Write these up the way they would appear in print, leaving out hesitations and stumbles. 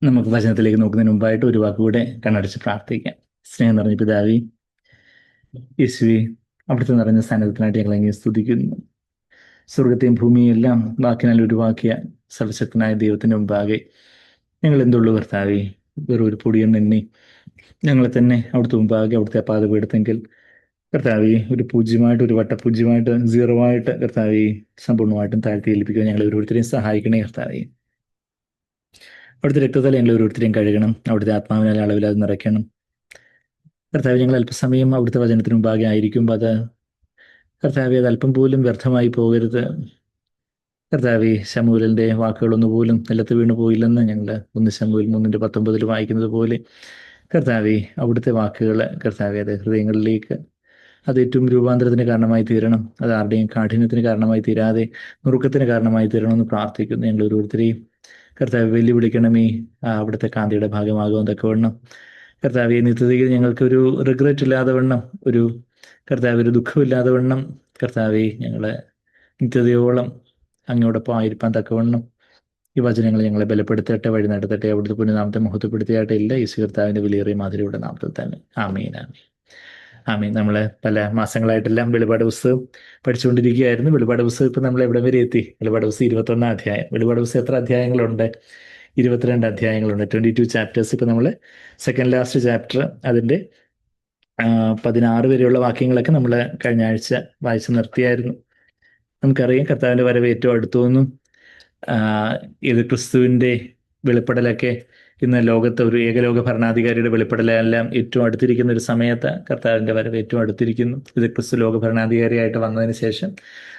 നമുക്ക് വചനത്തിലേക്ക് നോക്കുന്നതിന് മുമ്പായിട്ട് ഒരു വാക്കുകൂടെ കണ്ണടച്ച് പ്രാർത്ഥിക്കാം. സ്നേഹം നിറഞ്ഞ പിതാവേ, യേശുവേ, അവിടുത്തെ നിറഞ്ഞ സ്ഥാനത്തിനായിട്ട് ഞങ്ങൾ അങ്ങേ സ്തുതിക്കുന്നു. സ്വർഗത്തെയും ഭൂമിയും എല്ലാം വാക്കിനാൽ ഉരുവാക്കിയ സർവശക്തനായ ദൈവത്തിന് മുമ്പാകെ ഞങ്ങൾ എന്തുള്ളൂ കർത്താവേ, വെറും ഒരു പൊടിയെന്ന് എണ്ണി ഞങ്ങളെ തന്നെ അവിടുത്തെ മുമ്പാകെ അവിടുത്തെ പാതപീഠത്തെങ്കിൽ കർത്താവെ ഒരു പൂജ്യമായിട്ട്, ഒരു വട്ടപൂജ്യമായിട്ട്, സീറോ ആയിട്ട് കർത്താവെ സമ്പൂർണ്ണമായിട്ടും താഴ്ത്തി ഏൽപ്പിക്കുക. ഞങ്ങൾ ഓരോരുത്തരെയും സഹായിക്കണേ കർത്താവെ. അവിടുത്തെ രക്തത്തിൽ ഞങ്ങൾ ഓരോരുത്തരെയും കഴുകണം. അവിടുത്തെ ആത്മാവിനാൽ അളവിൽ അത് നിറയ്ക്കണം കർത്താവ്. ഞങ്ങൾ അല്പസമയം അവിടുത്തെ വചനത്തിന് മുമ്പാകെ ആയിരിക്കുമ്പോൾ കർത്താവെ അത് അല്പം പോലും വ്യർത്ഥമായി പോകരുത് കർത്താവെ. ശമൂലന്റെ വാക്കുകളൊന്നുപോലും നിലത്ത് വീണു പോയില്ലെന്ന് ഞങ്ങൾ 1 ശമൂവേൽ 3:19 വായിക്കുന്നത് പോലെ കർത്താവെ, അവിടുത്തെ വാക്കുകൾ കർത്താവെ അത് ഹൃദയങ്ങളിലേക്ക് അത് ഏറ്റവും രൂപാന്തരത്തിന് കാരണമായി തീരണം. അത് ആരുടെയും കാഠിന്യത്തിന് കാരണമായി തീരാതെ നുറുക്കത്തിന് കാരണമായി തീരണമെന്ന് പ്രാർത്ഥിക്കുന്നു. ഞങ്ങൾ ഓരോരുത്തരെയും കർത്താവ് വെല്ലുവിളിക്കണമേ, അവിടുത്തെ കാന്തിയുടെ ഭാഗമാകുവാൻ തക്കവണ്ണം കർത്താവെ. നിത്യതയിൽ ഞങ്ങൾക്ക് ഒരു റിഗ്രറ്റ് ഇല്ലാതെ വണ്ണം, ഒരു കർത്താവ് ഒരു ദുഃഖമില്ലാതെ വണ്ണം കർത്താവെ, ഞങ്ങളെ നിത്യതയോളം അങ്ങോടൊപ്പം ആയിരിക്കാൻ തക്കവണ്ണം ഈ വചനങ്ങൾ ഞങ്ങളെ ബലപ്പെടുത്തട്ടെ, വഴി നടത്തട്ടെ. അവിടുത്തെ പുണ്യനാമത്തെ മഹത്വപ്പെടുത്തിയാട്ടെ. ഇല്ല യേശു കർത്താവിന്റെ വിലയേറിയ മാതിരിയുടെ നാമത്തിൽ തന്നെ. ആമീൻ, ആമീൻ, ആമീൻ. നമ്മൾ പല മാസങ്ങളായിട്ടെല്ലാം വെളിപാട് പുസ്തകം പഠിച്ചുകൊണ്ടിരിക്കുകയായിരുന്നു. വെളിപാട് പുസ്തകം ഇപ്പം നമ്മൾ എവിടെ വരെ എത്തി? വെളിപാട് പുസ്തകം 21 അധ്യായം. വെളിപാട് പുസ്തകം എത്ര അധ്യായങ്ങളുണ്ട്? 22 അധ്യായങ്ങളുണ്ട്. 22 ചാപ്റ്റേഴ്സ്. ഇപ്പം നമ്മൾ സെക്കൻഡ് ലാസ്റ്റ് ചാപ്റ്റർ, അതിൻ്റെ 16 വരെയുള്ള വാക്യങ്ങളൊക്കെ നമ്മൾ കഴിഞ്ഞ ആഴ്ച വായിച്ചു നിർത്തിയായിരുന്നു. നമുക്കറിയാം കർത്താവിൻ്റെ വരവ് ഏറ്റവും അടുത്തുവെന്നും ഇത് ക്രിസ്തുവിൻ്റെ വെളിപ്പെടലൊക്കെ ഇന്ന് ലോകത്ത് ഒരു ഏകലോക ഭരണാധികാരിയുടെ വെളിപ്പെടലെല്ലാം ഏറ്റവും അടുത്തിരിക്കുന്ന ഒരു സമയത്ത് കർത്താവിൻ്റെ വരവ് ഏറ്റവും അടുത്തിരിക്കുന്നു. ഇത് ക്രിസ്തു ലോക ഭരണാധികാരിയായിട്ട് വന്നതിന് ശേഷം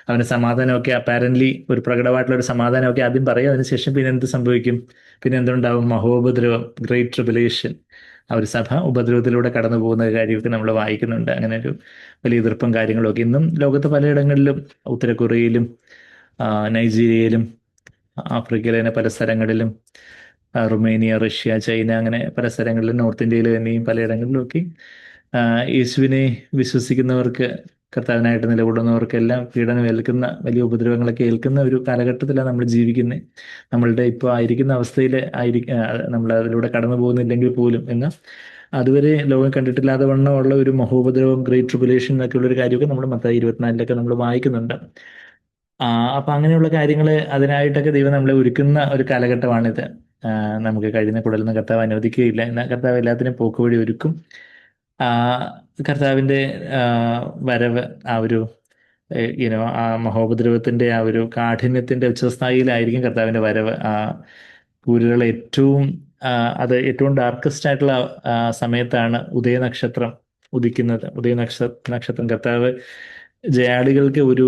അവന് സമാധാനമൊക്കെ അപ്പാരൻ്റ്ലി ഒരു പ്രകടമായിട്ടുള്ള ഒരു സമാധാനമൊക്കെ ആദ്യം പറയും. അതിനുശേഷം പിന്നെ എന്ത് സംഭവിക്കും? പിന്നെ എന്തുണ്ടാവും? മഹോപദ്രവം, ഗ്രേറ്റ് ട്രിബുലേഷൻ. ആ ഒരു സഭ ഉപദ്രവത്തിലൂടെ കടന്നു പോകുന്ന കാര്യമൊക്കെ നമ്മൾ വായിക്കുന്നുണ്ട്. അങ്ങനെ ഒരു വലിയ എതിർപ്പും കാര്യങ്ങളൊക്കെ ഇന്നും ലോകത്ത് പലയിടങ്ങളിലും, ഉത്തര കൊറിയയിലും നൈജീരിയയിലും ആഫ്രിക്കയിലെ തന്നെ പല സ്ഥലങ്ങളിലും, റുമേനിയ, റഷ്യ, ചൈന, അങ്ങനെ പല സ്ഥലങ്ങളിലും, നോർത്ത് ഇന്ത്യയിൽ തന്നെയും പലയിടങ്ങളിലുമൊക്കെ യേശുവിനെ വിശ്വസിക്കുന്നവർക്ക്, കർത്താവിനായിട്ട് നിലകൊള്ളുന്നവർക്കെല്ലാം പീഡനം ഏൽക്കുന്ന, വലിയ ഉപദ്രവങ്ങളൊക്കെ ഏൽക്കുന്ന ഒരു കാലഘട്ടത്തിലാണ് നമ്മൾ ജീവിക്കുന്നത്. നമ്മളുടെ ഇപ്പോൾ ആയിരിക്കുന്ന അവസ്ഥയിൽ നമ്മൾ അതിലൂടെ കടന്നു പോകുന്നില്ലെങ്കിൽ പോലും എന്നാൽ അതുവരെ ലോകം കണ്ടിട്ടില്ലാതെ വണ്ണമുള്ള ഒരു മഹോപദ്രവം, ഗ്രേറ്റ് ട്രിബുലേഷൻ എന്നൊക്കെയുള്ളൊരു കാര്യമൊക്കെ നമ്മൾ മത്തായി 24 നമ്മൾ വായിക്കുന്നുണ്ട്. അപ്പം അങ്ങനെയുള്ള കാര്യങ്ങൾ, അതിനായിട്ടൊക്കെ ദൈവം നമ്മളെ ഒരുക്കുന്ന ഒരു കാലഘട്ടമാണിത്. നമുക്ക് കഴിയുന്ന കുടലിന് കർത്താവ് അനുവദിക്കുകയില്ല. എന്നാൽ കർത്താവ് എല്ലാത്തിനും പോക്കുവഴി ഒരുക്കും. കർത്താവിൻ്റെ വരവ് ആ ഒരു ആ മഹോപദ്രവത്തിൻ്റെ ആ ഒരു കാഠിന്യത്തിൻ്റെ ഉച്ചസ്ഥായിയിലായിരിക്കും കർത്താവിൻ്റെ വരവ്. പൂരുകൾ ഏറ്റവും അത് ഏറ്റവും ഡാർക്കസ്റ്റ് ആയിട്ടുള്ള സമയത്താണ് ഉദയനക്ഷത്രം ഉദിക്കുന്നത്. നക്ഷത്രം കർത്താവ് ജയാളികൾക്ക് ഒരു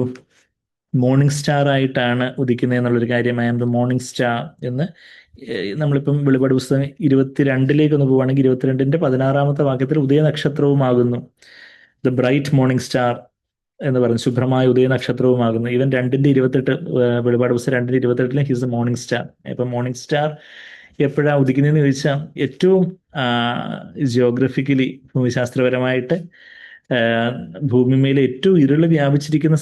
മോർണിംഗ് സ്റ്റാർ ആയിട്ടാണ് ഉദിക്കുന്നത് എന്നുള്ളൊരു കാര്യം. I am the morning star എന്ന് നമ്മളിപ്പം വെളിപാട് പുസ്തകം 22 ഒന്ന് പോവുകയാണെങ്കിൽ 22-ന്റെ 16-ാമത്തെ വാക്യത്തിൽ ഉദയനക്ഷത്രവുമാകുന്നു, ദ ബ്രൈറ്റ് മോർണിംഗ് സ്റ്റാർ എന്ന് പറയുന്നത്, ശുഭ്രമായ ഉദയനക്ഷത്രവുമാകുന്നു. ഈവൻ 2-ന്റെ 28, വെളിപാട് പുസ്തകം 2-ന്റെ 28 ഹിസ് മോർണിംഗ് സ്റ്റാർ. ഇപ്പം മോർണിംഗ് സ്റ്റാർ എപ്പോഴാണ് ഉദിക്കുന്നതെന്ന് ചോദിച്ചാൽ ഏറ്റവും ജിയോഗ്രഫിക്കലി, ഭൂമിശാസ്ത്രപരമായിട്ട് ഭൂമിമേലെ ഏറ്റവും ഇരുള് വ്യാപിച്ചിരിക്കുന്ന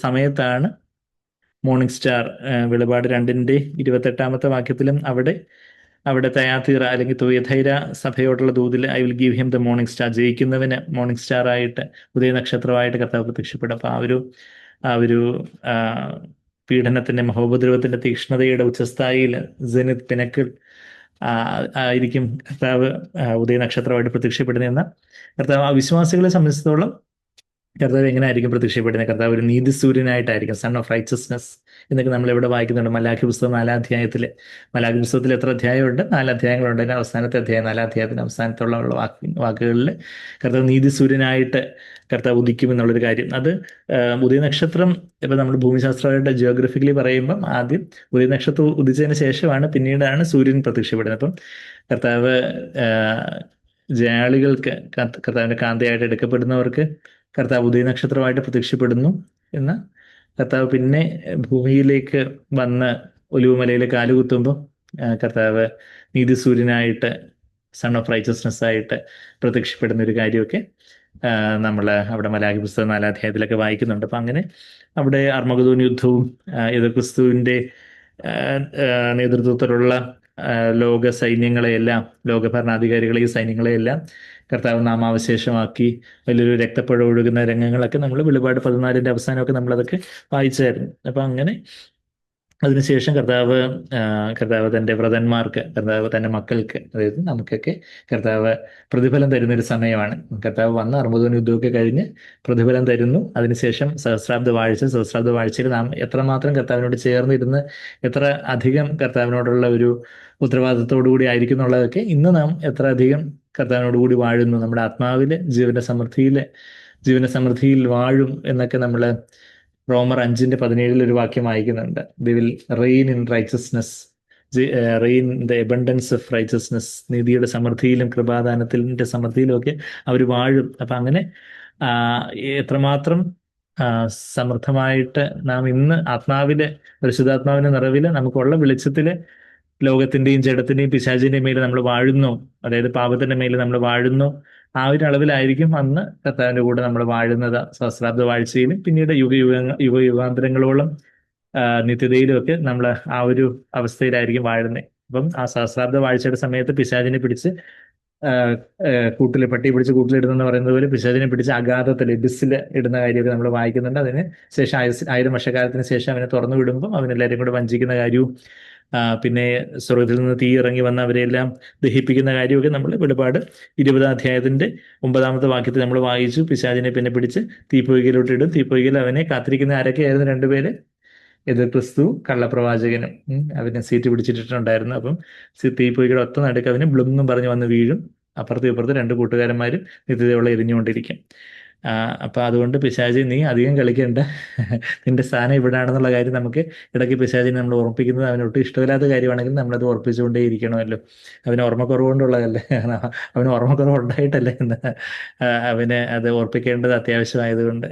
സമയത്താണ് മോർണിംഗ് സ്റ്റാർ. വെളിപാട് 2-ന്റെ 28-ാമത്തെ വാക്യത്തിലും അവിടെ തയാതീറ അല്ലെങ്കിൽ തുയഥൈര സഭയോടുള്ള ദൂതിൽ I will give him the morning star, ജയിക്കുന്നവന് മോർണിംഗ് സ്റ്റാർ ആയിട്ട്, ഉദയനക്ഷത്രമായിട്ട് കർത്താവ് പ്രത്യക്ഷപ്പെടും. അപ്പം ആ ഒരു പീഡനത്തിന്റെ, മഹോപദ്രവത്തിന്റെ തീക്ഷ്ണതയുടെ ഉച്ചസ്ഥായിയിൽ, ജെനിത് പിനക്കിൾ ആയിരിക്കും കർത്താവ് ഉദയനക്ഷത്രമായിട്ട് പ്രത്യക്ഷപ്പെടുന്നതെന്ന കർത്താവ് വിശ്വാസികളെ സംബന്ധിച്ചിടത്തോളം കർത്താവ് എങ്ങനെ ആയിരിക്കും പ്രത്യക്ഷപ്പെടുന്നത്? കർത്താവ് ഒരു നീതി സൂര്യനായിട്ടായിരിക്കും, സൺ ഓഫ് റൈച്ചസ്നെസ് എന്നൊക്കെ നമ്മൾ ഇവിടെ വായിക്കുന്നുണ്ട്. മലാഖി പുസ്തകം 4-ാം അധ്യായത്തിൽ. മലാഖി പുസ്തകത്തിൽ എത്ര അധ്യായമുണ്ട്? 4 അധ്യായങ്ങളുണ്ട്. അതിന് അവസാനത്തെ അധ്യായം, 4-ാം അധ്യായത്തിന് അവസാനത്തുള്ള വാക്കുകളിൽ കർത്താവ് നീതി സൂര്യനായിട്ട് കർത്താവ് ഉദിക്കുമെന്നുള്ളൊരു കാര്യം. അത് ഉദയനക്ഷത്രം ഇപ്പം നമ്മൾ ഭൂമിശാസ്ത്രമായിട്ട് ജിയോഗ്രഫിക്കലി പറയുമ്പം ആദ്യം ഉദയനക്ഷത്രം ഉദിച്ചതിന് ശേഷമാണ് പിന്നീടാണ് സൂര്യൻ പ്രത്യക്ഷപ്പെടുന്നത്. അപ്പം കർത്താവ് ജയാളികൾക്ക്, കർത്താവിൻ്റെ കാന്തയായിട്ട് എടുക്കപ്പെടുന്നവർക്ക് കർത്താവ് ഉദയനക്ഷത്രമായിട്ട് പ്രത്യക്ഷപ്പെടുന്നു. എന്ന് കർത്താവ് പിന്നെ ഭൂമിയിലേക്ക് വന്ന് ഒലിവുമലയിൽ കാലുകുത്തുമ്പോൾ കർത്താവ് നീതി സൂര്യനായിട്ട്, സൺ ഓഫ് റൈച്ചസ്നെസ് ആയിട്ട് പ്രത്യക്ഷപ്പെടുന്ന ഒരു കാര്യമൊക്കെ നമ്മൾ അവിടെ മലാഖി പുസ്തകം 4-ാം അധ്യായത്തിലൊക്കെ വായിക്കുന്നുണ്ട്. അപ്പം അങ്ങനെ അവിടെ അർമഗദോൻ യുദ്ധവും എതിർ ക്രിസ്തുവിൻ്റെ നേതൃത്വത്തിലുള്ള ലോക സൈന്യങ്ങളെയെല്ലാം, ലോക ഭരണാധികാരികളെയും സൈന്യങ്ങളെയെല്ലാം കർത്താവ് നാമാവശേഷമാക്കി വലിയൊരു രക്തപ്പുഴ ഒഴുകുന്ന രംഗങ്ങളൊക്കെ നമ്മൾ വെളിപാട് 14-ന്റെ അവസാനമൊക്കെ നമ്മളതൊക്കെ വായിച്ചായിരുന്നു. അപ്പം അങ്ങനെ അതിനുശേഷം കർത്താവ് തൻ്റെ വ്രതന്മാർക്ക്, കർത്താവ് തൻ്റെ മക്കൾക്ക്, അതായത് നമുക്കൊക്കെ കർത്താവ് പ്രതിഫലം തരുന്നൊരു സമയമാണ്. കർത്താവ് വന്ന് അർമ്മദോൻ യുദ്ധമൊക്കെ കഴിഞ്ഞ് പ്രതിഫലം തരുന്നു. അതിനുശേഷം സഹസ്രാബ്ദ വാഴ്ചയിൽ നാം എത്രമാത്രം കർത്താവിനോട് ചേർന്നിരുന്ന് എത്ര അധികം കർത്താവിനോടുള്ള ഒരു ഉത്തരവാദിത്തത്തോടു കൂടി ആയിരിക്കും എന്നുള്ളതൊക്കെ ഇന്ന് നാം എത്ര അധികം കർത്താവിനോട് കൂടി വാഴുന്നു, നമ്മുടെ ആത്മാവിൽ ജീവന്റെ സമൃദ്ധിയിൽ വാഴും എന്നൊക്കെ നമ്മൾ റോമർ 5:17 ഒരു വാക്യം വായിക്കുന്നുണ്ട്. The will rain in righteousness, rain in the abundance of righteousness. നീതിയുടെ സമൃദ്ധിയിലും കൃപാദാനത്തിന്റെ സമൃദ്ധിയിലും ഒക്കെ അവർ വാഴും. അപ്പം അങ്ങനെ എത്രമാത്രം സമൃദ്ധമായിട്ട് നാം ഇന്ന് ആത്മാവില്, പരിശുദ്ധാത്മാവിന്റെ നിറവില്, നമുക്കുള്ള വെളിച്ചത്തില് ലോകത്തിന്റെയും ജഡത്തിന്റെയും പിശാചിന്റെയും മേലെ നമ്മൾ വാഴുന്നു, അതായത് പാപത്തിന്റെ മേലെ നമ്മൾ വാഴുന്നു. ആ ഒരു അളവിലായിരിക്കും അന്ന് കർത്താവിന്റെ കൂടെ നമ്മൾ വാഴുന്നത് സഹസ്രാബ്ദ വാഴ്ചയിലും പിന്നീട് യുഗയുഗാന്തരങ്ങളോളം നിത്യതയിലും ഒക്കെ നമ്മൾ ആ ഒരു അവസ്ഥയിലായിരിക്കും വാഴുന്നത്. അപ്പം ആ സഹസ്രാബ്ദ വാഴ്ചയുടെ സമയത്ത് പിശാചിനെ പിടിച്ച് പട്ടി പിടിച്ച് കൂട്ടിലിടുന്നെന്ന് പറയുന്നത് പോലെ പിശാചിനെ പിടിച്ച് അഗാധത്തിൽ, എബിസിൽ ഇടുന്ന കാര്യമൊക്കെ നമ്മൾ വായിക്കുന്നുണ്ട്. അതിന് ശേഷം 1000 വർഷക്കാലത്തിന് ശേഷം അവനെ തുറന്നു വിടുമ്പം അവനെല്ലാവരും കൂടെ വഞ്ചിക്കുന്ന കാര്യവും പിന്നെ സ്വർഗത്തിൽ നിന്ന് തീ ഇറങ്ങി വന്ന് അവരെല്ലാം ദഹിപ്പിക്കുന്ന കാര്യമൊക്കെ നമ്മൾ വെളിപാട് 20-ാം അധ്യായത്തിന്റെ 9-ാമത്തെ വാക്യത്തിൽ നമ്മൾ വായിച്ചു. പിശാചിനെ പിന്നെ പിടിച്ച് തീപ്പൊയ്കയിലോട്ട് ഇടും. തീപ്പൊയ്കയിൽ അവനെ കാത്തിരിക്കുന്ന ആരൊക്കെയായിരുന്നു? 2 പേര്, എതിർ ക്രിസ്തു, കള്ളപ്രവാചകനും. അവനെ സീറ്റ് പിടിച്ചിട്ടുണ്ടായിരുന്നു. അപ്പം തീപ്പൊയ്കയുടെ ഒത്ത നടുക്ക് അവന് ബ്ലും പറഞ്ഞ് വന്ന് വീഴും. അപ്പുറത്തും ഇപ്പുറത്തും 2 കൂട്ടുകാരന്മാരും നിത്യതയോളം എരിഞ്ഞുകൊണ്ടിരിക്കും. അപ്പൊ അതുകൊണ്ട് പിശാചി, നീ അധികം കളിക്കണ്ട, നിന്റെ സ്ഥാനം ഇവിടാണെന്നുള്ള കാര്യം നമുക്ക് ഇടയ്ക്ക് പിശാചിനെ നമ്മൾ ഓർമ്മിക്കുന്നത് അവന് ഒട്ടും ഇഷ്ടമില്ലാത്ത കാര്യമാണെങ്കിൽ നമ്മളത് ഓർപ്പിച്ചുകൊണ്ടേ ഇരിക്കണമല്ലോ. അവന് ഓർമ്മക്കുറവ് കൊണ്ടുള്ളതല്ലേ, അവന് ഓർമ്മക്കുറവ് ഉണ്ടായിട്ടല്ലേ എന്ന് അവന് അത് ഓർപ്പിക്കേണ്ടത് അത്യാവശ്യമായതുകൊണ്ട്.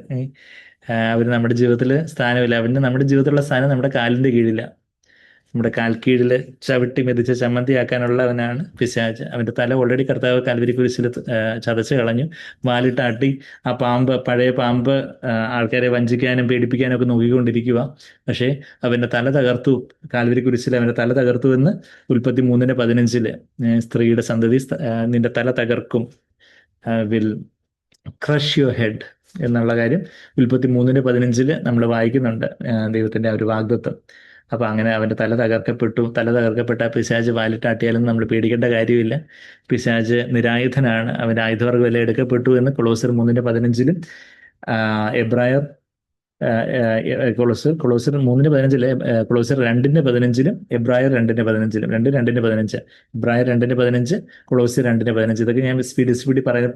അവന് നമ്മുടെ ജീവിതത്തിൽ സ്ഥാനമില്ല. അവന് നമ്മുടെ ജീവിതത്തിലുള്ള സ്ഥാനം നമ്മുടെ കാലിന്റെ കീഴില്ല. നമ്മുടെ കാൽക്കീഴിൽ ചവിട്ടി മെതിച്ച് ചമ്മന്തിയാക്കാനുള്ളവനാണ് പിശാച്. അവന്റെ തല ഓൾറെഡി കർത്താവ് കാൽവരി കുരിശിൽ ചതച്ച് കളഞ്ഞു. വാലിട്ടാട്ടി ആ പഴയ പാമ്പ് ആൾക്കാരെ വഞ്ചിക്കാനും പേടിപ്പിക്കാനും ഒക്കെ നോക്കിക്കൊണ്ടിരിക്കുക. പക്ഷേ അവന്റെ തല തകർത്തു, കാൽവരി കുരിശിൽ അവന്റെ തല തകർത്തു എന്ന് ഉൽപ്പത്തി 3:15 സ്ത്രീയുടെ സന്തതി നിന്റെ തല തകർക്കും, വിൽ ക്രഷ് യുവർ ഹെഡ് എന്നുള്ള കാര്യം ഉൽപ്പത്തി 3:15 നമ്മൾ വായിക്കുന്നുണ്ട്, ദൈവത്തിന്റെ ആ ഒരു വാഗ്ദത്തം. അപ്പൊ അങ്ങനെ അവന്റെ തല തകർക്കപ്പെട്ട പിശാച് വാലിട്ടാട്ടിയാലും നമ്മൾ പേടിക്കേണ്ട കാര്യമില്ല. പിശാച് നിരായുധനാണ്, അവന്റെ ആയുധവർഗം എല്ലാം എടുക്കപ്പെട്ടു എന്ന് കൊളോസ്യർ 3:15 എബ്രായർ കൊളോസ്യർ 3:15 കൊളോസ്യർ 2:15 എബ്രായർ 2:15 എബ്രായർ 2:15 കൊളോസ്യർ 2:15. ഇതൊക്കെ ഞാൻ സ്പീഡ് പറഞ്ഞു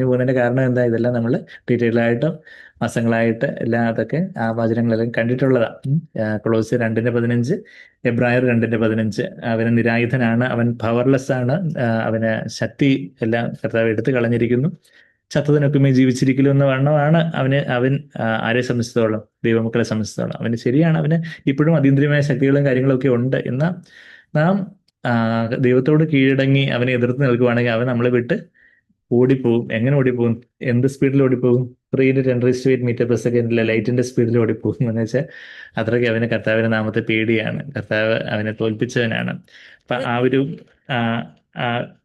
പോകുന്നതിന്റെ കാരണം എന്താ? ഇതെല്ലാം നമ്മൾ ഡീറ്റെയിൽ ആയിട്ട് മാസങ്ങളായിട്ട് അതൊക്കെ ആ വചനങ്ങളെല്ലാം കണ്ടിട്ടുള്ളതാണ്. കൊളോസ്യർ 2:15 എബ്രായർ 2:15. അവന് നിരായുധനാണ്, അവൻ പവർലെസ് ആണ്, അവന് ശക്തി എല്ലാം കർത്താവ് എടുത്തു കളഞ്ഞിരിക്കുന്നു. ചത്തതിനൊക്കുമേ ജീവിച്ചിരിക്കലും എന്ന വണ്ണമാണ് അവൻ ആരെ സംബന്ധിച്ചിടത്തോളം, ദൈവമക്കളെ സംബന്ധിച്ചിടത്തോളം അവന് ശരിയാണ്. അവന് ഇപ്പോഴും അതീന്ദ്രിയമായ ശക്തികളും കാര്യങ്ങളൊക്കെ ഉണ്ട്. എന്നാൽ നാം ദൈവത്തോട് കീഴടങ്ങി അവനെ എതിർത്ത് നിൽക്കുവാണെങ്കിൽ അവൻ നമ്മളെ വിട്ട് ഓടിപ്പോകും. എങ്ങനെ ഓടിപ്പോകും? എന്ത് സ്പീഡിൽ ഓടിപ്പോകും? 3 × 10⁸ മീറ്റർ/സെക്കൻഡിലെ ലൈറ്റിന്റെ സ്പീഡിൽ ഓടിപ്പോകും. എന്ന് വെച്ചാൽ അത്രയ്ക്ക് അവന് കർത്താവിന്റെ നാമത്തെ പേടിയാണ്. കർത്താവ് അവനെ തോൽപ്പിച്ചവനാണ്. അപ്പൊ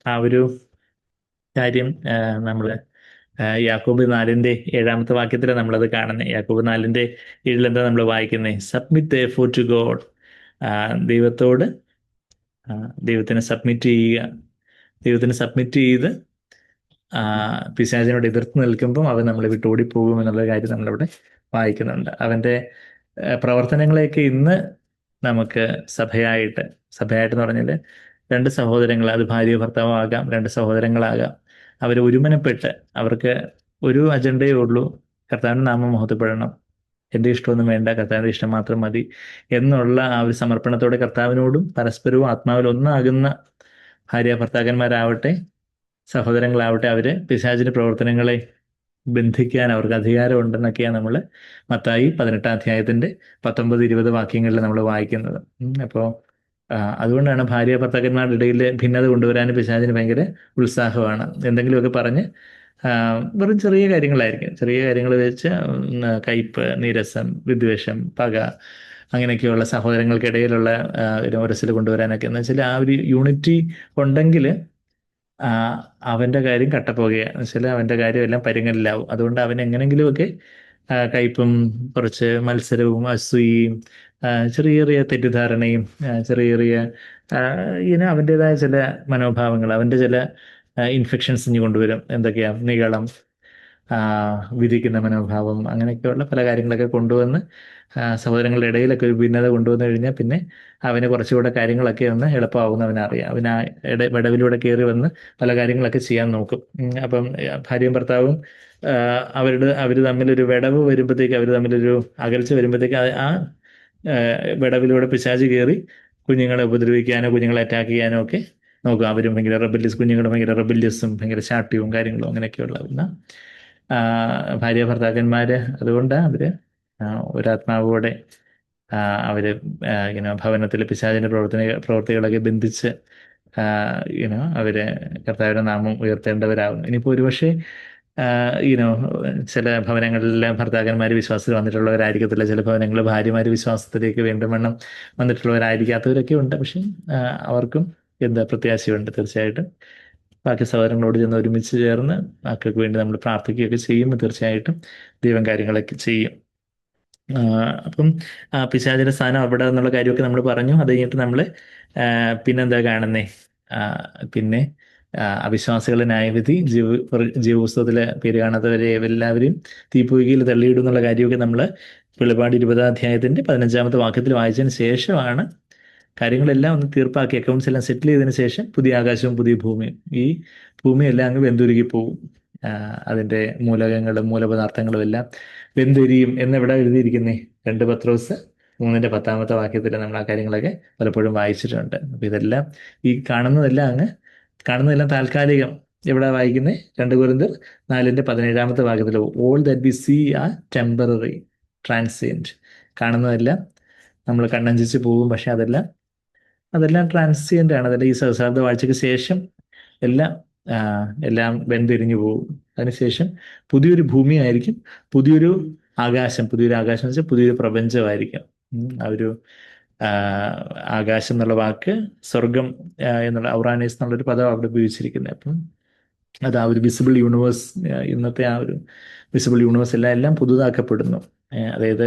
ആ ഒരു കാര്യം നമ്മള് യാക്കോബ് 4:7 വാക്യത്തിൽ നമ്മളത് കാണുന്നത്. യാക്കോബ് 4:7 എന്താ നമ്മൾ വായിക്കുന്നത്? Submit therefore to God. ദൈവത്തിന് സബ്മിറ്റ് ചെയ്ത് പിശാചിനോട് എതിർത്ത് നിൽക്കുമ്പം അവൻ നമ്മളെ വിട്ട് ഓടിപ്പോകും എന്നുള്ള കാര്യം നമ്മളവിടെ വായിക്കുന്നുണ്ട്. അവന്റെ പ്രവർത്തനങ്ങളെയൊക്കെ ഇന്ന് നമുക്ക് സഭയായിട്ട് എന്ന് പറഞ്ഞാൽ 2 സഹോദരങ്ങൾ, അത് ഭാര്യ ഭർത്താവോ ആകാം, 2 സഹോദരങ്ങളാകാം, അവർ ഒരുമനപ്പെട്ട് അവർക്ക് ഒരു അജണ്ടയേ ഉള്ളൂ, കർത്താവിന്റെ നാമം മഹത്വപ്പെടണം, എൻ്റെ ഇഷ്ടമൊന്നും വേണ്ട, കർത്താവിന്റെ ഇഷ്ടം മാത്രം മതി എന്നുള്ള ആ ഒരു സമർപ്പണത്തോടെ കർത്താവിനോടും പരസ്പരവും ആത്മാവിൽ ഒന്നാകുന്ന ഭാര്യ ഭർത്താക്കന്മാരാവട്ടെ, സഹോദരങ്ങളാവട്ടെ, അവര് പിശാചിന്റെ പ്രവർത്തനങ്ങളെ ബന്ധിക്കാൻ അവർക്ക് അധികാരമുണ്ടെന്നൊക്കെയാണ് നമ്മൾ മത്തായി 18-ാം അധ്യായത്തിന്റെ 19-20 വാക്യങ്ങളിൽ നമ്മൾ വായിക്കുന്നത്. അപ്പോൾ അതുകൊണ്ടാണ് ഭാര്യ ഭർത്താക്കന്മാരുടെ ഇടയിൽ ഭിന്നത കൊണ്ടുവരാൻ പിശാചിന് ഭയങ്കര ഉത്സാഹമാണ്. എന്തെങ്കിലുമൊക്കെ പറഞ്ഞ് വെറും ചെറിയ കാര്യങ്ങളായിരിക്കും, ചെറിയ കാര്യങ്ങൾ വെച്ച് കയ്പ്, നീരസം, വിദ്വേഷം, പക, അങ്ങനെയൊക്കെയുള്ള സഹോദരങ്ങൾക്കിടയിലുള്ള ഒരു ഉരസൽ കൊണ്ടുവരാനൊക്കെ എന്ന് വെച്ചാൽ ആ ഒരു യൂണിറ്റി ഉണ്ടെങ്കിൽ ആ, അവന്റെ കാര്യം കട്ടപ്പോകുക എന്ന് വെച്ചാൽ അവന്റെ കാര്യം എല്ലാം പരുങ്ങലിലാവും. അതുകൊണ്ട് അവൻ എങ്ങനെങ്കിലുമൊക്കെ കയ്പും കുറച്ച് മത്സരവും അസൂയയും ചെറിയ ചെറിയ തെറ്റിദ്ധാരണയും ചെറിയ ചെറിയ അവൻ്റെതായ ചില മനോഭാവങ്ങൾ, അവന്റെ ചില ഇൻഫെക്ഷൻസ് ഇനി കൊണ്ടുവരും. എന്തൊക്കെയാ? നിഗളം, ആ, വിധിക്കുന്ന മനോഭാവം, അങ്ങനെയൊക്കെയുള്ള പല കാര്യങ്ങളൊക്കെ കൊണ്ടുവന്ന് സഹോദരങ്ങളുടെ ഇടയിലൊക്കെ ഒരു ഭിന്നത കൊണ്ടുവന്നു കഴിഞ്ഞാൽ പിന്നെ അവന് കുറച്ചുകൂടെ കാര്യങ്ങളൊക്കെ ഒന്ന് എളുപ്പമാവുന്ന അവനറിയാം. അവൻ ആ വിടവിലൂടെ കയറി വന്ന് പല കാര്യങ്ങളൊക്കെ ചെയ്യാൻ നോക്കും. അപ്പം ഭാര്യയും ഭർത്താവും അവർ തമ്മിലൊരു വിടവ് വരുമ്പോഴത്തേക്ക്, അവർ തമ്മിലൊരു അകൽച്ച വരുമ്പോഴത്തേക്ക് ആ വിടവിലൂടെ പിശാച് കയറി കുഞ്ഞുങ്ങളെ ഉപദ്രവിക്കാനോ കുഞ്ഞുങ്ങളെ അറ്റാക്ക് ചെയ്യാനോ ഒക്കെ നോക്കും. അവരും ഭയങ്കര റെബല്യസ്, കുഞ്ഞുങ്ങളും ഭയങ്കര റെബല്യസും ഭയങ്കര ശാഠ്യവും കാര്യങ്ങളും അങ്ങനെയൊക്കെയുള്ള ഭാര്യ ഭർത്താക്കന്മാര്. അതുകൊണ്ട് അവര് ഒരാത്മാവോടെ അവര് ഭവനത്തിൽ പിശാചിന്റെ പ്രവർത്തികളൊക്കെ ബന്ധിച്ച് അവര് കർത്താവിന്റെ നാമം ഉയർത്തേണ്ടവരാകുന്നു. ഇനിയിപ്പോ ഒരുപക്ഷെ യുനോ ചില ഭവനങ്ങളിലെ ഭർത്താക്കന്മാർ വിശ്വാസത്തിൽ വന്നിട്ടുള്ളവരായിരിക്കത്തില്ല, ചില ഭവനങ്ങളിൽ ഭാര്യമാര് വിശ്വാസത്തിലേക്ക് വേണ്ടവണ്ണം വന്നിട്ടുള്ളവരായിരിക്കാത്തവരൊക്കെ ഉണ്ട്. പക്ഷെ അവർക്കും പ്രത്യാശയുണ്ട് തീർച്ചയായിട്ടും. ബാക്കി സഹോദരങ്ങളോട് ചെന്ന് ഒരുമിച്ച് ചേർന്ന് മക്കൾക്ക് വേണ്ടി നമ്മൾ പ്രാർത്ഥിക്കുകയൊക്കെ ചെയ്യുമ്പോൾ തീർച്ചയായിട്ടും ദൈവം കാര്യങ്ങളൊക്കെ ചെയ്യും. അപ്പം പിശാചിന്റെ സ്ഥാനം അവിടെ എന്നുള്ള കാര്യമൊക്കെ നമ്മൾ പറഞ്ഞു. അത് കഴിഞ്ഞിട്ട് നമ്മൾ പിന്നെന്താ കാണുന്നേ? പിന്നെ അവിശ്വാസികളുടെ ന്യായവിധി, ജീവപുസ്തകത്തിലെ പേര് കാണാത്തവരെ എല്ലാവരെയും തീപ്പൊയ്കയിൽ തള്ളിയിടും എന്നുള്ള കാര്യമൊക്കെ നമ്മൾ വെളിപാട് 20-ാം അധ്യായത്തിന്റെ 15-ാമത്തെ വാക്യത്തിൽ വായിച്ചതിന് ശേഷമാണ് കാര്യങ്ങളെല്ലാം ഒന്ന് തീർപ്പാക്കി, അക്കൗണ്ട്സ് എല്ലാം സെറ്റിൽ ചെയ്തതിന് ശേഷം പുതിയ ആകാശവും പുതിയ ഭൂമിയും, ഈ ഭൂമിയെല്ലാം അങ്ങ് വെന്തുരുകി പോവും. അതിന്റെ മൂലകങ്ങളും മൂലപദാർത്ഥങ്ങളും എല്ലാം വെന്തുരിയും എന്നെവിടെ എഴുതിയിരിക്കുന്നേ? 2 പത്രോസ് 3-ന്റെ 10-ാമത്തെ വാക്യത്തിൽ നമ്മൾ ആ കാര്യങ്ങളൊക്കെ പലപ്പോഴും വായിച്ചിട്ടുണ്ട്. അപ്പൊ ഇതെല്ലാം ഈ കാണുന്നതെല്ലാം താൽക്കാലികം. എവിടെ വായിക്കുന്നേ? 2 കൊരിന്ത്യർ 4-ന്റെ 17-ാമത്തെ വാക്യത്തിൽ all that we see are temporary, transient. കാണുന്നതെല്ലാം നമ്മൾ കണ്ണഞ്ചിച്ച് പോകും, പക്ഷെ അതെല്ലാം ട്രാൻസിയന്റ് ആണ്. അതെല്ലാം ഈ സഹസ്രാബ്ദ വാഴ്ചയ്ക്ക് ശേഷം എല്ലാം വെന്തിരിഞ്ഞു പോകും. അതിനുശേഷം പുതിയൊരു ഭൂമിയായിരിക്കും, പുതിയൊരു ആകാശം എന്ന് വെച്ചാൽ പുതിയൊരു പ്രപഞ്ചമായിരിക്കും. ആ ഒരു ആകാശം എന്നുള്ള വാക്ക് സ്വർഗം എന്നുള്ള ഔറാനേസ് എന്നുള്ളൊരു പദം അവിടെ ഉപയോഗിച്ചിരിക്കുന്നത്. അപ്പം അത് ആ ഒരു വിസിബിൾ യൂണിവേഴ്സ്, ഇന്നത്തെ ആ ഒരു വിസിബിൾ യൂണിവേഴ്സ് എല്ലാം പുതുതാക്കപ്പെടുന്നു. അതായത്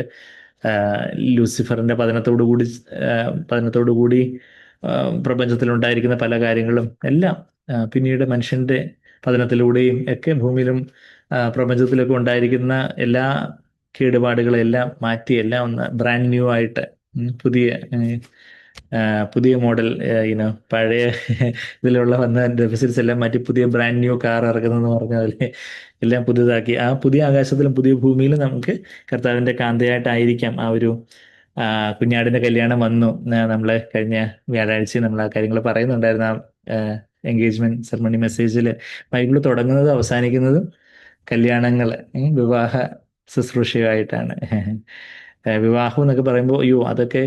ലൂസിഫറിന്റെ പതനത്തോടുകൂടി പ്രപഞ്ചത്തിലുണ്ടായിരിക്കുന്ന പല കാര്യങ്ങളും എല്ലാം പിന്നീട് മനുഷ്യന്റെ പതനത്തിലൂടെയും ഒക്കെ ഭൂമിയിലും പ്രപഞ്ചത്തിലൊക്കെ ഉണ്ടായിരിക്കുന്ന എല്ലാ കേടുപാടുകളും എല്ലാം മാറ്റി എല്ലാം ഒന്ന് ബ്രാൻഡ് ന്യൂ ആയിട്ട് പുതിയ മോഡൽ പഴയ ഇതിലുള്ള വന്ന ഡെഫിസിറ്റ്സ് എല്ലാം മാറ്റി പുതിയ ബ്രാൻഡ് ന്യൂ കാർ ഇറക്കുന്നതെന്ന് പറഞ്ഞാൽ എല്ലാം പുതുതാക്കി ആ പുതിയ ആകാശത്തിലും പുതിയ ഭൂമിയിലും നമുക്ക് കർത്താവിന്റെ കാന്തയായിട്ടായിരിക്കാം. ആ ഒരു കുഞ്ഞാടിന്റെ കല്യാണം വന്നു. നമ്മൾ കഴിഞ്ഞ വ്യാഴാഴ്ച നമ്മൾ ആ കാര്യങ്ങൾ പറയുന്നുണ്ടായിരുന്നു. ആ എൻഗേജ്മെന്റ് സെറമണി മെസ്സേജിൽ ബൈബിൾ തുടങ്ങുന്നതും അവസാനിക്കുന്നതും കല്യാണങ്ങൾ, വിവാഹ ശുശ്രൂഷയുമായിട്ടാണ്. വിവാഹം എന്നൊക്കെ പറയുമ്പോൾ അതൊക്കെ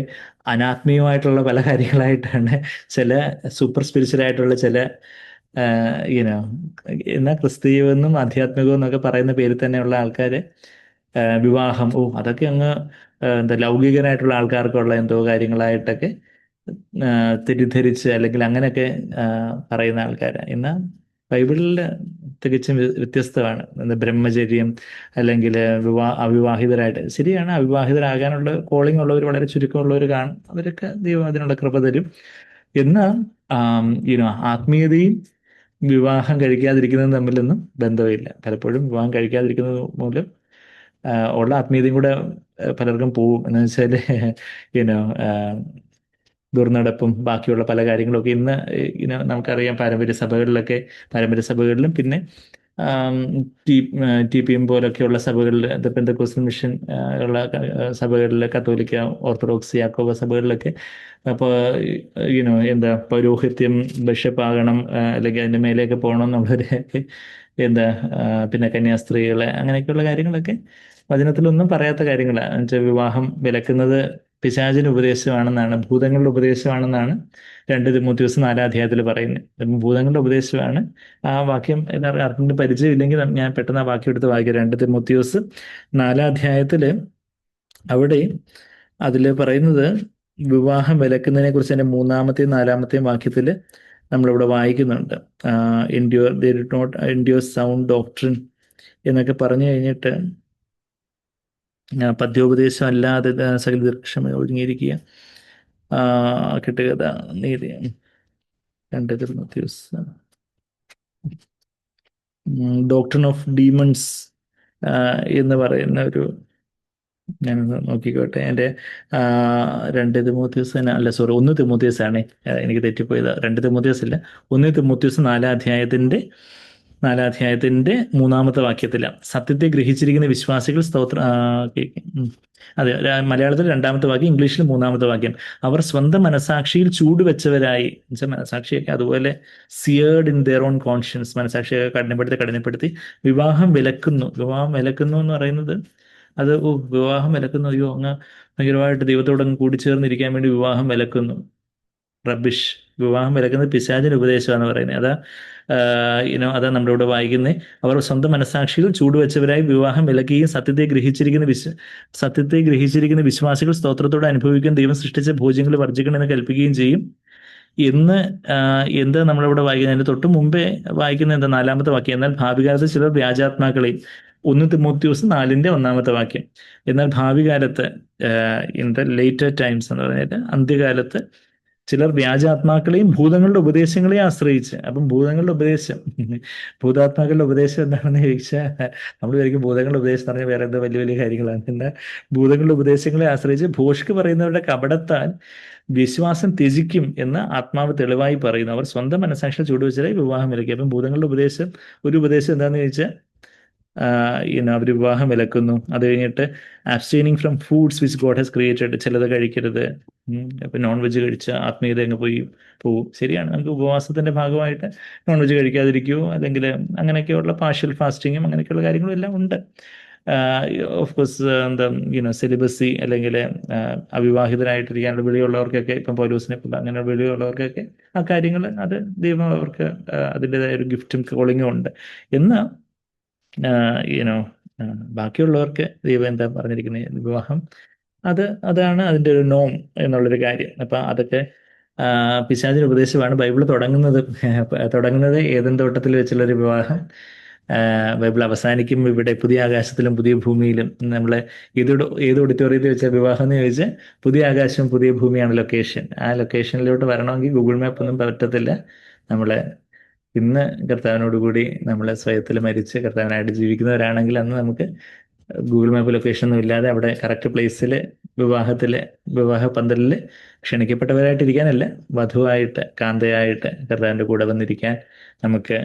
അനാത്മീയമായിട്ടുള്ള പല കാര്യങ്ങളായിട്ടാണ് ചില സൂപ്പർ സ്പിരിച്വൽ ആയിട്ടുള്ള ചില എന്നാൽ ക്രിസ്തീയമെന്നും ആധ്യാത്മികവും എന്നൊക്കെ പറയുന്ന പേരിൽ തന്നെയുള്ള ആൾക്കാർ വിവാഹം അതൊക്കെ അങ്ങ് ലൗകികനായിട്ടുള്ള ആൾക്കാർക്കുള്ള എന്തോ കാര്യങ്ങളായിട്ടൊക്കെ തെറ്റിദ്ധരിച്ച് അല്ലെങ്കിൽ അങ്ങനെയൊക്കെ പറയുന്ന ആൾക്കാരാണ്. എന്നാൽ ബൈബിളിൽ തികച്ചും വ്യത്യസ്തമാണ്. ബ്രഹ്മചര്യം അല്ലെങ്കിൽ അവിവാഹിതരായിട്ട്, ശരിയാണ്, അവിവാഹിതരാകാനുള്ള കോളിംഗ് ഉള്ളവർ വളരെ ചുരുക്കമുള്ളവർ കാണും. അവരൊക്കെ ദൈവം അതിനുള്ള കൃപ തരും. എന്നാൽ ആത്മീയതയും വിവാഹം കഴിക്കാതിരിക്കുന്നതും തമ്മിലൊന്നും ബന്ധമില്ല. പലപ്പോഴും വിവാഹം കഴിക്കാതിരിക്കുന്നത് മൂലം ഉള്ള ആത്മീയതയും കൂടെ പലർക്കും പോവും. എന്ന് വെച്ചാൽ ദുർനടപ്പും ബാക്കിയുള്ള പല കാര്യങ്ങളൊക്കെ ഇന്ന് നമുക്കറിയാം. പാരമ്പര്യ സഭകളിലും പിന്നെ TPM പോലൊക്കെയുള്ള സഭകളിൽ, പെന്തക്കോസ്റ്റൽ മിഷൻ ഉള്ള സഭകളിൽ, കത്തോലിക്ക, ഓർത്തഡോക്സ്, യാക്കോബ സഭകളിലൊക്കെ അപ്പോൾ പൗരോഹിത്യം, ബിഷപ്പാകണം അല്ലെങ്കിൽ അതിൻ്റെ മേലെയൊക്കെ പോകണം എന്നുള്ളവരൊക്കെ പിന്നെ കന്യാസ്ത്രീകളെ അങ്ങനെയൊക്കെയുള്ള കാര്യങ്ങളൊക്കെ വചനത്തിലൊന്നും പറയാത്ത കാര്യങ്ങളാണ്. എന്നുവെച്ചാൽ വിവാഹം വിലക്കുന്നത് പിശാചിന്റെ ഉപദേശമാണെന്നാണ്, ഭൂതങ്ങളുടെ ഉപദേശമാണെന്നാണ് 2 തിമോത്തിയോസ് 4-ാം അധ്യായത്തിൽ പറയുന്നത്. ഭൂതങ്ങളുടെ ഉപദേശമാണ്. ആ വാക്യം ആർക്കും പരിചയമില്ലെങ്കിൽ ഞാൻ പെട്ടെന്ന് ആ വാക്യം എടുത്ത് വായിക്കാം. 2 തിമോത്തിയോസ് 4-ാം അധ്യായത്തിൽ അവിടെ അതിൽ പറയുന്നത് വിവാഹം വിലക്കുന്നതിനെ കുറിച്ച് തന്നെ മൂന്നാമത്തെയും നാലാമത്തെയും വാക്യത്തിൽ നമ്മളിവിടെ വായിക്കുന്നുണ്ട്. Endure they did not endure sound doctrine എന്നൊക്കെ പറഞ്ഞു കഴിഞ്ഞിട്ട് പദ്യോപദേശം അല്ലാതെ സകല ദീർഘക്ഷമ ഒഴുങ്ങിയിരിക്കുക, കിട്ടുകഥ, നീതി, 2 തിമോഥെയോസ്, ഡോക്ട്രിൻ ഓഫ് ഡീമൺസ് എന്ന് പറയുന്ന ഒരു, ഞാനൊന്ന് നോക്കിക്കോട്ടെ. എൻ്റെ 2 തിമോഥെയോസ് തന്നെ അല്ല, സോറി, 1 തിമോഥെയോസ് ആണ്, എനിക്ക് തെറ്റിപ്പോയത്. 2 തിമോഥെയോസ് ഇല്ല, 1 തിമോഥെയോസ് 4 അധ്യായത്തിൻ്റെ 3-ാമത്തെ വാക്യത്തിലാണ് സത്യത്തെ ഗ്രഹിച്ചിരിക്കുന്ന വിശ്വാസികൾ സ്തോത്ര അതെ, മലയാളത്തിൽ 2-ാമത്തെ വാക്യം, ഇംഗ്ലീഷിൽ 3-ാമത്തെ വാക്യം. അവർ സ്വന്തം മനസാക്ഷിയിൽ ചൂടുവെച്ചവരായി, എന്നുവെച്ചാൽ മനസാക്ഷിയൊക്കെ അതുപോലെ seared in their own conscience, മനസാക്ഷിയൊക്കെ കഠിനപ്പെടുത്തി വിവാഹം വിലക്കുന്നു എന്ന് പറയുന്നത് അത്, വിവാഹം വിലക്കുന്നു, അയ്യോ അങ്ങ് ഭയങ്കരമായിട്ട് ദൈവത്തോട് അങ്ങ് കൂടിച്ചേർന്നിരിക്കാൻ വേണ്ടി വിവാഹം വിലക്കുന്നു. റബ്ബിഷ്. വിവാഹം വിലക്കുന്നത് പിശാചിന്റെ ഉപദേശമാണെന്ന് പറയുന്നത്. അതാ നമ്മുടെ ഇവിടെ വായിക്കുന്നത്. അവർ സ്വന്തം മനസാക്ഷിയിൽ ചൂടുവെച്ചവരായി വിവാഹം വിലക്കുകയും സത്യത്തെ ഗ്രഹിച്ചിരിക്കുന്ന വിശ്വാസികൾ സ്തോത്രത്തോടെ അനുഭവിക്കുകയും ദൈവം സൃഷ്ടിച്ച ഭോജ്യങ്ങൾ വർജിക്കണമെന്ന് കൽപ്പിക്കുകയും ചെയ്യും എന്ന് എന്താ നമ്മളിവിടെ വായിക്കുന്നത്. അതിന് തൊട്ട് മുമ്പേ വായിക്കുന്ന എന്താ, 4-ാമത്തെ വാക്യം. എന്നാൽ ഭാവികാലത്ത് ചിലർ വ്യാജാത്മാക്കളെയും, 1 തിമോഥെയോസ് 4-ന്റെ 1-ാമത്തെ വാക്യം. എന്നാൽ ഭാവി കാലത്ത്, ഇൻ ദ ലേറ്റർ ടൈംസ് എന്ന് പറഞ്ഞിട്ട്, അന്ത്യകാലത്ത് ചിലർ വ്യാജാത്മാക്കളെയും ഭൂതങ്ങളുടെ ഉപദേശങ്ങളെയും ആശ്രയിച്ച്. അപ്പം ഭൂതാത്മാക്കളുടെ ഉപദേശം എന്താണെന്ന് ചോദിച്ചാൽ, നമ്മൾ വിചാരിക്കും ഭൂതങ്ങളുടെ ഉപദേശം എന്ന് പറഞ്ഞാൽ വേറെ എന്തോ വലിയ വലിയ കാര്യങ്ങളാണ്. എന്നാൽ ഭൂതങ്ങളുടെ ഉപദേശങ്ങളെ ആശ്രയിച്ച് ഭോഷ്ക് പറയുന്നവരുടെ കപടത്താൽ വിശ്വാസം ത്യജിക്കും എന്ന് ആത്മാവ് തെളിവായി പറയുന്നു. അവർ സ്വന്തം മനസാക്ഷിയിൽ ചൂടുവെച്ചാൽ വിവാഹം വിലക്കി. അപ്പം ഭൂതങ്ങളുടെ ഒരു ഉപദേശം എന്താണെന്ന് ചോദിച്ചാൽ, അവർ വിവാഹം വിലക്കുന്നു. അത് കഴിഞ്ഞിട്ട് abstaining from foods which God has created, ചിലത് കഴിക്കരുത്. ഇപ്പം നോൺ വെജ് കഴിച്ച ആത്മീയത അങ്ങ് പോവും. ശരിയാണ്, നമുക്ക് ഉപവാസത്തിന്റെ ഭാഗമായിട്ട് നോൺ വെജ് കഴിക്കാതിരിക്കുമോ, അല്ലെങ്കിൽ അങ്ങനെയൊക്കെയുള്ള പാർഷ്യൽ ഫാസ്റ്റിങ്ങും അങ്ങനെയൊക്കെയുള്ള കാര്യങ്ങളും എല്ലാം ഉണ്ട്. ഓഫ് കോഴ്സ് സെലിബസി, അല്ലെങ്കിൽ അവിവാഹിതരായിട്ടിരിക്കാനുള്ള വിളിയുള്ളവർക്കൊക്കെ, ഇപ്പം പൗലോസിനെ അങ്ങനെ വിളിയുള്ളവർക്കൊക്കെ ആ കാര്യങ്ങൾ, അത് ദൈവം അവർക്ക് അതിൻ്റെതായ ഒരു ഗിഫ്റ്റും കോളിങ്ങും ഉണ്ട്. എന്നാൽ ബാക്കിയുള്ളവർക്ക് ദൈവം എന്താ പറഞ്ഞിരിക്കുന്നത്, വിവാഹം അതാണ് അതിൻ്റെ ഒരു നോം എന്നുള്ളൊരു കാര്യം. അപ്പം അതൊക്കെ പിശാചിന്റെ ഉപദേശമാണ്. ബൈബിൾ തുടങ്ങുന്നത് ഏദൻ തോട്ടത്തിൽ വെച്ചുള്ളൊരു വിവാഹം. ബൈബിൾ അവസാനിക്കും ഇവിടെ പുതിയ ആകാശത്തിലും പുതിയ ഭൂമിയിലും. നമ്മളെ ഏത് ഓഡിറ്റോറിയത്തിൽ വെച്ച വിവാഹം എന്ന് ചോദിച്ചാൽ, പുതിയ ആകാശവും പുതിയ ഭൂമിയാണ് ലൊക്കേഷൻ. ആ ലൊക്കേഷനിലോട്ട് വരണമെങ്കിൽ ഗൂഗിൾ മാപ്പ് ഒന്നും പറ്റത്തില്ല. നമ്മളെ ഇന്ന് കർത്താവിനോടുകൂടി നമ്മളെ സ്വയത്തിൽ മരിച്ച് കർത്താവിനായിട്ട് ജീവിക്കുന്നവരാണെങ്കിൽ അന്ന് നമുക്ക് ഗൂഗിൾ മാപ്പ് ലൊക്കേഷൻ ഒന്നും ഇല്ലാതെ അവിടെ കറക്റ്റ് പ്ലേസിൽ വിവാഹ പന്തലിൽ ക്ഷണിക്കപ്പെട്ടവരായിട്ടിരിക്കാനല്ല, വധുവായിട്ട്, കാന്തയായിട്ട് കർത്താവിൻ്റെ കൂടെ വന്നിരിക്കാൻ നമുക്ക്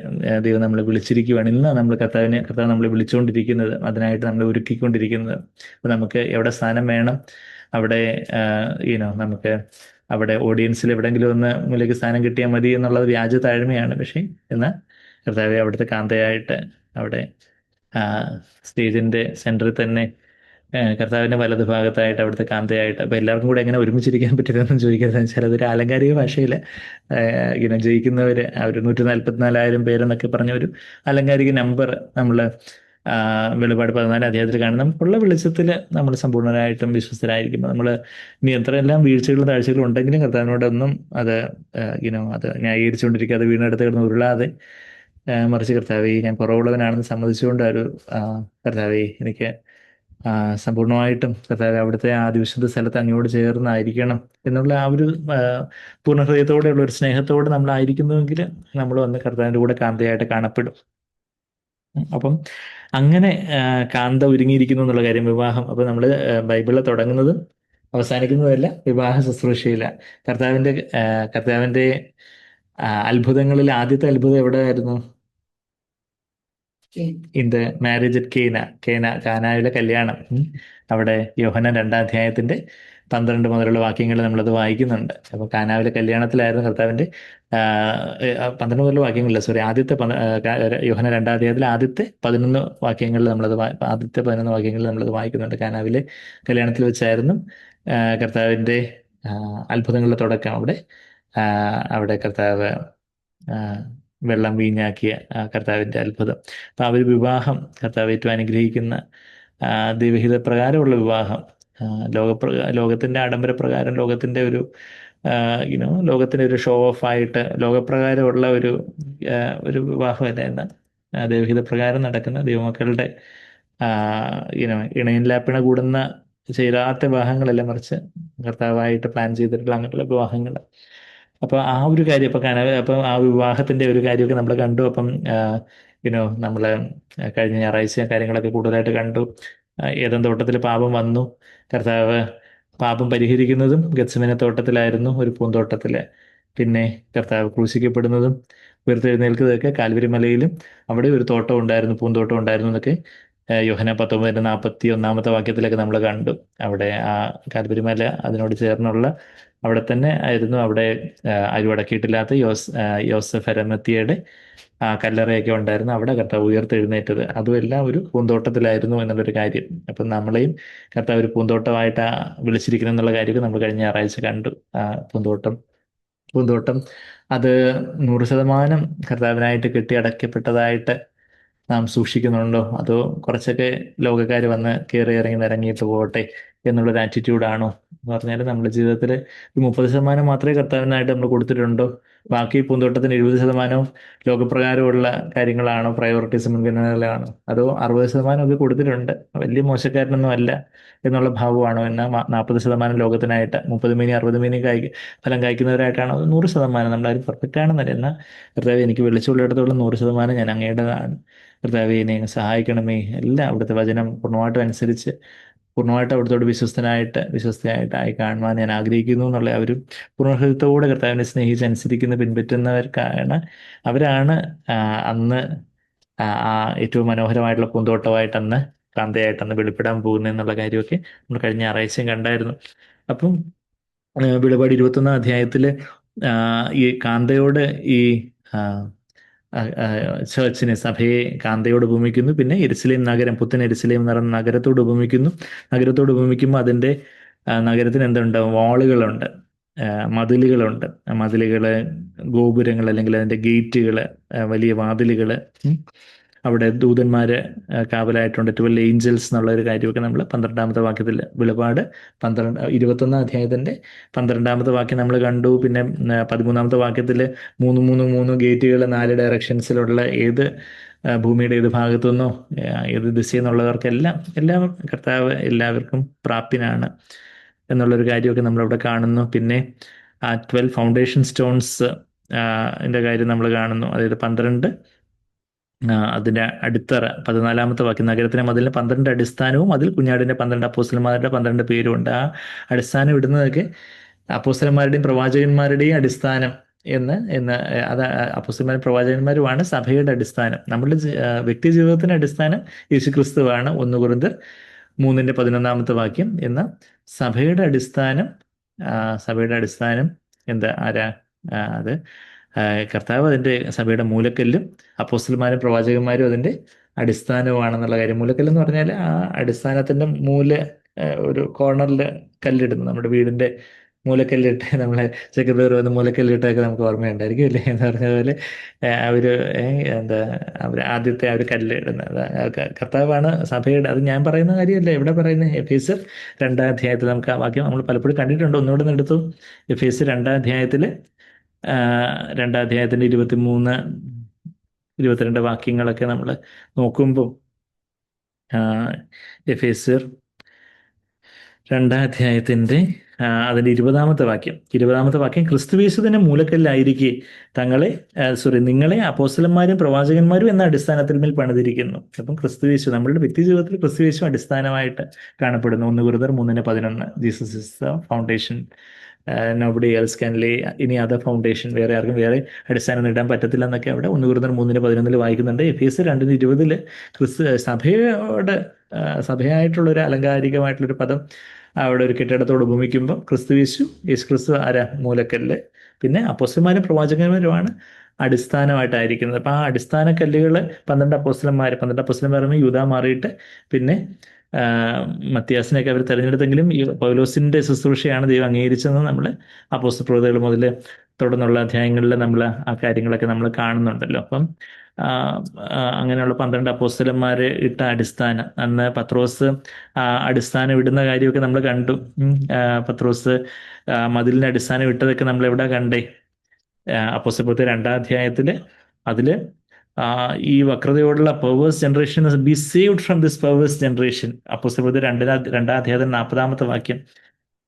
ദൈവം നമ്മളെ വിളിച്ചിരിക്കുകയാണ്. ഇന്ന് കർത്താവ് നമ്മളെ വിളിച്ചുകൊണ്ടിരിക്കുന്നത്, അതിനായിട്ട് നമ്മളെ ഒരുക്കിക്കൊണ്ടിരിക്കുന്നത്. അപ്പം നമുക്ക് എവിടെ സ്ഥാനം വേണം, അവിടെ നമുക്ക് അവിടെ ഓഡിയൻസിൽ എവിടെയെങ്കിലും ഒന്ന് മുന്നിലേക്ക് സ്ഥാനം കിട്ടിയാൽ മതി എന്നുള്ളത് വ്യാജ താഴ്മയാണ്. പക്ഷേ എന്നാൽ കർത്താവെ അവിടുത്തെ കാന്തയായിട്ട്, അവിടെ സ്റ്റേജിന്റെ സെന്ററിൽ തന്നെ കർത്താവിന്റെ വലതു ഭാഗത്തായിട്ട്, അവിടുത്തെ കാന്തയായിട്ട്. അപ്പം എല്ലാവർക്കും കൂടെ എങ്ങനെ ഒരുമിച്ചിരിക്കാൻ പറ്റില്ലെന്ന് ചോദിക്കുന്നത് വെച്ചാൽ, അതൊരു ആലങ്കാരിക ഭാഷയിൽ ജയിക്കുന്നവർ ഒരു 144,000 പേരെന്നൊക്കെ പറഞ്ഞ ഒരു ആലങ്കാരിക നമ്പർ നമ്മൾ വെളിപാട് 14-ാം അധ്യായത്തിൽ കാണും. നമുക്കുള്ള വെളിച്ചത്തിൽ നമ്മൾ സമ്പൂർണ്ണരായിട്ടും വിശ്വസ്തരായിരിക്കുമ്പോൾ, നമ്മൾ ഇനി എത്രയെല്ലാം വീഴ്ചകളും താഴ്ചകളും ഉണ്ടെങ്കിലും കർത്താവിനോടൊന്നും അത് ന്യായീകരിച്ചുകൊണ്ടിരിക്കാതെ, വീടിനടുത്ത് കിടന്ന് ഉരുളാതെ, മറിച്ച് കർത്താവേ ഞാൻ കുറവുള്ളവനാണെന്ന് സമ്മതിച്ചുകൊണ്ട് കർത്താവേ എനിക്ക് സമ്പൂർണ്ണമായിട്ടും കർത്താവേ അവിടുത്തെ വിശുദ്ധ സ്ഥലത്ത് അങ്ങോട്ട് ചേർന്നായിരിക്കണം എന്നുള്ള ആ ഒരു പൂർണ്ണ ഹൃദയത്തോടെയുള്ള ഒരു സ്നേഹത്തോടെ നമ്മളായിരിക്കുന്നുവെങ്കിൽ നമ്മൾ വന്ന് കർത്താവിൻ്റെ കൂടെ കാന്തയായിട്ട് കാണപ്പെടും. അപ്പം അങ്ങനെ കാന്ത ഒരുങ്ങിയിരിക്കുന്നു എന്നുള്ള കാര്യം, വിവാഹം. അപ്പൊ നമ്മൾ ബൈബിളിൽ തുടങ്ങുന്നതും അവസാനിക്കുന്നതല്ല വിവാഹ ശുശ്രൂഷയില്ല. കർത്താവിന്റെ അത്ഭുതങ്ങളിൽ ആദ്യത്തെ അത്ഭുതം എവിടെയായിരുന്നു? ഇൻ ദ മാരേജ് അറ്റ് കാനായിലെ കല്യാണം. അവിടെ യോഹന്നാൻ 2-ാം അധ്യായത്തിന്റെ 12 മുതലുള്ള വാക്യങ്ങൾ നമ്മളത് വായിക്കുന്നുണ്ട്. അപ്പൊ കാനാവിലെ കല്യാണത്തിലായിരുന്നു കർത്താവിന്റെ 12 മുതലുള്ള വാക്യങ്ങളില്ല, സോറി, യോഹന്നാൻ 2-ാം അധ്യായത്തിൽ ആദ്യത്തെ 11 വാക്യങ്ങളിൽ നമ്മളത് വായിക്കുന്നുണ്ട്. കാനാവിലെ കല്യാണത്തിൽ വെച്ചായിരുന്നു കർത്താവിന്റെ അത്ഭുതങ്ങളുടെ തുടക്കം. അവിടെ കർത്താവ് വെള്ളം വീഞ്ഞാക്കിയ കർത്താവിന്റെ അത്ഭുതം. അപ്പൊ ആ ഒരു വിവാഹം, കർത്താവ് ഏറ്റവും അനുഗ്രഹിക്കുന്ന ദൈവഹിത പ്രകാരമുള്ള വിവാഹം, ലോകത്തിൻ്റെ ആഡംബരപ്രകാരം, ലോകത്തിൻ്റെ ഒരു ലോകത്തിൻ്റെ ഒരു ഷോ ഓഫ് ആയിട്ട് ലോകപ്രകാരമുള്ള ഒരു വിവാഹമല്ല എന്ന ദൈവഹിത പ്രകാരം നടക്കുന്ന ദൈവമക്കളുടെ ഇണയിൻലാപ്പിണ കൂടുന്ന ചേരാത്ത വിവാഹങ്ങളല്ല, മറിച്ച് കർത്താവായിട്ട് പ്ലാൻ ചെയ്തിട്ടുള്ള അങ്ങനെയുള്ള വിവാഹങ്ങൾ. അപ്പോൾ ആ ഒരു കാര്യം അപ്പം ആ വിവാഹത്തിന്റെ ഒരു കാര്യമൊക്കെ നമ്മൾ കണ്ടു. അപ്പം നമ്മൾ കഴിഞ്ഞ ഞായറാഴ്ച കാര്യങ്ങളൊക്കെ കൂടുതലായിട്ട് കണ്ടു. ഏദൻ തോട്ടത്തിൽ പാപം വന്നു. കർത്താവ് പാപം പരിഹരിക്കുന്നതും ഗത്സമന തോട്ടത്തിലായിരുന്നു, ഒരു പൂന്തോട്ടത്തില്. പിന്നെ കർത്താവ് ക്രൂശിക്കപ്പെടുന്നതും ഉയർത്തെഴുന്നേൽക്കുന്നതൊക്കെ കാൽവരി മലയിലും അവിടെ ഒരു തോട്ടം ഉണ്ടായിരുന്നു, പൂന്തോട്ടം ഉണ്ടായിരുന്നു എന്നൊക്കെ യോഹന്നാൻ 19:41 വാക്യത്തിലൊക്കെ നമ്മൾ കണ്ടു. അവിടെ ആ കാൽവരി മല അതിനോട് ചേർന്നുള്ള അവിടെ തന്നെ ആയിരുന്നു, അവിടെ അരുവടക്കിയിട്ടില്ലാത്ത യോസഫ് അരമത്തിയുടെ കല്ലറയൊക്കെ ഉണ്ടായിരുന്നു. അവിടെ കർത്താവ് ഉയർത്തെഴുന്നേറ്റത് അതുമെല്ലാം ഒരു പൂന്തോട്ടത്തിലായിരുന്നു എന്നുള്ളൊരു കാര്യം. അപ്പം നമ്മളെയും കർത്താവ് ഒരു പൂന്തോട്ടമായിട്ട് വിളിച്ചിരിക്കുന്നു എന്നുള്ള കാര്യമൊക്കെ നമ്മൾ കഴിഞ്ഞ ഞായറാഴ്ച കണ്ടു. പൂന്തോട്ടം അത് 100% കർത്താവിനായിട്ട് കെട്ടിയടക്കപ്പെട്ടതായിട്ട് നാം സൂക്ഷിക്കുന്നുണ്ടോ, അതോ കുറച്ചൊക്കെ ലോകക്കാർ വന്ന് കയറി ഇറങ്ങി നിരങ്ങിയിട്ട് പോകട്ടെ എന്നുള്ളൊരു ആറ്റിറ്റ്യൂഡാണോ എന്ന് പറഞ്ഞാൽ നമ്മുടെ ജീവിതത്തിൽ ഒരു 30% മാത്രമേ കർത്താവിനായിട്ട് നമ്മൾ കൊടുത്തിട്ടുണ്ടോ, ബാക്കി പൂന്തോട്ടത്തിന് 70% ലോകപ്രകാരമുള്ള കാര്യങ്ങളാണോ, പ്രയോറിറ്റീസ് മുൻഗണനകളാണോ, അതോ 60% ഒക്കെ കൊടുത്തിട്ടുണ്ട്, വലിയ മോശക്കാരനൊന്നും അല്ല എന്നുള്ള ഭാവമാണോ, എന്നാൽ 40% ലോകത്തിനായിട്ട് 30 മേനി 60 മേനി ഫലം കായ്ക്കുന്നവരായിട്ടാണോ, അത് 100% നമ്മളാരും പെർഫെക്റ്റ് ആണെന്നല്ല. എന്നാൽ കർത്താവ് എനിക്ക് വെളിച്ചമുള്ളിടത്തോളം 100% ഞാൻ അങ്ങയുടേതാണ്. കർത്താവെ എന്നെ അങ്ങ് സഹായിക്കണമേ, എല്ലാം അവിടുത്തെ വചനം പൂർണ്ണമായിട്ടും അനുസരിച്ച് പൂർണ്ണമായിട്ട് അവിടുത്തോട് വിശ്വസ്തയായിട്ടായി കാണുവാൻ ഞാൻ ആഗ്രഹിക്കുന്നു എന്നുള്ള ആ ഒരു പൂർണ്ണഹൃദയത്തോടെ കർത്താവിനെ സ്നേഹിച്ച് അനുസരിക്കുന്ന പിൻപറ്റുന്നവർക്കാണ് അവരാണ് അന്ന് ആ ഏറ്റവും മനോഹരമായിട്ടുള്ള പൂന്തോട്ടമായിട്ട് അന്ന് കാന്തയായിട്ട് അന്ന് വെളിപ്പെടാൻ പോകുന്നത് എന്നുള്ള കാര്യമൊക്കെ നമ്മൾ കഴിഞ്ഞ ഞായറാഴ്ചയും കണ്ടായിരുന്നു. അപ്പം വെളിപാട് 21 ഈ കാന്തയോട് ഈ ചേർച്ചിനെ, സഭയെ കാന്തയോട് ഉപമിക്കുന്നു. പിന്നെ യെരുശലേം നഗരം, പുത്തൻ യെരുശലേം എന്ന് പറയുന്ന നഗരത്തോട് ഉപമിക്കുന്നു. നഗരത്തോട് ഉപമിക്കുമ്പോൾ അതിൻ്റെ നഗരത്തിന് എന്തുണ്ട്, വാളുകളുണ്ട്, മതിലുകളുണ്ട്. മതിലുകള്, ഗോപുരങ്ങൾ, അല്ലെങ്കിൽ അതിൻ്റെ ഗേറ്റുകൾ, വലിയ വാതിലുകൾ, അവിടെ ദൂതന്മാര് കാവലായിട്ടുണ്ട്, 12 ഏഞ്ചൽസ് എന്നുള്ള ഒരു കാര്യമൊക്കെ നമ്മൾ 12 വാക്യത്തിൽ വെളിപാട് 21 12 വാക്യം നമ്മൾ കണ്ടു. പിന്നെ 13 വാക്യത്തിൽ 3 ഗേറ്റുകൾ 4 ഡയറക്ഷൻസിലുള്ള ഏത് ഭൂമിയുടെ ഏത് ഭാഗത്തു നിന്നോ ഏത് ദിശയിൽ നിന്നുള്ളവർക്കെല്ലാം കർത്താവ് എല്ലാവർക്കും പ്രാപ്യനാണ് എന്നുള്ളൊരു കാര്യമൊക്കെ നമ്മളവിടെ കാണുന്നു. പിന്നെ 12 ഫൗണ്ടേഷൻ സ്റ്റോൺസ് ൻ്റെ കാര്യം നമ്മൾ കാണുന്നു. അതായത് 12 അതിൻ്റെ അടിത്തറ. 14 വാക്യം, നഗരത്തിലെ മതിലിന് 12 അടിസ്ഥാനവും അതിൽ കുഞ്ഞാടിൻ്റെ 12 അപ്പോസ്തലന്മാരുടെ 12 പേരുമുണ്ട്. ആ അടിസ്ഥാനം ഇടുന്നതൊക്കെ അപ്പോസ്തലന്മാരുടെയും പ്രവാചകന്മാരുടെയും അടിസ്ഥാനം എന്ന് അത് അപ്പോസ്തലന്മാരും പ്രവാചകന്മാരുമാണ് സഭയുടെ അടിസ്ഥാനം. നമ്മളുടെ വ്യക്തി ജീവിതത്തിൻ്റെ അടിസ്ഥാനം യേശുക്രിസ്തുവാണ്. 1 കൊരിന്ത്യർ 3:11 വാക്യം. എന്ന സഭയുടെ അടിസ്ഥാനം എന്താ, ആരാ? അത് കർത്താവ് അതിൻ്റെ സഭയുടെ മൂലക്കല്ലും അപ്പോസ്തലന്മാരും പ്രവാചകന്മാരും അതിൻ്റെ അടിസ്ഥാനവുമാണെന്നുള്ള കാര്യം. മൂലക്കല്ലെന്ന് പറഞ്ഞാൽ ആ അടിസ്ഥാനത്തിൻ്റെ ഒരു കോർണറിൽ കല്ലിടുന്നു. നമ്മുടെ വീടിൻ്റെ മൂലക്കല്ലിട്ട് നമ്മളെ ചെക്കപ്പേർ വന്ന് മൂലക്കല്ലിട്ടൊക്കെ നമുക്ക് ഓർമ്മയുണ്ടായിരിക്കും അല്ലേ എന്ന് പറഞ്ഞ പോലെ അവർ ആദ്യത്തെ ആ ഒരു കല്ലിടുന്നത് കർത്താവാണ് സഭയുടെ. അത് ഞാൻ പറയുന്ന കാര്യമല്ല, എവിടെ പറയുന്നത്? എഫേസ്യർ 2 നമുക്ക് ആ വാക്യം നമ്മൾ പലപ്പോഴും കണ്ടിട്ടുണ്ട്. ഒന്നുകൂടെ എടുത്തു. എഫേസ്യർ 2 2 23, 22 വാക്യങ്ങളൊക്കെ നമ്മൾ നോക്കുമ്പോൾ എഫേസ്യർ 2 അതിൻ്റെ 20 വാക്യം ക്രിസ്തുയേശുവിന്റെ മൂലക്കല്ലായിരിക്കെ നിങ്ങളെ അപ്പോസ്തലന്മാരും പ്രവാചകന്മാരും എന്ന അടിസ്ഥാനത്തിൽ മേൽ പണിതിരിക്കുന്നു. അപ്പം ക്രിസ്തുയേശു നമ്മളുടെ വ്യക്തി ജീവിതത്തിൽ ക്രിസ്തുയേശു അടിസ്ഥാനമായിട്ട് കാണപ്പെടുന്നു. 1 കൊരിന്ത്യർ 3:11 Jesus is the foundation, nobody else can lay any other foundation, വേറെ ആർക്കും വേറെ അടിസ്ഥാനം ഇടാൻ പറ്റത്തില്ല എന്നൊക്കെ അവിടെ 1 കൊരിന്ത്യർ 3:11 വായിക്കുന്നുണ്ട്. എഫേസ്യർ 2:20 സഭയായിട്ടുള്ളൊരു അലങ്കാരികമായിട്ടുള്ളൊരു പദം അവിടെ ഒരു കെട്ടിടത്തോട് ഉപമിക്കുമ്പോൾ യേശുക്രിസ്തു ആരാ? മൂലക്കല്ല്. പിന്നെ അപ്പോസ്തലന്മാരും പ്രവാചകന്മാരുമാണ് അടിസ്ഥാനമായിട്ടായിരിക്കുന്നത്. അപ്പം ആ അടിസ്ഥാന കല്ലുകൾ 12 അപ്പോസ്തലന്മാർ യൂദാ മാറിയിട്ട് പിന്നെ മത്തിയാസിനെയൊക്കെ അവർ തിരഞ്ഞെടുത്തെങ്കിലും ഈ പൗലോസിന്റെ ശുശ്രൂഷയാണ് ദൈവം അംഗീകരിച്ചതെന്ന് നമ്മൾ അപ്പോസ്തല പ്രവൃത്തികൾ മുതൽ തുടർന്നുള്ള അധ്യായങ്ങളിൽ നമ്മൾ ആ കാര്യങ്ങളൊക്കെ നമ്മൾ കാണുന്നുണ്ടല്ലോ. അപ്പം ആ, അങ്ങനെയുള്ള 12 അപ്പോസ്തലന്മാരെ ഇട്ട അടിസ്ഥാനം, അന്ന് പത്രോസ് അടിസ്ഥാനം ഇടുന്ന കാര്യമൊക്കെ നമ്മൾ കണ്ടു. പത്രോസ് മതിലിന്റെ അടിസ്ഥാനം ഇട്ടതൊക്കെ നമ്മൾ എവിടെ കണ്ടേ? അപ്പോസ്തലപ്രവൃത്തി 2-ാം അധ്യായത്തില് അതില് ഈ വക്രതയോടുള്ള perverse generation be saved from this perverse generation. അപ്പോസ്തലപ്രവൃത്തി 2-ാം അധ്യായത്തിൽ 40-ാമത്തെ വാക്യം.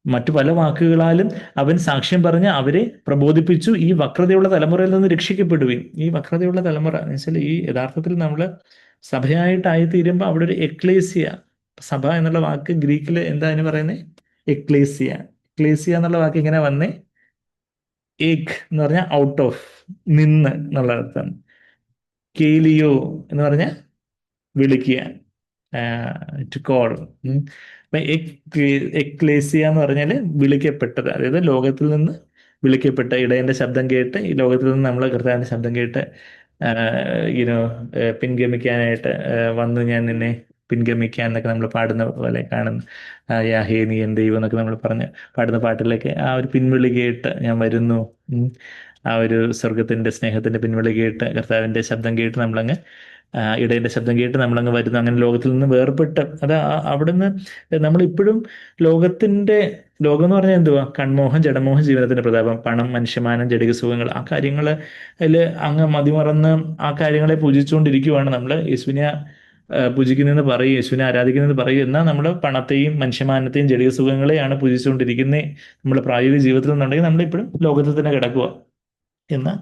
മറ്റു പല വാക്കുകളാലും അവൻ സാക്ഷ്യം പറഞ്ഞ് അവരെ പ്രബോധിപ്പിച്ചു, ഈ വക്രതയുള്ള തലമുറയിൽ നിന്ന് രക്ഷിക്കപ്പെടുകയും. ഈ വക്രതയുള്ള തലമുറ എന്ന് വെച്ചാൽ ഈ യഥാർത്ഥത്തിൽ നമ്മൾ സഭയായിട്ടായി തീരുമ്പോൾ അവിടെ ഒരു എക്ലേസിയ, സഭ എന്നുള്ള വാക്ക് ഗ്രീക്കിൽ എന്താ അതിന് പറയുന്നത്? എക്ലേസിയ. എക്ലേസിയ എന്നുള്ള വാക്ക് ഇങ്ങനെ വന്നേ, ഏക് എന്ന് പറഞ്ഞാൽ ഔട്ട് ഓഫ്, നിന്ന് എന്നുള്ള അർത്ഥം. കേലിയോ എന്ന് പറഞ്ഞാൽ വിളിക്കുക, ടു കോൾ. എക്ലേസിയ എന്ന് പറഞ്ഞാൽ വിളിക്കപ്പെട്ടത്, അതായത് ലോകത്തിൽ നിന്ന് വിളിക്കപ്പെട്ട ഇടയന്റെ ശബ്ദം കേട്ട്, ഈ ലോകത്തിൽ നിന്ന് നമ്മൾ കർത്താവിന്റെ ശബ്ദം കേട്ട് യുനോ പിൻഗമിക്കാനായിട്ട് വന്നു, ഞാൻ നിന്നെ പിൻഗമിക്കാൻ എന്നൊക്കെ നമ്മൾ പാടുന്ന പോലെ കാണുന്നു. യാഹേ നീ എൻ ദൈവം എന്നൊക്കെ നമ്മൾ പറഞ്ഞ് പാടുന്ന പാട്ടിലേക്ക് ആ ഒരു പിൻവിളി കേട്ട് ഞാൻ വരുന്നു. ആ ഒരു സ്വർഗത്തിന്റെ സ്നേഹത്തിന്റെ പിൻവിളി കേട്ട്, കർത്താവിന്റെ ശബ്ദം കേട്ട് നമ്മളങ്ങ് ഇടയന്റെ ശബ്ദം കേട്ട് നമ്മളങ്ങ് വരുന്നു. അങ്ങനെ ലോകത്തിൽ നിന്ന് വേർപെട്ട് അത് അവിടുന്ന് നമ്മളിപ്പോഴും ലോകം എന്ന് പറഞ്ഞാൽ എന്തുവാ? കൺമോഹം, ജഡമോഹം, ജീവനത്തിന്റെ പ്രതാപം, പണം, മനുഷ്യമാനം, ജടിക സുഖങ്ങൾ, ആ കാര്യങ്ങളിൽ അങ്ങ് മതിമറന്ന് ആ കാര്യങ്ങളെ പൂജിച്ചുകൊണ്ടിരിക്കുവാണ് നമ്മൾ. യേശുവിനെ പൂജിക്കുന്നതെന്ന് പറയും, യേശുവിനെ ആരാധിക്കുന്നതെന്ന് പറയും, എന്നാൽ നമ്മൾ പണത്തെയും മനുഷ്യമാനത്തെയും ജടിക സുഖങ്ങളെയാണ് പൂജിച്ചുകൊണ്ടിരിക്കുന്നത് നമ്മുടെ പ്രായോഗിക ജീവിതത്തിൽ നിന്നുണ്ടെങ്കിൽ നമ്മളിപ്പോഴും ലോകത്തിൽ തന്നെ കിടക്കുക. എന്നാൽ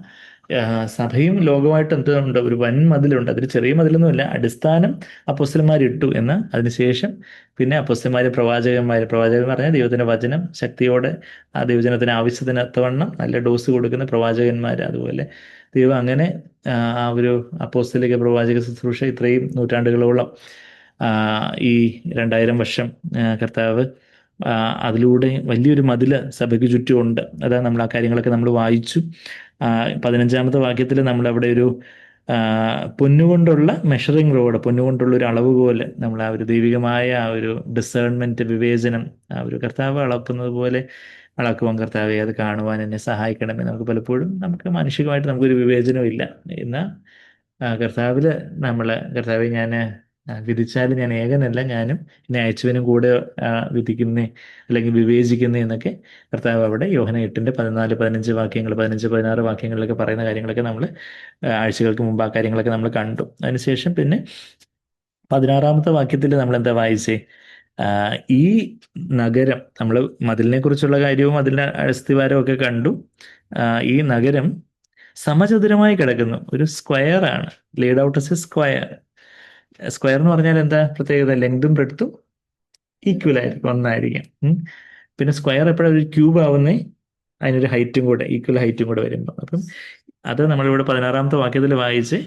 സഭയും ലോകമായിട്ട് എന്തുണ്ട്? ഒരു വൻ മതിലുണ്ട്. അതൊരു ചെറിയ മതിലൊന്നുമില്ല. അടിസ്ഥാനം അപ്പോസ്തലന്മാരിട്ടു എന്ന് അതിനുശേഷം പിന്നെ അപ്പോസ്തലന്മാര്, പ്രവാചകന്മാർ എന്ന് പറഞ്ഞാൽ ദൈവത്തിന്റെ വചനം ശക്തിയോടെ ആ ദൈവജനത്തിന് ആവശ്യത്തിന് ഒത്തവണ്ണം നല്ല ഡോസ് കൊടുക്കുന്ന പ്രവാചകന്മാർ. അതുപോലെ ദൈവം അങ്ങനെ ആ ഒരു അപ്പോസ്തലിക പ്രവാചക ശുശ്രൂഷ ഇത്രയും നൂറ്റാണ്ടുകളോളം ഈ 2000 വർഷം കർത്താവ് അതിലൂടെ വലിയൊരു മതില് സഭയ്ക്ക് ചുറ്റുമുണ്ട്. അതാ നമ്മൾ ആ കാര്യങ്ങളൊക്കെ നമ്മൾ വായിച്ചു. 15-ാമത്തെ വാക്യത്തിൽ നമ്മൾ അവിടെ ഒരു പൊന്നുകൊണ്ടുള്ള മെഷറിംഗ് റോഡ്, പൊന്നുകൊണ്ടുള്ള ഒരു അളവുകോല്, നമ്മൾ ആ ഒരു ദൈവികമായ ആ ഒരു ഡിസേൺമെന്റ്, വിവേചനം, ആ ഒരു കർത്താവ് അളക്കുന്നത് പോലെ അളക്കുവാൻ കർത്താവെ അത് കാണുവാൻ എന്നെ സഹായിക്കണമേ. നമുക്ക് പലപ്പോഴും മാനുഷികമായിട്ട് നമുക്കൊരു വിവേചനവും ഇല്ല. എന്നാൽ കർത്താവെ ഞാൻ വിധിച്ചാലും ഞാൻ ഏകനല്ല, ഞാനും എന്നെ അയച്ചവനും കൂടെ വിധിക്കുന്നേ അല്ലെങ്കിൽ വിവേചിക്കുന്നേ എന്നൊക്കെ കർത്താവ് അവിടെ യോഹന 8-14-15 വാക്യങ്ങൾ, 15-16 വാക്യങ്ങളിലൊക്കെ പറയുന്ന കാര്യങ്ങളൊക്കെ നമ്മൾ ആഴ്ചകൾക്ക് മുമ്പ് ആ കാര്യങ്ങളൊക്കെ നമ്മൾ കണ്ടു. അതിനുശേഷം പിന്നെ 16-ാമത്തെ വാക്യത്തിൽ നമ്മൾ എന്താ വായിച്ചേ? ഈ നഗരം, നമ്മൾ മതിലിനെ കുറിച്ചുള്ള കാര്യവും അതിൻ്റെ അസ്ഥിവാരവും ഒക്കെ കണ്ടു. ഈ നഗരം സമചതുരമായി കിടക്കുന്നു, ഒരു സ്ക്വയർ ആണ്, laid out S A square. Square എന്ന് പറഞ്ഞാൽ എന്താ പ്രത്യേകത? ലെങ്തും ബ്രെഡ്ത്തും ഈക്വൽ ആയിരിക്കും, ഒന്നായിരിക്കും. പിന്നെ സ്ക്വയർ എപ്പോഴാണ് ഒരു ക്യൂബ് ആവുന്നേ? അതിനൊരു ഹൈറ്റും കൂടെ, ഈക്വൽ ഹൈറ്റും കൂടെ വരുമ്പോൾ. അപ്പം അത് നമ്മളിവിടെ 16-ാമത്തെ വാക്യത്തിൽ വായിച്ച്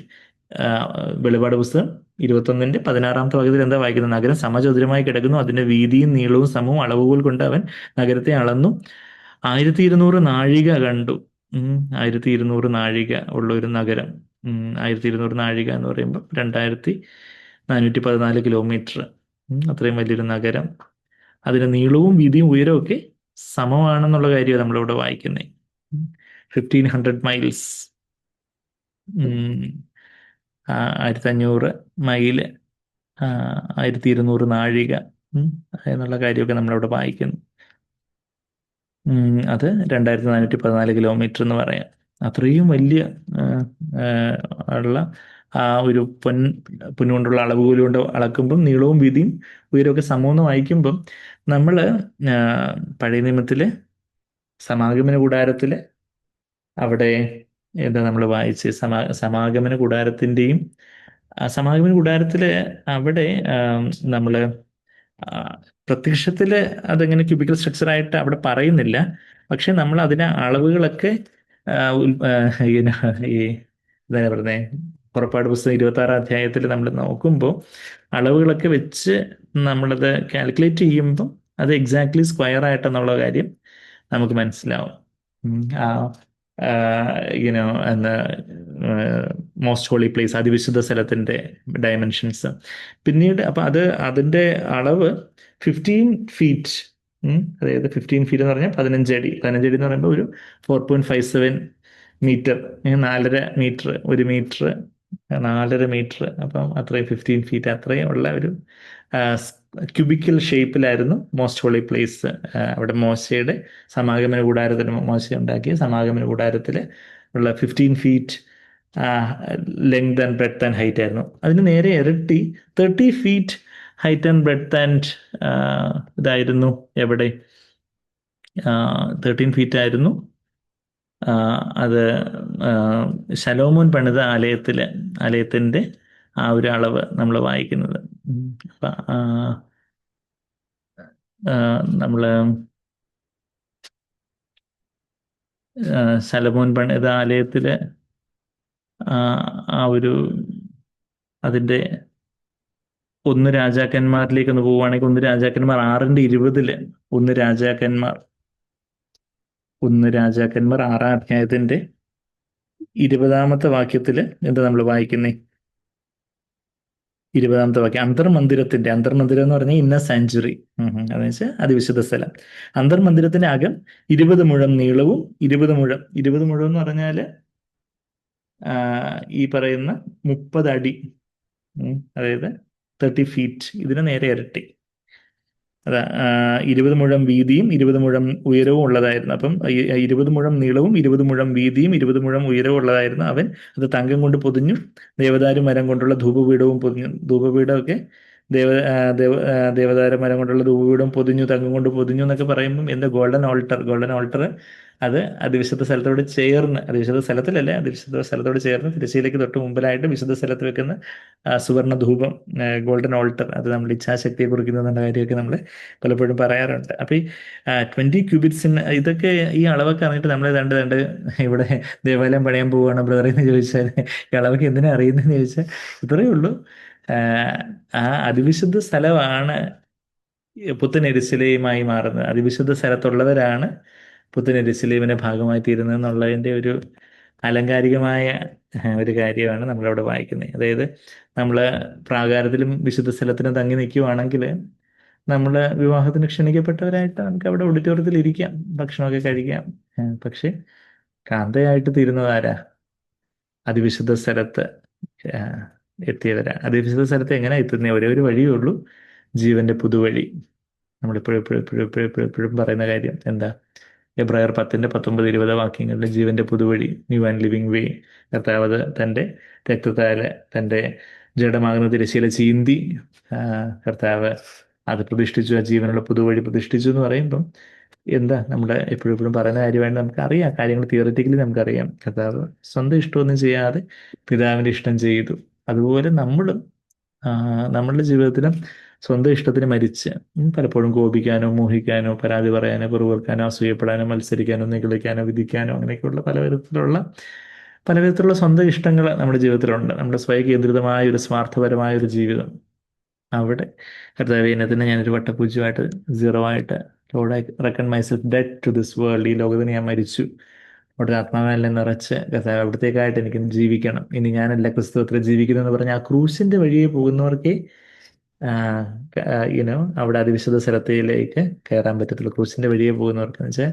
വെളിപാട് പുസ്തകം 21-16 വാക്യത്തിൽ എന്താ വായിക്കുന്നത്? നഗരം സമചതുരമായി കിടക്കുന്നു, അതിന്റെ വീതിയും നീളവും സമവും അളവുകൾ കൊണ്ട് അവൻ നഗരത്തെ അളന്നു, 1200 നാഴിക കണ്ടു. 1200 നാഴിക ഉള്ള ഒരു നഗരം. 1200 നാഴിക എന്ന് പറയുമ്പോൾ 2414 കിലോമീറ്റർ. അത്രയും വലിയൊരു നഗരം. അതിന് നീളവും വീതിയും ഉയരവും ഒക്കെ സമമാണെന്നുള്ള കാര്യമാണ് നമ്മളിവിടെ വായിക്കുന്നത്. 1500 മൈൽസ്, 1500 മൈല്, 1200 നാഴിക എന്നുള്ള കാര്യമൊക്കെ നമ്മളവിടെ വായിക്കുന്നു. അത് 2414 കിലോമീറ്റർ എന്ന് പറയാം. അത്രയും വലിയ ഉള്ള ആ ഒരു പൊന്നുകൊണ്ടുള്ള അളവുകോല് കൊണ്ട് അളക്കുമ്പം നീളവും വീതിയും ഉയരമൊക്കെ സമമെന്ന് വായിക്കുമ്പം നമ്മൾ പഴയ നിയമത്തിലെ സമാഗമന കൂടാരത്തില് അവിടെ എന്താ നമ്മൾ വായിച്ച് സമാഗമന കൂടാരത്തിൻ്റെയും സമാഗമന കൂടാരത്തില് അവിടെ നമ്മൾ പ്രത്യക്ഷത്തിൽ അതെങ്ങനെ ക്യൂബിക്കൽ സ്ട്രക്ചറായിട്ട് അവിടെ പറയുന്നില്ല. പക്ഷെ നമ്മൾ അതിനെ അളവുകളൊക്കെ ഈ എന്താ പറയുന്നത്, പുറപ്പാട് പുസ്തകം 26-ാം അധ്യായത്തിൽ നമ്മൾ നോക്കുമ്പോൾ അളവുകളൊക്കെ വെച്ച് നമ്മളത് കാൽക്കുലേറ്റ് ചെയ്യുമ്പോൾ അത് എക്സാക്ട്ലി സ്ക്വയർ ആയിട്ടെന്നുള്ള കാര്യം നമുക്ക് മനസ്സിലാവും. എന്താ മോസ്റ്റ് ഹോളി പ്ലേസ്, അതിവിശുദ്ധ സ്ഥലത്തിന്റെ ഡയമെൻഷൻസ്. പിന്നീട് അപ്പൊ അതിന്റെ അളവ് 15 feet അതായത് 15 ഫീറ്റ് എന്ന് പറഞ്ഞാൽ 15 അടി. 15 അടി എന്ന് പറയുമ്പോൾ ഒരു 4.57 മീറ്റർ, 4.5 മീറ്റർ, 1 മീറ്റർ, 4.5 മീറ്റർ. അപ്പം അത്രയും 15 ഫീറ്റ് അത്രയും ഉള്ള ഒരു ക്യൂബിക്കൽ ഷേപ്പിലായിരുന്നു മോസ്റ്റ് ഹോളി പ്ലേസ്. അവിടെ മോശയുടെ സമാഗമന കൂടാരത്തിന്, മോശ ഉണ്ടാക്കിയ സമാഗമന കൂടാരത്തിൽ ഉള്ള 15 feet length and breadth and height ആയിരുന്നു. അതിന് നേരെ ഇരട്ടി 30 feet height and breadth and ഇതായിരുന്നു എവിടെ? 13 ഫീറ്റ് ആയിരുന്നു അത് ശലോമോൻ പണിത ആലയത്തിന്റെ ആ ഒരു അളവ് നമ്മൾ വായിക്കുന്നത്. അപ്പൊ നമ്മള് ശലോമോൻ പണിത ആലയത്തില് ആ ഒരു അതിന്റെ 1 രാജാക്കന്മാരിലേക്ക് ഒന്ന് പോവുകയാണെങ്കിൽ 1 രാജാക്കന്മാർ 6:20 1 രാജാക്കന്മാർ 6-ാം അധ്യായത്തിന്റെ 20-ാമത്തെ വാക്യത്തില് എന്താ നമ്മൾ വായിക്കുന്നേ? 20-ാമത്തെ വാക്യം, അന്തർമന്ദിരം എന്ന് പറഞ്ഞാൽ ഇന്ന സാങ്ച്വറി, അതെന്ന് വെച്ചാൽ അതിവിശുദ്ധ സ്ഥലം. അന്തർമന്ദിരത്തിന്റെ അകം 20 മുഴം നീളവും 20 മുഴം എന്ന് പറഞ്ഞാല് ഈ പറയുന്ന 30 അടി, അതായത് 30 ഫീറ്റ്, ഇതിന് നേരെ ഇരട്ടി. അതാ 20 മുഴം വീതിയും 20 മുഴം ഉയരവും ഉള്ളതായിരുന്നു. അപ്പം 20 മുഴം നീളവും 20 മുഴം വീതിയും 20 മുഴം ഉയരവും ഉള്ളതായിരുന്നു. അവൻ അത് തങ്കം കൊണ്ട് പൊതിഞ്ഞു, ദേവദാരു മരം കൊണ്ടുള്ള ധൂപപീഠവും പൊതിഞ്ഞു. ധൂപപീഠമൊക്കെ ദേവദാരു മരം കൊണ്ടുള്ള ധൂപപീഠം പൊതിഞ്ഞു, തങ്കം കൊണ്ട് പൊതിഞ്ഞു എന്നൊക്കെ പറയുമ്പം എന്താ? ഗോൾഡൻ ഓൾട്ടർ അത് അതിവിശുദ്ധ സ്ഥലത്തോട് ചേർന്ന്, അതിവിശുദ്ധ സ്ഥലത്തിലല്ലേ, അതിവിശുദ്ധ സ്ഥലത്തോട് ചേർന്ന് തിരശ്ശീലയ്ക്ക് തൊട്ട് മുമ്പിലായിട്ട് വിശുദ്ധ സ്ഥലത്ത് വെക്കുന്ന സുവർണ്ണ ധൂപം, ഗോൾഡൻ ഓൾട്ടർ, അത് നമ്മൾ ഇച്ഛാശക്തിയെ കുറിക്കുന്ന കാര്യമൊക്കെ നമ്മൾ പലപ്പോഴും പറയാറുണ്ട്. അപ്പൊ ഈ 20 ക്യൂബിറ്റ്സിന് ഇതൊക്കെ, ഈ അളവൊക്കെ അറിഞ്ഞിട്ട് നമ്മൾ രണ്ട് ഇവിടെ ദേവാലയം പണിയാൻ പോവുകയാണ് ബ്രദറെ എന്ന് ചോദിച്ചാൽ ഈ അളവൊക്കെ എന്തിനാ അറിയുന്നതെന്ന് ചോദിച്ചാൽ ഇത്രയേ ഉള്ളൂ. ആ അതിവിശുദ്ധ സ്ഥലമാണ് പുത്തൻ യെരൂശലേമായി മാറുന്നത്. അതിവിശുദ്ധ സ്ഥലത്തുള്ളവരാണ് പുത്തൻ യെരൂശലേമിന്റെ ഭാഗമായി തീരുന്നത് എന്നുള്ളതിന്റെ ഒരു ആലങ്കാരികമായ ഒരു കാര്യമാണ് നമ്മളവിടെ വായിക്കുന്നത്. അതായത് നമ്മൾ പ്രാകാരത്തിലും വിശുദ്ധ സ്ഥലത്തിനും തങ്ങി നിൽക്കുവാണെങ്കിൽ നമ്മൾ വിവാഹത്തിന് ക്ഷണിക്കപ്പെട്ടവരായിട്ട് നമുക്ക് അവിടെ ഓഡിറ്റോറിയത്തിൽ ഇരിക്കാം, ഭക്ഷണമൊക്കെ കഴിക്കാം. പക്ഷെ കാന്തയായിട്ട് തീരുന്നത് ആരാ? അതിവിശുദ്ധ സ്ഥലത്ത് എത്തിയവരാണ്. അതിവിശുദ്ധ സ്ഥലത്ത് എങ്ങനെ എത്തുന്നത്? ഒരേ ഒരു വഴിയേ ഉള്ളൂ, ജീവന്റെ പുതുവഴി. നമ്മളിപ്പോഴും എപ്പോഴും എപ്പോഴും എപ്പോഴും എപ്പോഴും എപ്പോഴും പറയുന്ന കാര്യം എന്താ? എബ്രായർ 10:19-20 വാക്യങ്ങളിൽ ജീവന്റെ പുതുവഴി, ന്യൂ ആൻഡ് ലിവിങ് വേ. കർത്താവ് തൻ്റെ രക്തത്താല് തൻ്റെ ജഡമാകുന്ന തിരശ്ശീല ചീന്തി കർത്താവ് അത് പ്രതിഷ്ഠിച്ചു, ആ ജീവനുള്ള പുതുവഴി പ്രതിഷ്ഠിച്ചു എന്ന് പറയുമ്പം എന്താ? നമ്മുടെ എപ്പോഴും എപ്പോഴും പറയുന്ന കാര്യമായിട്ട് നമുക്കറിയാം, കാര്യങ്ങൾ തിയറിറ്റിക്കലി നമുക്കറിയാം. കർത്താവ് സ്വന്തം ഇഷ്ടമൊന്നും ചെയ്യാതെ പിതാവിൻ്റെ ഇഷ്ടം ചെയ്തു. അതുപോലെ നമ്മളും നമ്മളുടെ ജീവിതത്തിലും സ്വന്തം ഇഷ്ടത്തിന് മരിച്ച് പലപ്പോഴും കോപിക്കാനോ മോഹിക്കാനോ പരാതി പറയാനോ പിറുപിറുക്കാനോ അസൂയപ്പെടാനോ മത്സരിക്കാനോ നിഗളിക്കാനോ വിധിക്കാനോ അങ്ങനെയൊക്കെയുള്ള പലവിധത്തിലുള്ള സ്വന്തം ഇഷ്ടങ്ങൾ നമ്മുടെ ജീവിതത്തിലുണ്ട്. നമ്മുടെ സ്വയകേന്ദ്രിതമായ ഒരു സ്വാർത്ഥപരമായ ഒരു ജീവിതം. അവിടെ കർത്താവേ, ഇന്നതിനെ ഞാനൊരു വട്ടപൂജ്യമായിട്ട്, സീറോ ആയിട്ട്, Lord I reckon myself dead to this world, ഈ ലോകത്തിന് ഞാൻ മരിച്ചു, അവിടെ ആത്മാവിനെ നിറച്ച് കർത്താവ് അവിടത്തേക്കായിട്ട് എനിക്ക് ജീവിക്കണം, ഇനി ഞാനല്ല ക്രിസ്തുവത്തിൽ ജീവിക്കുന്നു എന്ന് പറഞ്ഞാൽ ആ ക്രൂശിന്റെ വഴിയെ പോകുന്നവർക്കേ അവിടെ അതിവിശുദ്ധ സ്ഥലത്തിലേക്ക് കയറാൻ പറ്റത്തുള്ളൂ. ക്രൂശിന്റെ വഴിയെ പോകുന്നവർക്ക് എന്ന് വെച്ചാൽ,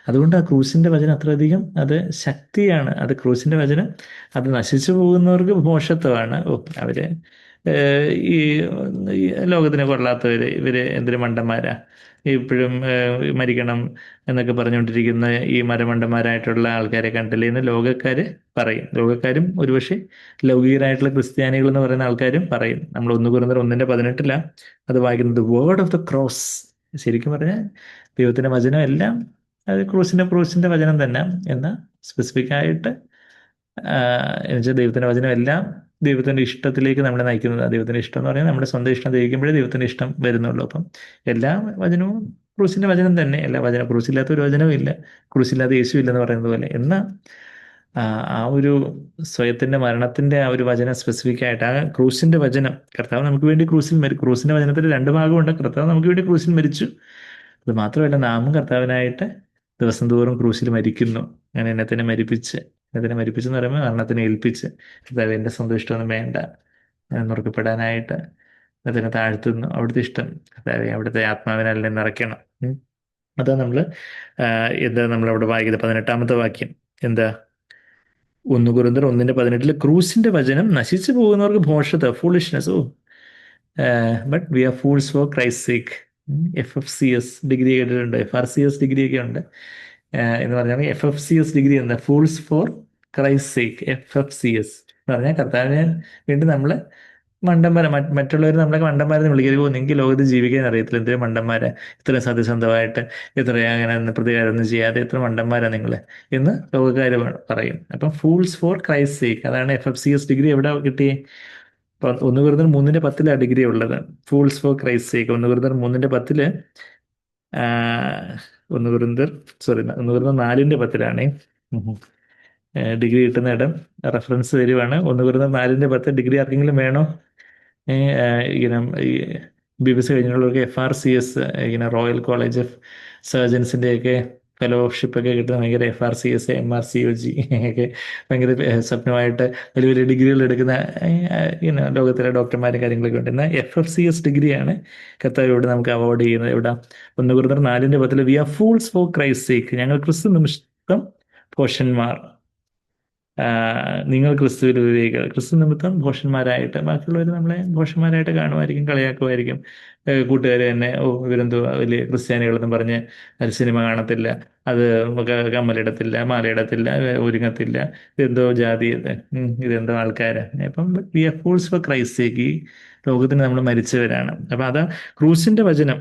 അതുകൊണ്ട് ആ ക്രൂശിന്റെ വചനം അത്രയധികം അത് ശക്തിയാണ്. അത് ക്രൂശിന്റെ വചനം അത് നശിച്ചു പോകുന്നവർക്ക് മോശത്വമാണ്. അവര് ഈ ലോകത്തിന് കൊള്ളാത്തവര്, ഇവര് എന്തൊരു മണ്ടന്മാരാ, ഇപ്പോഴും മരിക്കണം എന്നൊക്കെ പറഞ്ഞുകൊണ്ടിരിക്കുന്ന ഈ മരമണ്ടന്മാരായിട്ടുള്ള ആൾക്കാരെ കണ്ടില്ലേ എന്ന് ലോകക്കാര് പറയും. ലോകക്കാരും ഒരുപക്ഷെ ലൗകികരായിട്ടുള്ള ക്രിസ്ത്യാനികൾ എന്ന് പറയുന്ന ആൾക്കാരും പറയും. നമ്മൾ 1 Corinthians 1:18 അത് വായിക്കുന്നത്, വേർഡ് ഓഫ് ദ ക്രോസ്. ശരിക്കും പറഞ്ഞാൽ ദൈവത്തിന്റെ വചനം എല്ലാം അത് ക്രൂസിന്റെ വചനം തന്നെ. എന്നാൽ സ്പെസിഫിക് ആയിട്ട് എന്നുവെച്ചാൽ ദൈവത്തിന്റെ വചനം എല്ലാം ദൈവത്തിന്റെ ഇഷ്ടത്തിലേക്ക് നമ്മളെ നയിക്കുന്നത്. ദൈവത്തിന്റെ ഇഷ്ടം എന്ന് പറയുന്നത് നമ്മുടെ സ്വന്തം ഇഷ്ടം ത്യജിക്കുമ്പോഴേ ദൈവത്തിന്റെ ഇഷ്ടം വരുന്നുള്ളൂ. അപ്പം എല്ലാ വചനവും ക്രൂസിന്റെ വചനം തന്നെ. എല്ലാ വചനം, ക്രൂസില്ലാത്ത ഒരു വചനവും ഇല്ല, ക്രൂസില്ലാത്ത യേശു ഇല്ലെന്ന് പറയുന്നത് പോലെ. എന്നാൽ ആ ഒരു സ്വയത്തിന്റെ മരണത്തിന്റെ ആ ഒരു വചനം സ്പെസിഫിക് ആയിട്ട് ആ ക്രൂസിന്റെ വചനം, കർത്താവ് നമുക്ക് വേണ്ടി ക്രൂസിന്റെ വചനത്തിൽ 2 ഭാഗമുണ്ട്. കർത്താവ് നമുക്ക് വേണ്ടി ക്രൂസിൽ മരിച്ചു, അത് മാത്രമല്ല നാമും കർത്താവിനായിട്ട് ദിവസം തോറും ക്രൂശിൽ മരിക്കുന്നു. അങ്ങനെ എന്നെ മരിപ്പിച്ചെന്ന് പറയുമ്പോൾ മരണത്തിനെ ഏൽപ്പിച്ച്, കർത്താവ് എൻ്റെ സ്വന്തം ഇഷ്ടമൊന്നും വേണ്ട, നുറുക്കപ്പെടാനായിട്ട് അതിനെ താഴ്ത്തുന്നു. അവിടുത്തെ ഇഷ്ടം, കർത്താവെ അവിടുത്തെ ആത്മാവിനാൽ നിറയ്ക്കണം. അതാ നമ്മൾ എന്താ നമ്മളവിടെ വായിക്കുന്നത് 18-ാമത്തെ വാക്യം എന്താ? 1 കൊരിന്ത്യർ 1:18 ക്രൂസിന്റെ വചനം നശിച്ചു പോകുന്നവർക്ക് ഭോഷത foolishness. Oh, but we are fools for Christ sake. FFCS degree കേട്ടിട്ടുണ്ട്, FRCS ഡിഗ്രി ഒക്കെ ഉണ്ട്. എന്ന് പറഞ്ഞാൽ FFCS ഡിഗ്രി എന്താ? Fools for Christ sake. FFCS എന്ന് പറഞ്ഞാൽ കർത്താവിന് വേണ്ടി നമ്മള് മണ്ടന്മാരെ, മറ്റുള്ളവർ നമ്മളെ മണ്ടന്മാരെന്ന് വിളിക്കരുത്. നിങ്ങൾക്ക് ലോകത്ത് ജീവിക്കാൻ അറിയത്തില്ല, എന്തൊരു മണ്ടന്മാരെ, ഇത്ര സത്യസന്ധമായിട്ട്, ഇത്ര അങ്ങനെ പ്രതികാരമൊന്നും ചെയ്യാതെ എത്ര മണ്ടന്മാരാ നിങ്ങൾ എന്ന് ലോകക്കാർ പറയും. അപ്പം ഫൂൾസ് ഫോർ ക്രൈസ്റ്റ് സേക്ക്, അതാണ് FFCS ഡിഗ്രി. എവിടെ കിട്ടിയേ? 1 കൊരിന്ത്യർ 3:10 ഡിഗ്രി ഉള്ളത്. Fools for Christ sake 1 കൊരിന്ത്യർ 3:10. 1 കൊരിന്ത്യർ 4:10 ഡിഗ്രി കിട്ടുന്ന ഇടം റെഫറൻസ് വരുവാണ്. 1 കൊരിന്ത്യർ 4:10 ഡിഗ്രി ആർക്കെങ്കിലും വേണോ? ഇങ്ങനെ ഈ BBC കഴിഞ്ഞുള്ളവർക്ക് FRCS, ഇങ്ങനെ റോയൽ കോളേജ് ഓഫ് സർജൻസിൻ്റെ ഒക്കെ ഫെലോഷിപ്പ് ഒക്കെ കിട്ടുന്ന ഭയങ്കര FRCS, MRCOG ഒക്കെ ഭയങ്കര സ്വപ്നമായിട്ട് വലിയ വലിയ ഡിഗ്രികൾ എടുക്കുന്ന ഇങ്ങനെ ലോകത്തിലെ ഡോക്ടർമാരും കാര്യങ്ങളൊക്കെ ഉണ്ട്. എന്നാൽ FFCS ഡിഗ്രിയാണ് കർത്താവോട് നമുക്ക് അവാർഡ് ചെയ്യുന്നത്. ഇവിടെ 1 കൊരിന്ത്യർ 4:10 we are fools for Christ sake, ഞങ്ങൾ ക്രിസ്തു നിമിത്തം ഭോഷന്മാർ. നിങ്ങൾ ക്രിസ്തുവിൽ വിവേകികൾ. ക്രിസ്തു നിമിത്തം ഭോഷന്മാരായിട്ട്, ബാക്കിയുള്ളവർ നമ്മളെ ഭോഷന്മാരായിട്ട് കാണുമായിരിക്കും, കളിയാക്കുമായിരിക്കും. കൂട്ടുകാർ തന്നെ, ഓ ഇവരെന്തോ വലിയ ക്രിസ്ത്യാനികളെന്നും പറഞ്ഞ് അത് സിനിമ കാണത്തില്ല, അത് കമ്മലിടത്തില്ല, മാലയിടത്തില്ല, ഒരുങ്ങത്തില്ല, ഇതെന്തോ ജാതി, ഇതെന്തോ ആൾക്കാര്. അപ്പം we are fools for Christ sake, ഈ ലോകത്തിന് നമ്മൾ മരിച്ചവരാണ്. അപ്പൊ അതാ ക്രൂസിന്റെ വചനം.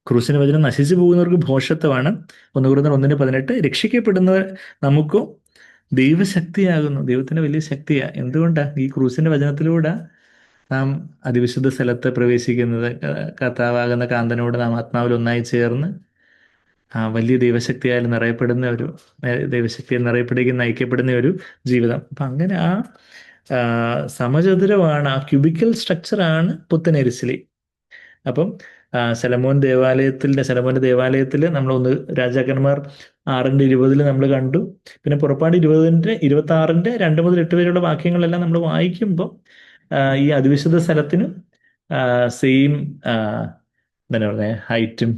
ക്രൂസിന്റെ വചനം നശിച്ചു പോകുന്നവർക്ക് ഭോഷത്വമാണ്. 1 കൊരിന്ത്യർ 1:18 രക്ഷിക്കപ്പെടുന്നവർ നമുക്കും ദൈവശക്തിയാകുന്നു. ദൈവത്തിന്റെ വലിയ ശക്തിയാ. എന്തുകൊണ്ടാ? ഈ ക്രൂസിന്റെ വചനത്തിലൂടെ നാം അതിവിശുദ്ധ സ്ഥലത്ത് പ്രവേശിക്കുന്നത്. കർത്താവാകുന്ന കാന്തനോട് നാം ആത്മാവിൽ ഒന്നായി ചേർന്ന് വലിയ ദൈവശക്തിയാൽ നിറയപ്പെടുന്ന ഒരു, ദൈവശക്തിയിൽ നിറയപ്പെടുകയും നയിക്കപ്പെടുന്ന ഒരു ജീവിതം. അപ്പം അങ്ങനെ സമചതുരമാണ്, ആ ക്യൂബിക്കൽ സ്ട്രക്ചറാണ് പുത്തൻ യെരൂശലേം. അപ്പം ശലോമോന്റെ ദേവാലയത്തിൽ നമ്മൾ രാജാക്കന്മാർ 6:20 നമ്മൾ കണ്ടു. പിന്നെ പുറപ്പാട് 20:26 2 മുതൽ 8 വരെയുള്ള വാക്യങ്ങളെല്ലാം നമ്മൾ വായിക്കുമ്പോൾ ഈ അതിവിശുദ്ധ സ്ഥലത്തിനും സെയിം എന്താണ് പറയുക, ഹൈറ്റും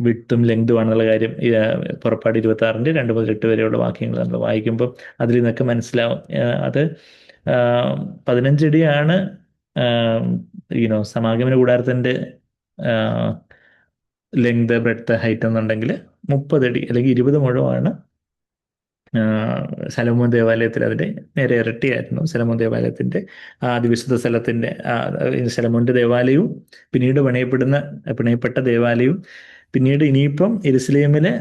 വിട്ടും ലെങ്തും ആണെന്നുള്ള കാര്യം പുറപ്പാട് 26 2 മുതൽ 8 വരെയുള്ള വാക്യങ്ങൾ നമ്മൾ വായിക്കുമ്പോൾ അതിൽ നിന്നൊക്കെ മനസ്സിലാവും. അത് 15 അടിയാണ് സമാഗമന കൂടാരത്തിന്റെ ലെങ്ത്, ബ്രെഡ്ത്ത്, ഹൈറ്റ് എന്നുണ്ടെങ്കിൽ 30 അടി അല്ലെങ്കിൽ 20 മുഴമാണ് ശലോമോൻ ദേവാലയത്തിൽ. അതിൻ്റെ നേരെ ഇരട്ടിയായിരുന്നു ശലോമോൻ ദേവാലയത്തിന്റെ അതിവിശുദ്ധ സ്ഥലത്തിന്റെ ശലോമോന്റെ ദേവാലയവും പിന്നീട് പണിയപ്പെട്ട ദേവാലയവും പിന്നീട് ഇനിയിപ്പം യെരൂശലേമില്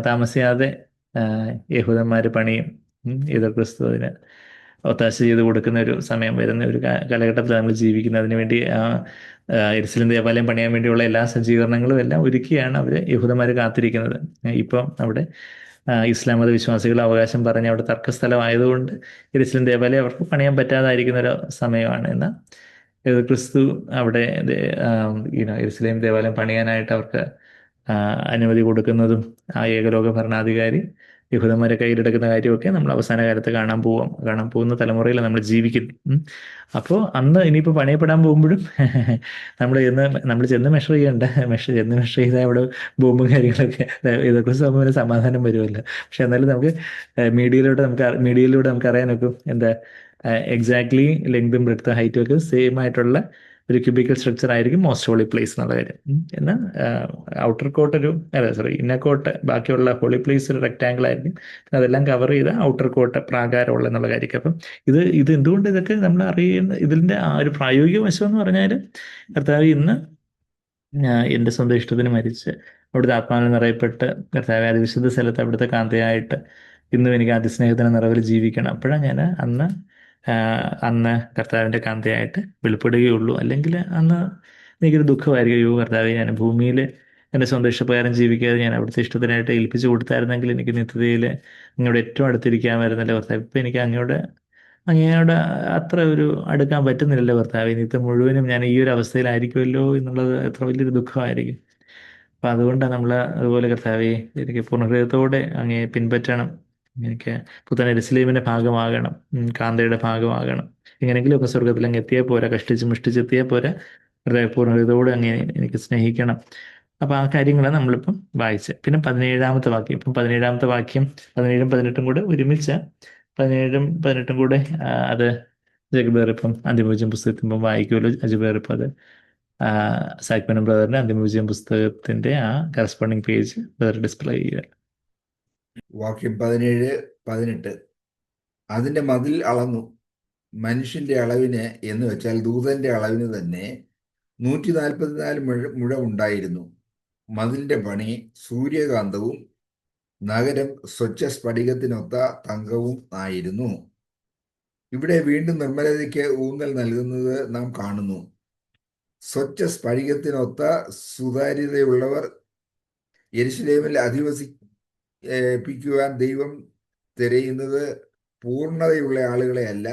താമസിയാതെ യെഹൂദന്മാർ പണിയും. ഇത് ക്രിസ്തുവിന് ഒത്താശ ചെയ്ത് കൊടുക്കുന്ന ഒരു സമയം വരുന്ന ഒരു കാലഘട്ടത്തിൽ നമ്മൾ ജീവിക്കുന്നത്. അതിനുവേണ്ടി യെരൂശലേം ദേവാലയം പണിയാൻ വേണ്ടിയുള്ള എല്ലാ സജ്ജീകരണങ്ങളും എല്ലാം ഒരുക്കിയാണ് അവർ യഹൂദന്മാർ കാത്തിരിക്കുന്നത്. ഇപ്പം അവിടെ ഇസ്ലാം മത വിശ്വാസികൾ അവകാശം പറഞ്ഞ് അവിടെ തർക്കസ്ഥലമായതുകൊണ്ട് യെരൂശലേം ദേവാലയം അവർക്ക് പണിയാൻ പറ്റാതായിരിക്കുന്ന ഒരു സമയമാണ്. എന്നാൽ ക്രിസ്തു അവിടെ യെരൂശലേം ദേവാലയം പണിയാനായിട്ട് അവർക്ക് അനുമതി കൊടുക്കുന്നതും ആ ഏകലോക ഭരണാധികാരി യഹൂദന്മാരെ കയ്യിലെടുക്കുന്ന കാര്യമൊക്കെ നമ്മൾ അവസാന കാലത്ത് കാണാൻ പോകുന്ന തലമുറയിൽ നമ്മൾ ജീവിക്കുന്നു. അപ്പോൾ അന്ന് ഇനിയിപ്പോൾ പണിയപ്പെടാൻ പോകുമ്പോഴും നമ്മൾ ചെന്ന് മെഷർ ചെയ്താൽ അവിടെ ബോംബും കാര്യങ്ങളൊക്കെ ഇതൊക്കെ സമയം സമാധാനം വരുമല്ലോ. പക്ഷെ എന്നാലും നമുക്ക് മീഡിയയിലൂടെ നമുക്ക് അറിയാനൊക്കും എന്താ എക്സാക്ട്ലി ലെങ്തും ബ്രെഡ്ത്തും ഹൈറ്റും ഒക്കെ സെയിം ആയിട്ടുള്ള ഒരു ക്യൂബിക്കൽ സ്ട്രക്ചർ ആയിരിക്കും മോസ്റ്റ് ഹോളി പ്ലേസ് എന്നുള്ള കാര്യം. എന്നാൽ ഔട്ടർ കോട്ട് ഇന്നർ കോട്ട്, ബാക്കിയുള്ള ഹോളി പ്ലേസ് ഒരു റെക്ടാങ്കിൾ ആയിരിക്കും. അതെല്ലാം കവർ ചെയ്ത ഔട്ടർ കോട്ട് പ്രാകാരമുള്ള എന്നുള്ള കാര്യമൊക്കെ. അപ്പം ഇത് എന്തുകൊണ്ട് ഇതൊക്കെ നമ്മൾ അറിയുന്ന ഇതിൻ്റെ ആ ഒരു പ്രായോഗിക വശം എന്ന് പറഞ്ഞാൽ, കർത്താവ് ഇന്ന് എൻ്റെ സ്വന്തം ഇഷ്ടത്തിന് മരിച്ച് അവിടുത്തെ ആത്മാവിൽ നിറയപ്പെട്ട് കർത്താവ് അതിവിശുദ്ധ സ്ഥലത്ത് അവിടുത്തെ കാന്തയായിട്ട് ഇന്നും എനിക്ക് അതിസ്നേഹത്തിന് നിറവിൽ ജീവിക്കണം. അപ്പോഴാണ് ഞാൻ അന്ന് കർത്താവിൻ്റെ കാന്തയായിട്ട് വെളിപ്പെടുകയുള്ളൂ. അല്ലെങ്കിൽ അന്ന് എനിക്കൊരു ദുഃഖമായിരിക്കും, അയ്യോ കർത്താവ്, ഞാൻ ഭൂമിയിൽ എൻ്റെ സ്വന്തം ഇഷ്ടപ്രകാരം ജീവിക്കാതെ ഞാൻ അവിടുത്തെ ഇഷ്ടത്തിനായിട്ട് ഏൽപ്പിച്ചു കൊടുത്തായിരുന്നെങ്കിൽ എനിക്ക് നിത്യതയിൽ അങ്ങോട്ട് ഏറ്റവും അടുത്തിരിക്കാമായിരുന്നല്ലോ കർത്താവ്. ഇപ്പം എനിക്ക് അങ്ങയോട് അത്ര ഒരു അടുക്കാൻ പറ്റുന്നില്ലല്ലോ കർത്താവ്. നിത്യം മുഴുവനും ഞാൻ ഈ ഒരു അവസ്ഥയിലായിരിക്കുമല്ലോ എന്നുള്ളത് എത്ര വലിയൊരു ദുഃഖമായിരിക്കും. അപ്പം അതുകൊണ്ടാണ് നമ്മൾ അതുപോലെ കർത്താവെ എനിക്ക് പൂർണ്ണഹൃദയത്തോടെ അങ്ങേ പിൻപറ്റണം, എനിക്ക് പുത്തൻ യെരൂശലേമിന്റെ ഭാഗമാകണം, കാന്തയുടെ ഭാഗമാകണം. എങ്ങനെയെങ്കിലുമൊക്കെ സ്വർഗത്തിൽ അങ്ങ് എത്തിയാൽ പോരാ, കഷ്ടിച്ച് മിഷ്ടിച്ച് എത്തിയാൽ പോരാ, പൂർണ്ണഹൃദയത്തോടെ അങ്ങേ എനിക്ക് സ്നേഹിക്കണം. അപ്പൊ ആ കാര്യങ്ങളാണ് നമ്മളിപ്പം വായിച്ചത്. പിന്നെ 17-ാമത്തെ വാക്യം, ഇപ്പം 17-ാമത്തെ വാക്യം 17ഉം 18ഉം കൂടെ ഒരുമിച്ച 17ഉം 18ഉം കൂടെ അത് ജഗബേർ ഇപ്പം അന്തിമവിജയം പുസ്തകത്തിപ്പം വായിക്കുമല്ലോ. അജുബേർ ഇപ്പം അത് സാക്മനം ബ്രദറിന്റെ അന്തിമവിജയം പുസ്തകത്തിന്റെ ആ കറസ്പോണ്ടിങ് പേജ് വേറെ ഡിസ്പ്ലേ ചെയ്യുക. വാക്യം 17, 18. അതിന്റെ മതിൽ അളന്നു, മനുഷ്യന്റെ അളവിന് എന്ന് വെച്ചാൽ ദൂതന്റെ അളവിന് തന്നെ 144 മുഴ ഉണ്ടായിരുന്നു. മതിലിന്റെ പണി സൂര്യകാന്തവും നഗരം സ്വച്ഛ സ്ഫടികത്തിനൊത്ത തങ്കവും ആയിരുന്നു. ഇവിടെ വീണ്ടും നിർമ്മലതയ്ക്ക് ഊന്നൽ നൽകുന്നത് നാം കാണുന്നു. സ്വച്ഛ സ്ഫടികത്തിനൊത്ത സുതാര്യതയുള്ളവർ യെരുശലേമിൽ അധിവസിപ്പിക്കുവാൻ ദൈവം തിരയുന്നത് പൂർണ്ണതയുള്ള ആളുകളെ അല്ല,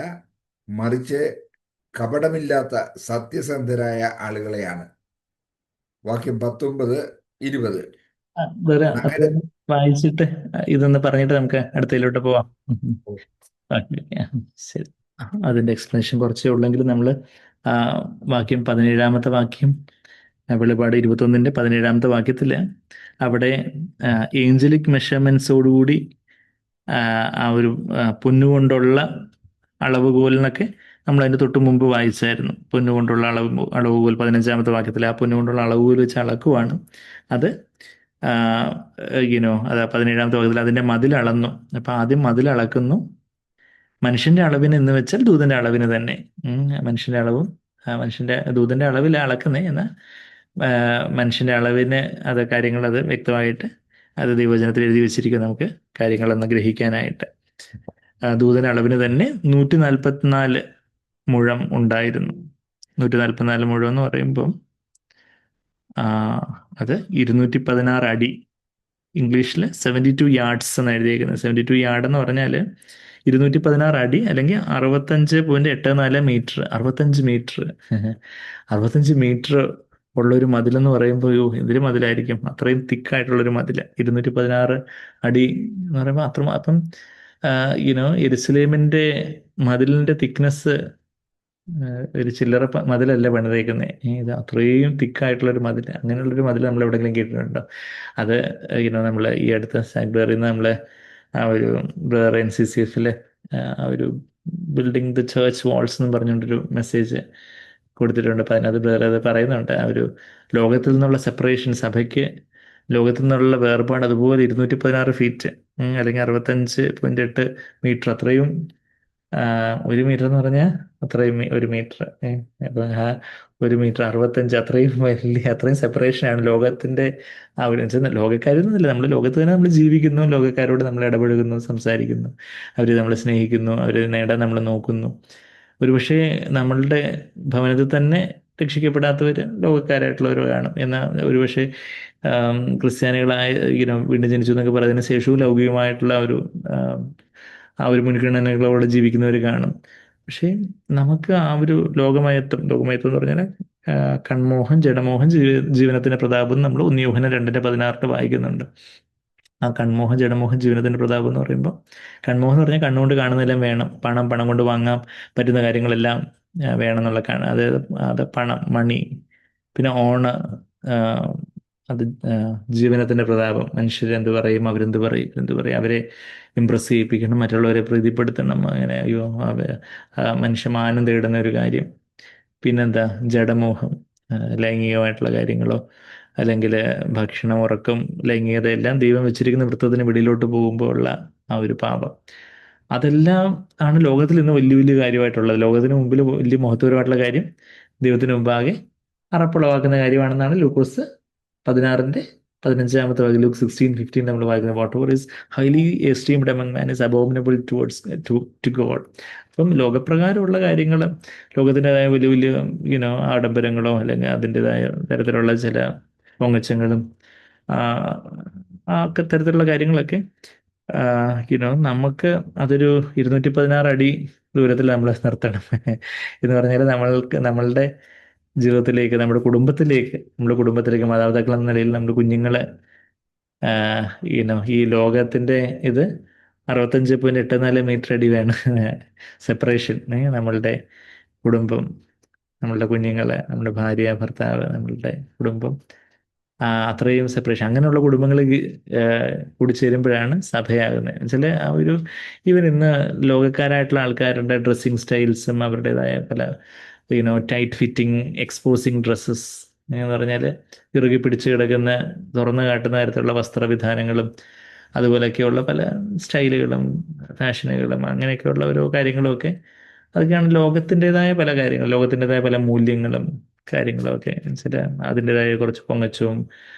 മറിച്ച് കപടമില്ലാത്ത സത്യസന്ധരായ ആളുകളെയാണ്. വാക്യം 19, 20. വേറെ അത് നഗര വായിച്ചിട്ട് ഇതൊന്ന് പറഞ്ഞിട്ട് നമുക്ക് അടുത്തതിലോട്ട് പോവാം. ഓക്കെ, ശരി. അതിന്റെ എക്സ്പ്ലനേഷൻ കുറച്ചേ ഉള്ളെങ്കിലും നമ്മൾ വാക്യം 17-ാമത്തെ വാക്യം വെളിപാട് 21-ന്റെ 17-ാമത്തെ വാക്യത്തില് അവിടെ ഏഞ്ചലിക് മെഷർമെന്റ്സോടുകൂടി ആ ഒരു പൊന്നുകൊണ്ടുള്ള അളവുകോലിനൊക്കെ നമ്മൾ അതിന്റെ തൊട്ട് മുമ്പ് വായിച്ചായിരുന്നു. പൊന്നുകൊണ്ടുള്ള അളവുകോൽ 15-ാമത്തെ വാക്യത്തിൽ ആ പൊന്നുകൊണ്ടുള്ള അളവുകോൽ വെച്ച് അളക്കുവാണ്. അത് അത് 17-ാമത്തെ വാക്യത്തിൽ അതിന്റെ മതിൽ അളന്നു. അപ്പൊ ആദ്യം മതിൽ അളക്കുന്നു. മനുഷ്യന്റെ അളവിന് എന്ന് വെച്ചാൽ ദൂതന്റെ അളവിന് തന്നെ. മനുഷ്യന്റെ അളവും ദൂതന്റെ അളവിൽ അളക്കുന്നേ, എന്നാൽ മനുഷ്യന്റെ അളവിന് അത് കാര്യങ്ങൾ അത് വ്യക്തമായിട്ട് അത് ദൈവവചനത്തിൽ എഴുതി വെച്ചിരിക്കും, നമുക്ക് കാര്യങ്ങളൊന്ന് ഗ്രഹിക്കാനായിട്ട്. ദൂതന്റെ അളവിന് തന്നെ 144 മുഴം ഉണ്ടായിരുന്നു. 144 മുഴം എന്ന് പറയുമ്പം അത് 216 അടി. ഇംഗ്ലീഷിൽ 72 യാർഡ്സ് എന്ന് എഴുതിയേക്കുന്നത്. 72 യാർഡ് എന്ന് പറഞ്ഞാൽ 216 അടി അല്ലെങ്കിൽ 65.84 മീറ്റർ. 65 മീറ്റർ 65 മീറ്റർ ഉള്ളൊരു മതിലെന്ന് പറയുമ്പോൾ എന്തൊരു മതിലായിരിക്കും. അത്രയും തിക്കായിട്ടുള്ളൊരു മതിൽ. 216 അടി എന്ന് പറയുമ്പോൾ അപ്പം യെരുസലേമിന്റെ മതിലിന്റെ തിക്നെസ് ഒരു ചില്ലറ മതിലല്ല പണിതേക്കുന്നത്. ഇത് അത്രയും തിക്കായിട്ടുള്ളൊരു മതിൽ. അങ്ങനെയുള്ളൊരു മതിൽ നമ്മൾ എവിടെയെങ്കിലും കേട്ടിട്ടുണ്ടോ? അത് നമ്മൾ ഈ അടുത്ത സാഗ്ബറിൽ നിന്ന് നമ്മൾ ആ ഒരു ബ്രദർ NCCF-ലെ ആ ഒരു ബിൽഡിംഗ് ദ ചേർച്ച് വാൾസ് എന്ന് പറഞ്ഞുകൊണ്ടൊരു മെസ്സേജ് കൊടുത്തിട്ടുണ്ട്. അപ്പം അതിനകത്ത് ബ്രദർ അത് പറയുന്നുണ്ട്, ആ ഒരു ലോകത്തിൽ നിന്നുള്ള സെപ്പറേഷൻ, സഭയ്ക്ക് ലോകത്തിൽ നിന്നുള്ള വേർപാട് അതുപോലെ 216 ഫീറ്റ് അല്ലെങ്കിൽ 65.8 മീറ്റർ, അത്രയും 1 മീറ്റർ എന്ന് പറഞ്ഞാൽ അത്രയും 1 മീറ്റർ. അപ്പൊ ആ 1 മീറ്റർ 65, അത്രയും വലിയ, അത്രയും സെപ്പറേഷനാണ് ലോകത്തിന്റെ ആ ഒരു ലോകക്കാരൊന്നുമില്ല. നമ്മൾ ലോകത്ത് തന്നെ നമ്മൾ ജീവിക്കുന്നു, ലോകക്കാരോട് നമ്മൾ ഇടപഴകുന്നു, സംസാരിക്കുന്നു, അവർ നമ്മളെ സ്നേഹിക്കുന്നു, അവർ നേടാൻ നമ്മൾ നോക്കുന്നു. ഒരുപക്ഷെ നമ്മളുടെ ഭവനത്തിൽ തന്നെ രക്ഷിക്കപ്പെടാത്തവർ ലോകക്കാരായിട്ടുള്ളവർ കാണും. എന്നാൽ ഒരുപക്ഷെ ക്രിസ്ത്യാനികളായ വീണ്ടും ജനിച്ചു എന്നൊക്കെ പറയുന്നതിന് ശേഷവും ലൗകികമായിട്ടുള്ള ആ ഒരു മുൻഗണനകളോടെ ജീവിക്കുന്നവർ കാണും. പക്ഷേ നമുക്ക് ആ ഒരു ലോകമയത്വം എന്ന് പറഞ്ഞാൽ കൺമോഹം, ജഡമോഹം, ജീവനത്തിന്റെ പ്രതാപം നമ്മൾ 1 യോഹന്നാൻ 2:16 വായിക്കുന്നുണ്ട്. ആ കൺമോഹം, ജഡമോഹം, ജീവനത്തിന്റെ പ്രതാപം എന്ന് പറയുമ്പോൾ, കൺമോഹം എന്ന് പറഞ്ഞാൽ കണ്ണുകൊണ്ട് കാണുന്നതെല്ലാം വേണം. പണം കൊണ്ട് വാങ്ങാൻ പറ്റുന്ന കാര്യങ്ങളെല്ലാം വേണം എന്നുള്ള അതായത് അത് പണം, മണി. പിന്നെ അത് ജീവനത്തിന്റെ പ്രതാപം. മനുഷ്യരെന്ത് പറയും, അവരെന്ത് പറയും, അവരെ ഇമ്പ്രസ് ചെയ്യിപ്പിക്കണം, മറ്റുള്ളവരെ പ്രീതിപ്പെടുത്തണം. അങ്ങനെ മനുഷ്യമാനം തേടുന്ന ഒരു കാര്യം. പിന്നെന്താ, ജഡമോഹം, ലൈംഗികമായിട്ടുള്ള കാര്യങ്ങളോ അല്ലെങ്കിൽ ഭക്ഷണം, ഉറക്കം, ലൈംഗികത എല്ലാം ദൈവം വെച്ചിരിക്കുന്ന വൃത്തത്തിന് വെളിയിലോട്ട് പോകുമ്പോൾ ഉള്ള ആ ഒരു പാപം. അതെല്ലാം ആണ് ലോകത്തിൽ ഇന്ന് വലിയ വലിയ കാര്യമായിട്ടുള്ളത്. ലോകത്തിന് മുമ്പിൽ വലിയ മഹത്വപരമായിട്ടുള്ള കാര്യം ദൈവത്തിന് മുമ്പാകെ അറപ്പുളവാക്കുന്ന കാര്യമാണെന്നാണ് ലൂക്കോസ് 16:15 വാക്യം. ലൂക്ക് 16:15 നമ്മൾ വായിക്കുന്നത്, whatever is highly esteemed among man is abominable to God. അപ്പം ലോകപ്രകാരമുള്ള കാര്യങ്ങൾ, ലോകത്തിൻ്റെതായ വലിയ വലിയ ആഡംബരങ്ങളോ അല്ലെങ്കിൽ അതിൻ്റെതായ തരത്തിലുള്ള ചില പൊങ്ങച്ചങ്ങളും ഒക്കെ തരത്തിലുള്ള കാര്യങ്ങളൊക്കെ നമുക്ക് അതൊരു 216 അടി ദൂരത്തിൽ നമ്മൾ നിർത്തണം എന്ന് പറഞ്ഞാൽ നമ്മളുടെ ജീവിതത്തിലേക്ക്, നമ്മുടെ കുടുംബത്തിലേക്ക് മാതാപിതാക്കൾ എന്ന നിലയിൽ നമ്മുടെ കുഞ്ഞുങ്ങളെ ഈ ലോകത്തിന്റെ ഇത് 65.84 മീറ്റർ അടി വേണം സെപ്പറേഷൻ. നമ്മളുടെ കുടുംബം, നമ്മളുടെ കുഞ്ഞുങ്ങളെ, നമ്മുടെ ഭാര്യ, ഭർത്താവ്, നമ്മളുടെ കുടുംബം, അത്രയും സെപ്പറേഷൻ അങ്ങനെയുള്ള കുടുംബങ്ങൾ കൂടിച്ചേരുമ്പോഴാണ് സഭയാകുന്നത്. എന്നുവെച്ചാൽ ആ ഒരു ഈവൻ ഇന്ന് ലോകക്കാരായിട്ടുള്ള ആൾക്കാരുടെ ഡ്രസ്സിങ് സ്റ്റൈൽസും അവരുടേതായ പല ടൈറ്റ് ഫിറ്റിംഗ് എക്സ്പോസിങ് ഡ്രസ്സസ് എന്ന് പറഞ്ഞാൽ ഇറുകി പിടിച്ച് കിടക്കുന്ന തുറന്നു കാട്ടുന്ന തരത്തിലുള്ള വസ്ത്രവിധാനങ്ങളും അതുപോലെയൊക്കെയുള്ള പല സ്റ്റൈലുകളും ഫാഷനുകളും അങ്ങനെയൊക്കെയുള്ള ഓരോ കാര്യങ്ങളുമൊക്കെ അതൊക്കെയാണ് ലോകത്തിൻ്റെതായ പല കാര്യങ്ങൾ, ലോകത്തിൻ്റെതായ പല മൂല്യങ്ങളും കാര്യങ്ങളും ഒക്കെ വെച്ചാൽ അതിൻ്റെതായ കുറച്ച് പൊങ്ങച്ചവും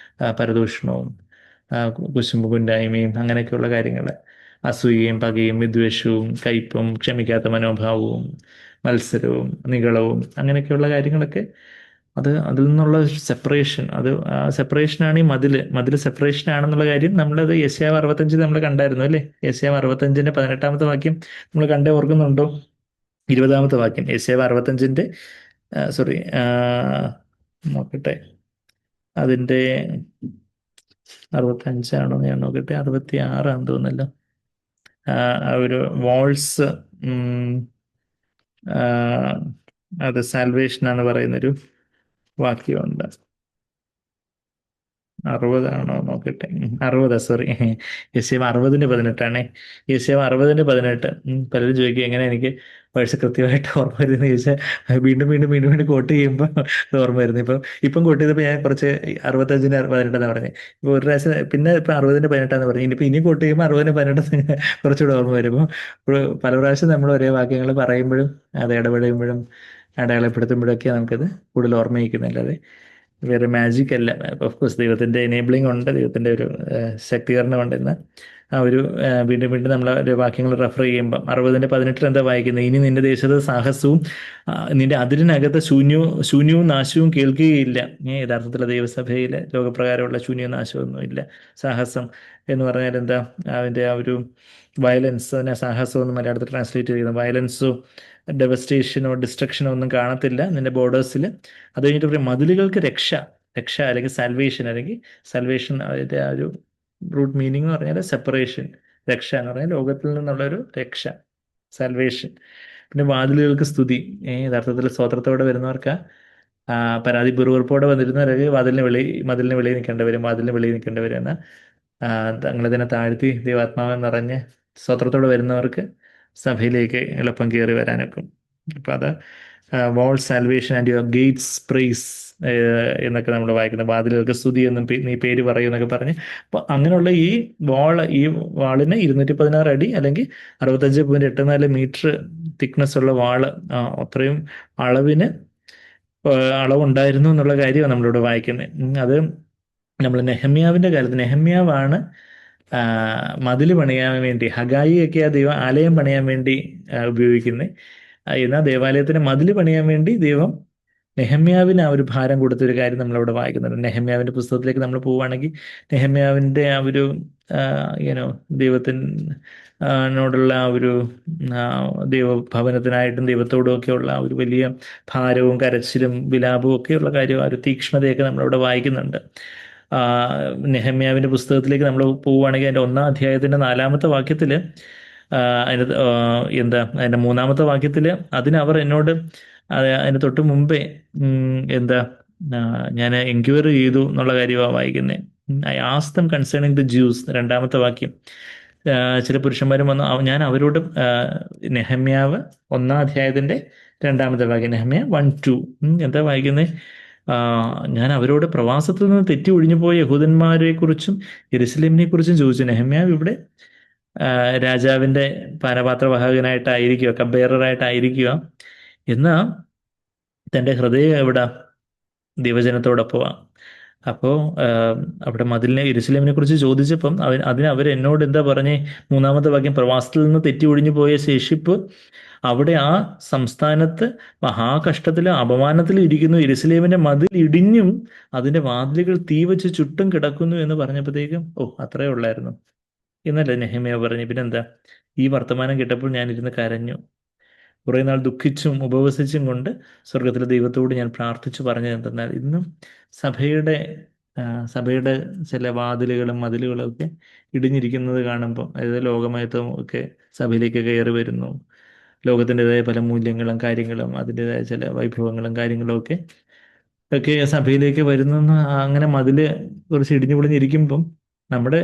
പരദൂഷണവും കുശുമ്പ് കുന്നായ്മയും അങ്ങനെയൊക്കെയുള്ള കാര്യങ്ങൾ, അസൂയയും പകയും വിദ്വേഷവും കയ്പും ക്ഷമിക്കാത്ത മനോഭാവവും മത്സരവും നികളവും അങ്ങനെയൊക്കെയുള്ള കാര്യങ്ങളൊക്കെ അതിൽ നിന്നുള്ള സെപ്പറേഷൻ, ആ സെപ്പറേഷനാണ് ഈ മതിൽ സെപ്പറേഷൻ ആണെന്നുള്ള കാര്യം നമ്മളത് യെശയ്യാവ് 65 നമ്മൾ കണ്ടായിരുന്നു അല്ലേ? യെശയ്യാവ് 65-ന്റെ 18 വാക്യം നമ്മൾ കണ്ടേ ഓർക്കുന്നുണ്ടോ? 20 വാക്യം യെശയ്യാവ് 65-ന്റെ സോറി നോക്കട്ടെ, അതിൻ്റെ 65ആണോ ഞാൻ നോക്കട്ടെ, 66ആണെന്ന് തോന്നുന്നല്ലോ. ആ ഒരു വാൾസ് അത് സാൽവേഷൻ എന്ന് പറയുന്നൊരു വാക്യമുണ്ട്. 60ആണോ നോക്കട്ടെ, 60 സോറി, യെശയ്യാവ് 60-18 യെശയ്യാവ് 60-18. പലരും ചോദിക്കും എങ്ങനെ എനിക്ക് വേഴ്സ് കൃത്യമായിട്ട് ഓർമ്മ വരുന്നത് ചോദിച്ചാൽ വീണ്ടും വീണ്ടും വീണ്ടും വീണ്ടും കോട്ട് ചെയ്യുമ്പോൾ ഓർമ്മ വരുന്നത്. ഇപ്പം കോട്ട് ചെയ്തപ്പോൾ ഞാൻ കുറച്ച് 65-18 പറഞ്ഞത്, ഇപ്പോൾ ഒരു പ്രാവശ്യം പിന്നെ ഇപ്പം 60-18 പറഞ്ഞു, ഇനിയിപ്പോൾ ഇനി കോട്ട് ചെയ്യുമ്പോൾ 60-18 കുറച്ചുകൂടെ ഓർമ്മ വരും. ഇപ്പോൾ പല പ്രാവശ്യം നമ്മൾ ഒരേ വാക്യങ്ങൾ പറയുമ്പോഴും അത് ഇടപെടുമ്പോഴും അടയാളപ്പെടുത്തുമ്പോഴൊക്കെ നമുക്കത് കൂടുതൽ ഓർമ്മയിക്കുന്നില്ല. അതെ, വേറെ മാജിക് അല്ല. ഓഫ് കോഴ്സ് ദൈവത്തിൻ്റെ എനേബിളിംഗ് ഉണ്ട്, ദൈവത്തിൻ്റെ ഒരു ശക്തീകരണം ഉണ്ടെന്ന് ആ ഒരു വീണ്ടും വീണ്ടും നമ്മൾ ഒരു വാക്യങ്ങൾ റെഫർ ചെയ്യുമ്പം 60-18 എന്താ വായിക്കുന്നത്? ഇനി നിന്റെ ദേശത്ത് സാഹസവും നിന്റെ അതിരിനകത്ത് ശൂന്യവും നാശവും കേൾക്കുകയില്ല. യഥാർത്ഥത്തിലുള്ള ദൈവസഭയിൽ ലോകപ്രകാരമുള്ള ശൂന്യവും നാശവും ഒന്നുമില്ല. സാഹസം എന്ന് പറഞ്ഞാൽ എന്താ? അതിൻ്റെ ആ ഒരു വയലൻസ്, അതിനെ സാഹസം എന്ന് മലയാളത്തിൽ ട്രാൻസ്ലേറ്റ് ചെയ്യുന്നത് വയലൻസോ ഡെവസ്റ്റേഷനോ ഡിസ്ട്രക്ഷനോ ഒന്നും കാണത്തില്ല നിന്റെ ബോർഡേഴ്സിൽ. അത് കഴിഞ്ഞിട്ട് പറയും മതിലുകൾക്ക് രക്ഷ, രക്ഷ അല്ലെങ്കിൽ സാൽവേഷൻ, അല്ലെങ്കിൽ സാൽവേഷൻ അതിൻ്റെ ആ ഒരു റൂട്ട് മീനിങ് എന്ന് പറഞ്ഞാൽ സെപ്പറേഷൻ. രക്ഷ എന്ന് പറഞ്ഞാൽ ലോകത്തിൽ നിന്നുള്ളൊരു രക്ഷ, സാൽവേഷൻ. പിന്നെ വാതിലുകൾക്ക് സ്തുതി, യഥാർത്ഥത്തിൽ സ്തോത്രത്തോടെ വരുന്നവർക്ക് പരാതി പിറുവിറുപ്പോടെ വന്നിരുന്നവരൊക്കെ മതിലിന് വെളിയിൽ നിൽക്കേണ്ടി വരും, വാതിലിന് വെളിയിൽ നിൽക്കേണ്ടി വരും എന്ന് തങ്ങളെ തന്നെ താഴ്ത്തി ദൈവാത്മാവൻ നിറഞ്ഞ് സ്തോത്രത്തോടെ വരുന്നവർക്ക് സഭയിലേക്ക് എളുപ്പം കയറി വരാനൊക്കെ. അപ്പം അത് wall salvation and your gates praise എന്നൊക്കെ നമ്മൾ വായിക്കുന്നത്. വാതിലുകൾക്ക് സ്തുതി എന്നും നീ പേര് പറയൂ എന്നൊക്കെ പറഞ്ഞ്. അപ്പോൾ അങ്ങനെയുള്ള ഈ വാളിന് 216 അടി അല്ലെങ്കിൽ 65.84 മീറ്റർ തിക്നെസ് ഉള്ള വാള്, അത്രയും അളവുണ്ടായിരുന്നു എന്നുള്ള കാര്യമാണ് നമ്മളിവിടെ വായിക്കുന്നത്. അത് നമ്മൾ നെഹമ്യാവിൻ്റെ കാലത്ത്, നെഹമ്യാവാണ് മതിൽ പണിയാൻ വേണ്ടി, ഹഗായിയൊക്കെ ആ ദൈവം ആലയം പണിയാൻ വേണ്ടി ഉപയോഗിക്കുന്നത്. എന്നാൽ ദേവാലയത്തിന് മതിൽ പണിയാൻ വേണ്ടി ദൈവം നെഹമ്യാവിന് ആ ഒരു ഭാരം കൊടുത്തൊരു കാര്യം നമ്മളവിടെ വായിക്കുന്നുണ്ട്. നെഹമ്യാവിൻ്റെ പുസ്തകത്തിലേക്ക് നമ്മൾ പോവുകയാണെങ്കിൽ നെഹമ്യാവിൻ്റെ ആ ഒരു യൂനോ ദൈവത്തിനോടുള്ള ആ ഒരു ദൈവഭവനത്തിനായിട്ടും ദൈവത്തോടും ഒക്കെയുള്ള ആ ഒരു വലിയ ഭാരവും കരച്ചിലും വിലാപവും ഒക്കെയുള്ള കാര്യം, ആ ഒരു തീക്ഷ്ണതയൊക്കെ നമ്മളവിടെ വായിക്കുന്നുണ്ട്. നെഹമ്യാവിൻ്റെ പുസ്തകത്തിലേക്ക് നമ്മൾ പോവുകയാണെങ്കിൽ അതിൻ്റെ 1-ാം അധ്യായത്തിൻ്റെ 4-ാമത്തെ വാക്യത്തിൽ അതിൻ്റെ 3-ാമത്തെ വാക്യത്തിൽ അവർ എന്നോട് അതിന് തൊട്ട് മുമ്പേ എന്താ ഞാൻ എൻക്വയറി ചെയ്തു എന്നുള്ള കാര്യമാണ് വായിക്കുന്നത്. I asked them concerning the Jews, 2-ാമത്തെ വാക്യം. ചില പുരുഷന്മാരും വന്നു, ഞാൻ അവരോട് നെഹമ്യാവ് 1-ാം അധ്യായത്തിൻ്റെ 2-ാമത്തെ വാക്യം, നെഹമ്യ 1-2 എന്താ വായിക്കുന്നത്? ഞാൻ അവരോട് പ്രവാസത്തിൽ നിന്ന് തെറ്റി ഒഴിഞ്ഞു പോയ യഹൂദന്മാരെ കുറിച്ചും യെരുശലേമിനെ കുറിച്ചും ചോദിച്ചു. നെഹമ്യാവ് ഇവിടെ രാജാവിൻ്റെ പാനപാത്രവാഹകനായിട്ടായിരിക്കുക, കപ്പേററായിട്ടായിരിക്കുക. എന്നാൽ തൻ്റെ ഹൃദയം എവിടെ? ദൈവജനത്തോടൊപ്പമാണ്. അപ്പോൾ അവിടെ യെരുശലേമിനെ കുറിച്ച് ചോദിച്ചപ്പം അവർ എന്നോട് എന്താ പറഞ്ഞേ? 3-ാമത്തെ വാക്യം, പ്രവാസത്തിൽ നിന്ന് തെറ്റി ഒഴിഞ്ഞു പോയ ശേഷിപ്പ് അവിടെ ആ സംസ്ഥാനത്ത് മഹാകഷ്ടത്തിലും അപമാനത്തിലും ഇരിക്കുന്നു. യെരുശലേമിന്റെ മതിൽ ഇടിഞ്ഞും അതിന്റെ വാതിലുകൾ തീ വെച്ച് ചുട്ടും കിടക്കുന്നു എന്ന് പറഞ്ഞപ്പോഴത്തേക്കും അത്രേ ഉള്ളായിരുന്നു എന്നല്ലേ നെഹമ്യാവ് പറഞ്ഞു. പിന്നെന്താ? ഈ വർത്തമാനം കേട്ടപ്പോൾ ഞാൻ ഇരുന്ന് കരഞ്ഞു, കുറേ നാൾ ദുഃഖിച്ചും ഉപവസിച്ചും കൊണ്ട് സ്വർഗത്തിലെ ദൈവത്തോട് ഞാൻ പ്രാർത്ഥിച്ചു പറഞ്ഞത് എന്തെന്നാൽ, ഇന്നും സഭയുടെ ചില വാതിലുകളും മതിലുകളും ഒക്കെ ഇടിഞ്ഞിരിക്കുന്നത് കാണുമ്പോൾ, അതായത് ലോകമയത്വം ഒക്കെ സഭയിലേക്ക് കയറി വരുന്നു, ലോകത്തിൻ്റെതായ പല മൂല്യങ്ങളും കാര്യങ്ങളും അതിൻ്റെതായ ചില വൈഭവങ്ങളും കാര്യങ്ങളും ഒക്കെ ഒക്കെ സഭയിലേക്ക് വരുന്നെന്ന് അങ്ങനെ മതില് കുറച്ച് ഇടിഞ്ഞു പൊളിഞ്ഞിരിക്കുമ്പം നമ്മുടെ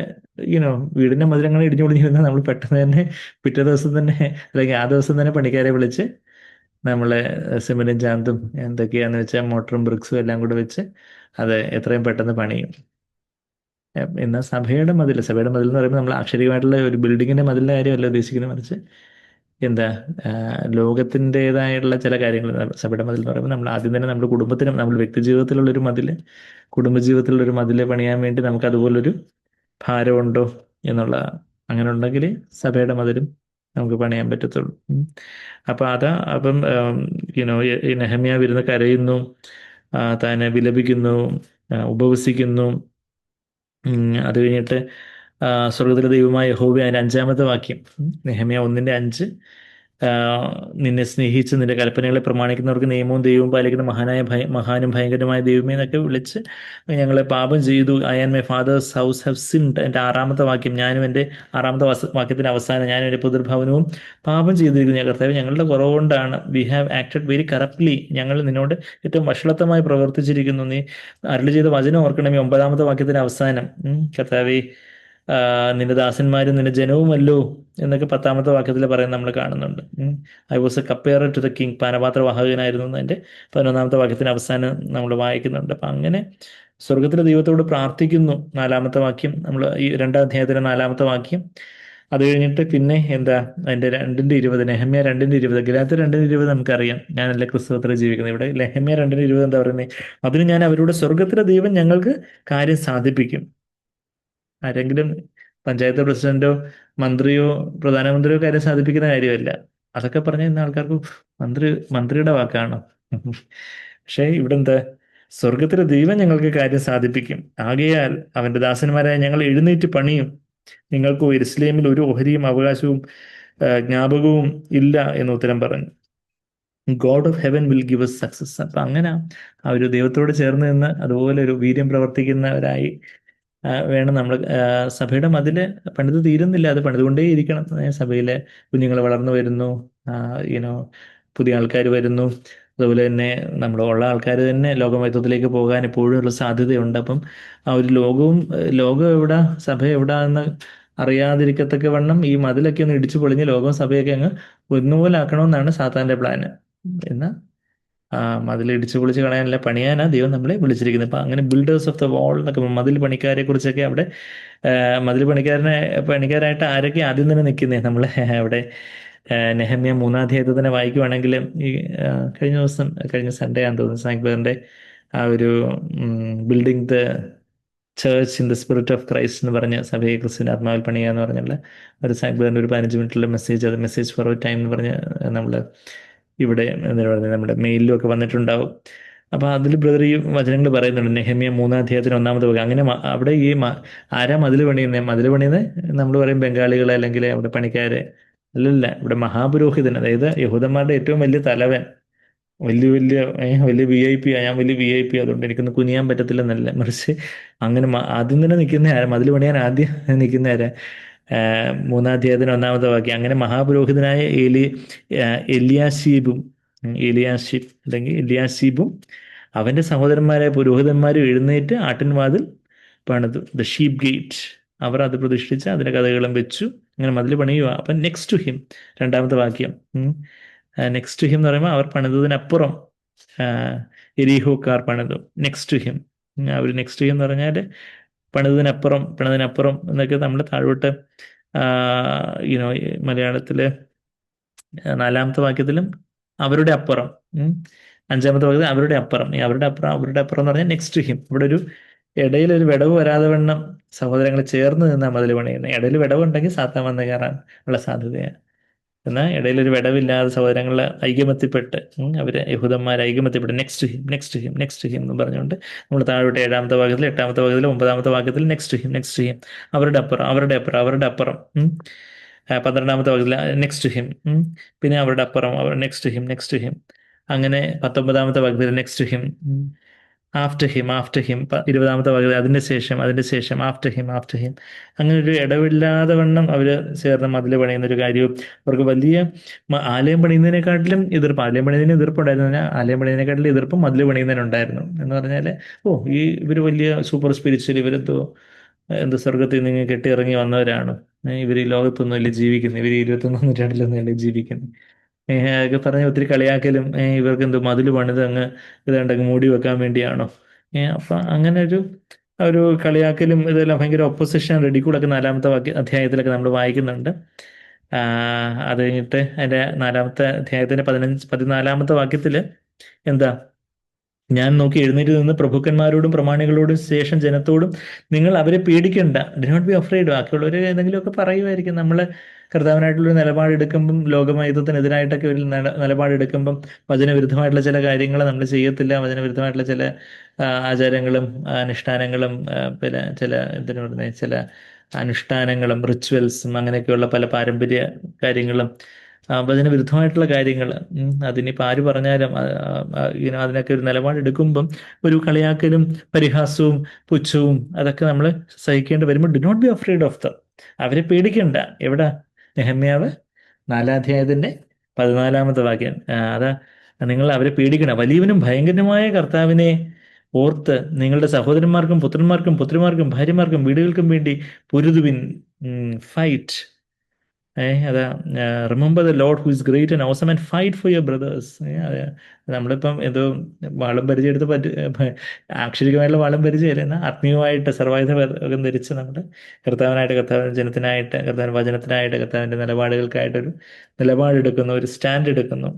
വീടിന്റെ മതിൽ അങ്ങനെ ഇടിഞ്ഞു പൊളിഞ്ഞിരുന്നാൽ നമ്മൾ പെട്ടെന്ന് തന്നെ പിറ്റേ ദിവസം തന്നെ അല്ലെങ്കിൽ ആ ദിവസം തന്നെ പണിക്കാരെ വിളിച്ച് നമ്മളെ സിമെന്റും ചാന്തും എന്തൊക്കെയാന്ന് വെച്ചാൽ മോട്ടറും ബ്രിക്സും എല്ലാം കൂടെ വെച്ച് അത് എത്രയും പെട്ടെന്ന് പണിയും. എന്നാൽ സഭയുടെ മതിൽ എന്ന് പറയുമ്പോൾ നമ്മൾ അക്ഷരികമായിട്ടുള്ള ഒരു ബിൽഡിങ്ങിന്റെ മതിലിന്റെ കാര്യമല്ല ഉദ്ദേശിക്കുന്നത്, മറിച്ച് എന്താ ലോകത്തിൻ്റെതായുള്ള ചില കാര്യങ്ങൾ. സഭയുടെ മതിൽ എന്ന് പറയുമ്പോൾ നമ്മൾ ആദ്യം തന്നെ നമ്മുടെ കുടുംബത്തിനും നമ്മൾ വ്യക്തി ജീവിതത്തിലുള്ള ഒരു മതില്, കുടുംബജീവിതത്തിലുള്ള ഒരു മതില് പണിയാൻ വേണ്ടി നമുക്ക് അതുപോലൊരു ഭാരമുണ്ടോ എന്നുള്ള, അങ്ങനെ ഉണ്ടെങ്കിൽ സഭയുടെ മതിലും നമുക്ക് പണിയാൻ പറ്റത്തുള്ളൂ. അപ്പൊ അപ്പം നെഹമ്യാ വരുന്ന കരയുന്നു, താനെ വിലപിക്കുന്നു, ഉപവസിക്കുന്നു. അത് കഴിഞ്ഞിട്ട് സ്വർഗത്തിലെ ദൈവമായ യഹോവ അതിന്റെ 5-ാമത്തെ വാക്യം, നെഹമ്യാ 1:5, നിന്നെ സ്നേഹിച്ച് നിന്റെ കൽപ്പനകളെ പ്രമാണിക്കുന്നവർക്ക് നിയമവും ദൈവവും പാലിക്കുന്ന മഹാനും ഭയങ്കരമായ ദൈവമേ എന്നൊക്കെ വിളിച്ച് ഞങ്ങളെ പാപം ചെയ്തു. I and my fathers house have sinned. എൻ്റെ 6-ാമത്തെ വാക്യം, ഞാനും എൻ്റെ 6-ാമത്തെ വാക്യത്തിൻ്റെ അവസാനം, ഞാനും എൻ്റെ പിതൃഭവനവും പാപം ചെയ്തിരിക്കുന്നു കർത്താവേ, ഞങ്ങളുടെ കുറവ് കൊണ്ടാണ്. We have acted very corruptly. ഞങ്ങൾ നിന്നോട് ഏറ്റവും വഷളത്തമായി പ്രവർത്തിച്ചിരിക്കുന്നു. നീ അരുളി ചെയ്ത വചനം ഓർക്കണമേ. 9-ാമത്തെ വാക്യത്തിന്റെ അവസാനം, കർത്താവേ നിന്റെ ദാസന്മാരും നിന്റെ ജനവുമല്ലോ എന്നൊക്കെ 10-ാമത്തെ വാക്യത്തിൽ പറയുന്നത് നമ്മൾ കാണുന്നുണ്ട്. I was a cupbearer to the king. പാനപാത്രവാഹകനായിരുന്നു എന്നതിൻ്റെ 11-ാമത്തെ വാക്യത്തിന് അവസാനം നമ്മൾ വായിക്കുന്നുണ്ട്. അപ്പം അങ്ങനെ സ്വർഗത്തിലെ ദൈവത്തോട് പ്രാർത്ഥിക്കുന്നു. 4-ാമത്തെ വാക്യം, നമ്മൾ ഈ 2-ാം അധ്യായത്തിലെ 4-ാമത്തെ വാക്യം. അത് കഴിഞ്ഞിട്ട് പിന്നെ എന്താ, അതിന്റെ 2:20, നെഹമ്യാ 2:20, ഗലാത്യർ 2:20 നമുക്കറിയാം. ഞാനല്ല ക്രിസ്തുവത്തിൽ ജീവിക്കുന്നത്. ഇവിടെ നെഹമ്യാ 2:20 എന്താ പറയുന്നത്? അതിന് ഞാൻ അവരുടെ സ്വർഗത്തിലെ ദൈവം ഞങ്ങൾക്ക് കാര്യം സാധിപ്പിക്കും. ആരെങ്കിലും പഞ്ചായത്ത് പ്രസിഡന്റോ മന്ത്രിയോ പ്രധാനമന്ത്രിയോ കാര്യം സാധിപ്പിക്കുന്ന കാര്യമല്ല. അതൊക്കെ പറഞ്ഞ ഇന്ന് ആൾക്കാർക്ക് മന്ത്രിയുടെ വാക്കാണോ? പക്ഷേ ഇവിടെ എന്താ, സ്വർഗത്തിലെ ദൈവം ഞങ്ങൾക്ക് കാര്യം സാധിപ്പിക്കും. ആകയാൽ അവന്റെ ദാസന്മാരായ ഞങ്ങൾ എഴുന്നേറ്റ് പണിയും. നിങ്ങൾക്ക് യെരൂശലേമിൽ ഒരു ഓഹരിയും അവകാശവും ജ്ഞാപകവും ഇല്ല എന്ന് ഉത്തരം പറഞ്ഞു. God of heaven will give S success. അപ്പൊ അങ്ങനെ ആ ഒരു ദൈവത്തോട് ചേർന്ന് നിന്ന് അതുപോലെ ഒരു വീര്യം പ്രവർത്തിക്കുന്നവരായി വേണം നമ്മൾ. സഭയുടെ മതില് പണിത് തീരുന്നില്ല, അത് പണിതുകൊണ്ടേയിരിക്കണം. സഭയിലെ കുഞ്ഞുങ്ങൾ വളർന്നു വരുന്നു, യുനോ പുതിയ ആൾക്കാർ വരുന്നു. അതുപോലെ തന്നെ ഉള്ള ആൾക്കാർ തന്നെ ലോകമയത്വത്തിലേക്ക് പോകാൻ എപ്പോഴും ഉള്ള സാധ്യതയുണ്ട്. അപ്പം ആ ഒരു ലോകം എവിടെ, സഭ എവിടെ എന്ന് അറിയാതിരിക്കത്തക്ക വണ്ണം ഈ മതിലൊക്കെ ഒന്ന് ഇടിച്ചു പൊളിഞ്ഞ് ലോകവും സഭയൊക്കെ അങ്ങ് ഒന്നുപോലെ ആക്കണമെന്നാണ് സാത്താന്റെ പ്ലാന്. എന്നാൽ മതിൽ ഇടിച്ചു പൊളിച്ച് കളയാനല്ല, പണിയാനാ ദൈവം നമ്മളെ വിളിച്ചിരിക്കുന്നത്. അപ്പൊ അങ്ങനെ ബിൽഡേഴ്സ് ഓഫ് ദ വാൾ എന്നൊക്കെ, മതിൽ പണിക്കാരെ കുറിച്ചൊക്കെ അവിടെ മതിൽ പണിക്കാരായിട്ട് ആരൊക്കെ ആദ്യം തന്നെ നിൽക്കുന്നേ നമ്മളെ അവിടെ നെഹമ്യാ 3-ാം അധ്യായത്തിൽ തന്നെ വായിക്കുവാണെങ്കിൽ, ഈ കഴിഞ്ഞ സൺഡേ ആണെന്ന് തോന്നുന്നു, സാങ്ക്ലറിന്റെ ആ ഒരു building the church in the spirit of Christ എന്ന് പറഞ്ഞ സഭയെ ക്രിസ്തുവിന്റെ ആത്മാവിൽ പണിയുക എന്ന് പറഞ്ഞുള്ള ഒരു സാങ്ക്ലറിന്റെ ഒരു 15 മിനിറ്റുള്ള മെസ്സേജ്, അത് മെസ്സേജ് ഫോർ ടൈം എന്ന് പറഞ്ഞ് നമ്മൾ ഇവിടെ എന്താ പറയുന്നത് നമ്മുടെ മെയിലിലും ഒക്കെ വന്നിട്ടുണ്ടാവും. അപ്പൊ അതിൽ ബ്രദർ ഈ വചനങ്ങൾ പറയുന്നുണ്ട്. നെഹമ്യാ 3-ാം അധ്യായത്തിന് 1-ാമത്തെ വാക്യം. അങ്ങനെ അവിടെ ആരാ മതിൽ പണിയുന്നത്? നമ്മൾ പറയും ബംഗാളികളെ അല്ലെങ്കിൽ അവിടെ പണിക്കാരെ. അല്ലല്ല, ഇവിടെ മഹാപുരോഹിതൻ, അതായത് യഹൂദന്മാരുടെ ഏറ്റവും വലിയ തലവൻ, വലിയ VIP ആ, ഞാൻ വലിയ VIP അതുകൊണ്ട് എനിക്കൊന്ന് കുനിയാൻ പറ്റത്തില്ലെന്നല്ല, മറിച്ച് അങ്ങനെ ആദ്യം തന്നെ നിൽക്കുന്ന ആരാ, മതിൽ പണിയാൻ ആദ്യം നിൽക്കുന്ന ആരാ? 3-ാം അധ്യായത്തിന് 1-ാമത്തെ വാക്യം. അങ്ങനെ മഹാപുരോഹിതനായ എലിയാശീബും അവന്റെ സഹോദരന്മാരായ പുരോഹിതന്മാരും എഴുന്നേറ്റ് ആട്ടിൻവാതിൽ പണിതു, ദ ഷീപ്പ് ഗേറ്റ്. അവർ അത് പ്രതിഷ്ഠിച്ച് അതിന്റെ കഥകളും വെച്ചു. അങ്ങനെ മതിൽ പണിയുക. അപ്പൊ നെക്സ്റ്റ് ടു ഹിം, 2-ാമത്തെ വാക്യം. നെക്സ്റ്റ് ടു ഹിം എന്ന് പറയുമ്പോൾ അവർ പണിതതിനപ്പുറം എരീഹോക്കാർ പണിതു. നെക്സ്റ്റ് ടു ഹിം, അവർ നെക്സ്റ്റ് ടു ഹിം എന്ന് പറഞ്ഞാൽ പണിതതിനപ്പുറം എന്നൊക്കെ നമ്മൾ താഴോട്ട് മലയാളത്തില് 4-ാമത്തെ വാക്യത്തിലും അവരുടെ അപ്പുറം, 5-ാമത്തെ വാക്യത്തിൽ അവരുടെ അപ്പുറം എന്ന് പറഞ്ഞാൽ നെക്സ്റ്റ് ടു ഹിം. ഇവിടെ ഒരു ഇടയിൽ ഒരു വിടവ് വരാതെ വണ്ണം സഹോദരങ്ങൾ ചേർന്ന് നിന്നാ മതിൽ പണിയുന്നത്. ഇടയിൽ വിടവുണ്ടെങ്കിൽ സാത്താൻ വന്ന് കയറാൻ ഉള്ള സാധ്യതയാണ്. എന്നാൽ ഇടയിലൊരു വിടവില്ലാതെ സഹോദരങ്ങൾ ഐകമത്യപ്പെട്ട്, അവര് യഹൂദന്മാർ ഐകമത്യപ്പെട്ട് നെക്സ്റ്റ് ഹിം എന്ന് പറഞ്ഞുകൊണ്ട് നമ്മൾ താഴോട്ട് 7-ാമത്തെ വാക്യത്തിൽ, 8-ാമത്തെ വാക്യത്തിൽ, 9-ാമത്തെ വാക്യത്തിൽ നെക്സ്റ്റ് ഹിം, അവരുടെ അപ്പുറം. 12-ാമത്തെ വാക്യത്തിൽ നെക്സ്റ്റ് ഹിം, പിന്നെ അവരുടെ അപ്പുറം, നെക്സ്റ്റ് ഹിം. അങ്ങനെ 19-ാമത്തെ വാക്യത്തിൽ നെക്സ്റ്റ് ഹിം. ആഫ്റ്റർ ഹിം 20-ാമത്തെ വാക്യത്തിൽ അതിന്റെ ശേഷം ആഫ്റ്റർ ഹിം അങ്ങനെ ഒരു ഇടവില്ലാതെ വണ്ണം അവർ ചേർന്ന് മതിൽ പണിയുന്ന ഒരു കാര്യവും അവർക്ക് വലിയ ആലയം പണിയുന്നതിനെക്കാട്ടിലും എതിർപ്പ്, ആലയം പണിയുന്നതിന് എതിർപ്പുണ്ടായിരുന്നു, പറഞ്ഞാൽ ആലയം പണിയുന്നതിനെക്കാട്ടിലും എതിർപ്പും മതിൽ പണിയുന്നതിനുണ്ടായിരുന്നു എന്ന് പറഞ്ഞാൽ ഈ ഇവർ വലിയ സൂപ്പർ സ്പിരിച്വൽ, ഇവരെന്തോ എന്ത് സ്വർഗത്തിൽ നിന്ന് കെട്ടിയിറങ്ങി വന്നവരാണ്, ഇവർ ഈ ലോകത്തൊന്നുമല്ല ജീവിക്കുന്നത്, ഇവർ 21-ാം നൂറ്റാണ്ടിലൊന്നുമല്ല ജീവിക്കുന്നത്, ഒക്കെ പറഞ്ഞ് ഒത്തിരി കളിയാക്കലും, ഇവർക്ക് എന്തോ മതിൽ പണിത് അങ്ങ് ഇതാണ്ടങ്ങ് മൂടി വെക്കാൻ വേണ്ടിയാണോ, അപ്പൊ അങ്ങനെ ഒരു കളിയാക്കലും ഇതെല്ലാം ഭയങ്കര ഒപ്പോസിഷൻ റെഡിക്കൂളൊക്കെ 4-ാമത്തെ അധ്യായത്തിലൊക്കെ നമ്മൾ വായിക്കുന്നുണ്ട്. അത് കഴിഞ്ഞിട്ട് അതിന്റെ 4-ാമത്തെ അധ്യായത്തിന്റെ 14-ാമത്തെ വാക്യത്തില് എന്താ, ഞാൻ നോക്കി എഴുന്നേറ്റ് നിന്ന് പ്രഭുക്കന്മാരോടും പ്രമാണികളോടും ശേഷം ജനത്തോടും നിങ്ങൾ അവരെ പേടിക്കണ്ട, ഡി നോട്ട് ബി അഫ്രൈഡ്. ബാക്കിയുള്ളവർ എന്തെങ്കിലുമൊക്കെ പറയുമായിരിക്കും, നമ്മൾ കർത്താവിനായിട്ടുള്ളൊരു നിലപാടെടുക്കുമ്പം, ലോകമയുദ്ധത്തിനെതിരായിട്ടൊക്കെ ഒരു നിലപാടെടുക്കുമ്പം വചനവിരുദ്ധമായിട്ടുള്ള ചില കാര്യങ്ങൾ നമ്മൾ ചെയ്യത്തില്ല, വചനവിരുദ്ധമായിട്ടുള്ള ചില ആചാരങ്ങളും അനുഷ്ഠാനങ്ങളും പിന്നെ ചില എന്തിനു പറയുന്നത്, ചില അനുഷ്ഠാനങ്ങളും റിച്വൽസും അങ്ങനെയൊക്കെയുള്ള പല പാരമ്പര്യ കാര്യങ്ങളും വചനവിരുദ്ധമായിട്ടുള്ള കാര്യങ്ങൾ, അതിനിപ്പോൾ ആര് പറഞ്ഞാലും അതിനൊക്കെ ഒരു നിലപാടെടുക്കുമ്പം ഒരു കളിയാക്കലും പരിഹാസവും പുച്ഛവും അതൊക്കെ നമ്മൾ സഹിക്കേണ്ടി വരുമ്പോൾ do not be afraid of them, അവരെ പേടിക്കണ്ട. എവിടെ? നെഹമ്യാവ് 4-ാം അധ്യായത്തിന്റെ 14-ാമത്തെ വാക്യം. അതാ, നിങ്ങൾ അവരെ പേടിക്കണം, വലിയവനും ഭയങ്കരനുമായ കർത്താവിനെ ഓർത്ത് നിങ്ങളുടെ സഹോദരന്മാർക്കും പുത്രന്മാർക്കും പുത്രിമാർക്കും ഭാര്യമാർക്കും വീടുകൾക്കും വേണ്ടി പൊരുതുവിൻ. ഫൈറ്റ്. അതാ, remember the Lord who is great and awesome and fight for your brothers. നമ്മളിപ്പം എന്തോ വാളും പരിചയം ആക്ഷരികമായിട്ടുള്ള വാളും പരിചയമല്ല, എന്നാൽ ആത്മീയമായിട്ട് സർവായുധം ധരിച്ച് നമ്മൾ കർത്താവിന്റെ ജനത്തിനായിട്ട്, കർത്താവിന്റെ വചനത്തിനായിട്ട്, കർത്താവിന്റെ നിലപാടുകൾക്കായിട്ടൊരു നിലപാടെടുക്കുന്നു, ഒരു സ്റ്റാൻഡ് എടുക്കുന്നു.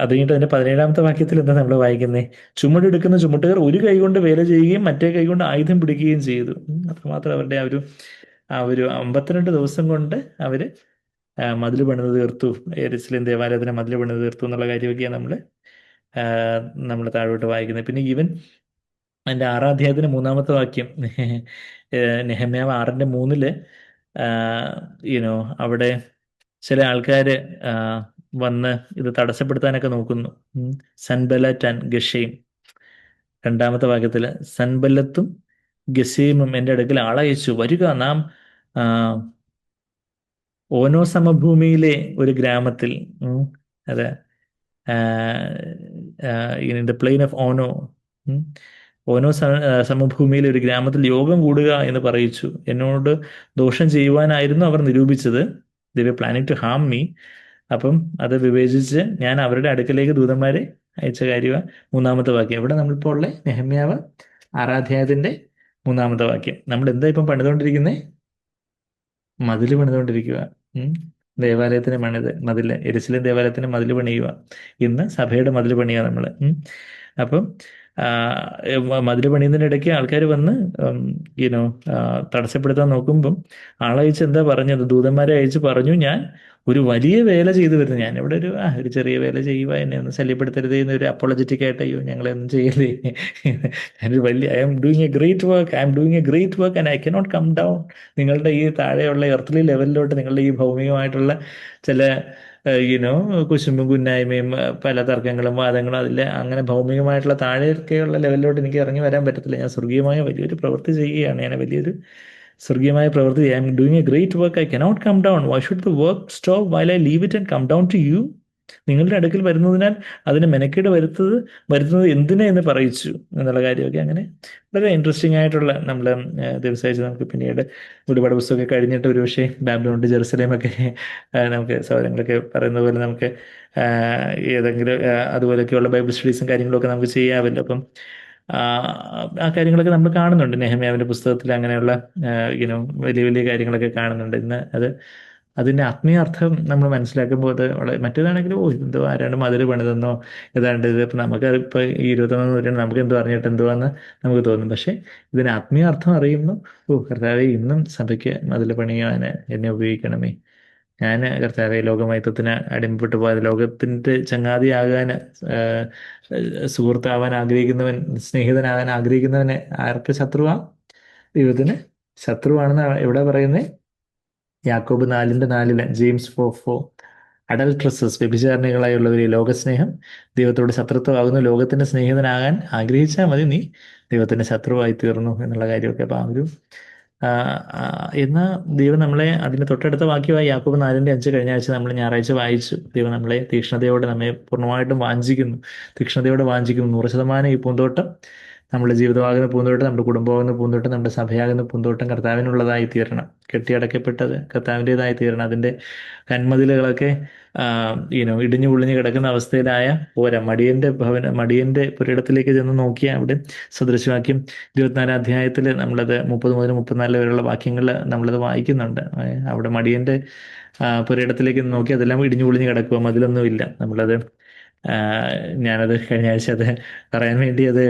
അത് കഴിഞ്ഞിട്ട് അതിന്റെ 17-ാമത്തെ വാക്യത്തിൽ എന്താ നമ്മൾ വായിക്കുന്നത്? ചുമടെടുക്കുന്ന ചുമട്ടുകാർ ഒരു കൈ കൊണ്ട് വേല ചെയ്യുകയും മറ്റേ കൈ കൊണ്ട് ആയുധം പിടിക്കുകയും ചെയ്തു. അത്രമാത്രം അവരുടെ ആ ഒരു 52 ദിവസം കൊണ്ട് അവര് മതിൽ പണിത് തീർത്തു, യെരുശലേം ദേവാലയത്തിന് മതിൽ പണിത് തീർത്തു എന്നുള്ള കാര്യമൊക്കെയാണ് നമ്മൾ താഴോട്ട് വായിക്കുന്നത്. പിന്നെ ഈവൻ അതിന്റെ 6-ാം അധ്യായത്തിന് 3-ാമത്തെ വാക്യം, നെഹമ്യാവ് 6-ന്റെ 3 യുനോ അവിടെ ചില ആൾക്കാര് വന്ന് ഇത് തടസ്സപ്പെടുത്താനൊക്കെ നോക്കുന്നു. സൻബലറ്റ് ആൻഡ് ഗഷീം 2-ാമത്തെ വാക്യത്തില്, സൻബല്ലത്തും ഗസീമും എൻ്റെ അടുക്കൽ ആളയച്ചു, വരിക, നാം ഓനോ സമഭൂമിയിലെ ഒരു ഗ്രാമത്തിൽ, അതെ, ഇൻ ദ പ്ലെയിൻ ഓഫ് ഓനോ, ഓനോ സമഭൂമിയിലെ ഒരു ഗ്രാമത്തിൽ യോഗം കൂടുക എന്ന് പറയിച്ചു. എന്നോട് ദോഷം ചെയ്യുവാനായിരുന്നു അവർ നിരൂപിച്ചത്. ദേ വർ പ്ലാനിങ് ടു ഹാം മീ. അപ്പം അത് വിവേചിച്ച് ഞാൻ അവരുടെ അടുക്കലേക്ക് ദൂതന്മാരെ അയച്ച കാര്യമാണ് 3-ാമത്തെ വാക്യം. ഇവിടെ നമ്മളിപ്പോൾ ഉള്ള നെഹമ്യാവ് 6-ാം അധ്യായത്തിന്റെ 3-ാമത്തെ വാക്യം. നമ്മൾ എന്താ ഇപ്പം പണിതുകൊണ്ടിരിക്കുന്നത്? മതിൽ പണിതുകൊണ്ടിരിക്കുക. ദേവാലയത്തിന് മതിൽ, യെരുശലേം ദേവാലയത്തിന് മതിൽ പണിയുക. ഇന്ന് സഭയുടെ മതിൽ പണിയുക നമ്മൾ. അപ്പം മതിൽ പണിയുന്നതിനിടയ്ക്ക് ആൾക്കാർ വന്ന് തടസ്സപ്പെടുത്താൻ നോക്കുമ്പം ആളയച്ച് എന്താ പറഞ്ഞത്? ദൂതന്മാരെ അയച്ച് പറഞ്ഞു, ഞാൻ ഒരു വലിയ വേല ചെയ്തു വരുന്നു. ഞാൻ ഇവിടെ ഒരു ചെറിയ വേല ചെയ്യുക, എന്നെ ഒന്ന് ശല്യപ്പെടുത്തരുത് എന്നൊരു അപ്പോളജറ്റിക് ആയിട്ട്, അയ്യോ ഞങ്ങളെ ഒന്നും ചെയ്യല്ലേ, ഞാനൊരു വലിയ I am doing a great work and I cannot come down. നിങ്ങളുടെ ഈ താഴെയുള്ള എർത്തലി ലെവലിലോട്ട്, നിങ്ങളുടെ ഈ ഭൗമികമായിട്ടുള്ള ചില കുശുമ്പും കുന്നായ്മയും പല തർക്കങ്ങളും വാദങ്ങളും, അതിലെ അങ്ങനെ ഭൗമികമായിട്ടുള്ള താഴെയൊക്കെയുള്ള ലെവലിലോട്ട് എനിക്ക് ഇറങ്ങി വരാൻ പറ്റത്തില്ല. ഞാൻ സ്വർഗീയമായ വലിയൊരു പ്രവൃത്തി ചെയ്യുകയാണ്. ഞാൻ വലിയൊരു സ്വർഗീയമായ പ്രവൃത്തി, I am doing a great work, I cannot come down. Why should the work stop while I leave it and come down to you? നിങ്ങളുടെ അടുക്കൽ വരുന്നതിനാൽ അതിന് മെനക്കേട് വരുത്തുന്നത് എന്തിനാ എന്ന് പറയിച്ചു എന്നുള്ള കാര്യമൊക്കെ. അങ്ങനെ വളരെ ഇൻട്രസ്റ്റിംഗ് ആയിട്ടുള്ള നമ്മൾ ദിവസമായിട്ട് നമുക്ക് പിന്നീട് ഒരുപാട് പുസ്തകമൊക്കെ കഴിഞ്ഞിട്ട് ഒരു പക്ഷേ ബാബിലോൺ ടു ജെറുസലേമൊക്കെ നമുക്ക് സൗകര്യങ്ങളൊക്കെ പറയുന്ന പോലെ നമുക്ക് ഏതെങ്കിലും അതുപോലെയൊക്കെയുള്ള ബൈബിൾ സ്റ്റഡീസും കാര്യങ്ങളൊക്കെ നമുക്ക് ചെയ്യാമല്ലോ. അപ്പം ആ കാര്യങ്ങളൊക്കെ നമ്മൾ കാണുന്നുണ്ട് നെഹമ്യാവിൻ്റെ പുസ്തകത്തിൽ. അങ്ങനെയുള്ള വലിയ വലിയ കാര്യങ്ങളൊക്കെ കാണുന്നുണ്ട്. ഇന്ന് അതിൻ്റെ ആത്മീയാർത്ഥം നമ്മൾ മനസ്സിലാക്കുമ്പോൾ അത് വളരെ, മറ്റേതാണെങ്കിലും എന്തോ ആരാണ്ട് മതിൽ പണിതെന്നോ ഏതാണ്ട് ഇത് ഇപ്പം നമുക്ക് ഇപ്പോൾ ഈ 21-ാം നൂറ്റാണ്ട് നമുക്ക് എന്തോ അറിഞ്ഞിട്ട് എന്തുവാന്ന് നമുക്ക് തോന്നും. പക്ഷേ ഇതിന് ആത്മീയാർത്ഥം അറിയുന്നു. കർത്താവെ, ഇന്നും സഭയ്ക്ക് മതിൽ പണിയാൻ എന്നെ ഉപയോഗിക്കണമേ. ഞാൻ കർത്താവെ, ലോകമയത്വത്തിന് അടിമപ്പെട്ടു പോയത്, ലോകത്തിൻ്റെ ചങ്ങാതിയാകാൻ, സുഹൃത്താവാൻ ആഗ്രഹിക്കുന്നവൻ, സ്നേഹിതനാകാൻ ആഗ്രഹിക്കുന്നവനെ ആർക്ക് ശത്രുവാ? ദൈവത്തിന് ശത്രുവാണെന്ന് എവിടെ പറയുന്നത്? യാക്കോബ് 4:4, ജെയിംസ് 4:4. അഡൽട്രസസ്, വ്യഭിചാരിണികളായുള്ളവർ, ലോകസ്നേഹം ദൈവത്തോട് ശത്രുത്വമാകുന്നു. ലോകത്തിന്റെ സ്നേഹിതനാകാൻ ആഗ്രഹിച്ചാൽ മതി, നീ ദൈവത്തിന്റെ ശത്രുവായി തീർന്നു എന്നുള്ള കാര്യമൊക്കെ. അപ്പൊ ആ ഒരു ആ, ആ, എന്നാ ദൈവം നമ്മളെ അതിന് തൊട്ടടുത്ത വാക്യമായി യാക്കോബ് 4:5 കഴിഞ്ഞ ആഴ്ച നമ്മൾ ഞായറാഴ്ച വായിച്ചു. ദൈവം നമ്മളെ തീക്ഷ്ണതയോടെ, നമ്മെ പൂർണ്ണമായിട്ടും വാഞ്ചിക്കുന്നു, തീക്ഷ്ണതയോടെ വാഞ്ചിക്കുന്നു. 100% ഈ പൂന്തോട്ടം, നമ്മുടെ ജീവിതമാകുന്ന പൂന്തോട്ടം, നമ്മുടെ കുടുംബമാകുന്ന പൂന്തോട്ടം, നമ്മുടെ സഭയാകുന്ന പൂന്തോട്ടം കർത്താവിനുള്ളതായി തീരണം. കെട്ടിയടക്കപ്പെട്ടത് കർത്താവിൻ്റെതായി തീരണം. അതിൻ്റെ കന്മതിലുകളൊക്കെ ഇടിഞ്ഞു പൊളിഞ്ഞു കിടക്കുന്ന അവസ്ഥയിലായ പോരാ. മടിയന്റെ പുരയിടത്തിലേക്ക് ചെന്ന് നോക്കിയാൽ അവിടെ സദൃശവാക്യം 24 അധ്യായത്തിൽ നമ്മളത് 30 മുതൽ 34 വരെയുള്ള വാക്യങ്ങൾ നമ്മളത് വായിക്കുന്നുണ്ട്. അവിടെ മടിയന്റെ പുരയിടത്തിലേക്ക് നോക്കി അതെല്ലാം ഇടിഞ്ഞു പൊളിഞ്ഞു കിടക്കുക, മതിലൊന്നുമില്ല. നമ്മളത് ഞാനത് കഴിഞ്ഞ ആഴ്ച അത് പറയാൻ വേണ്ടി അത്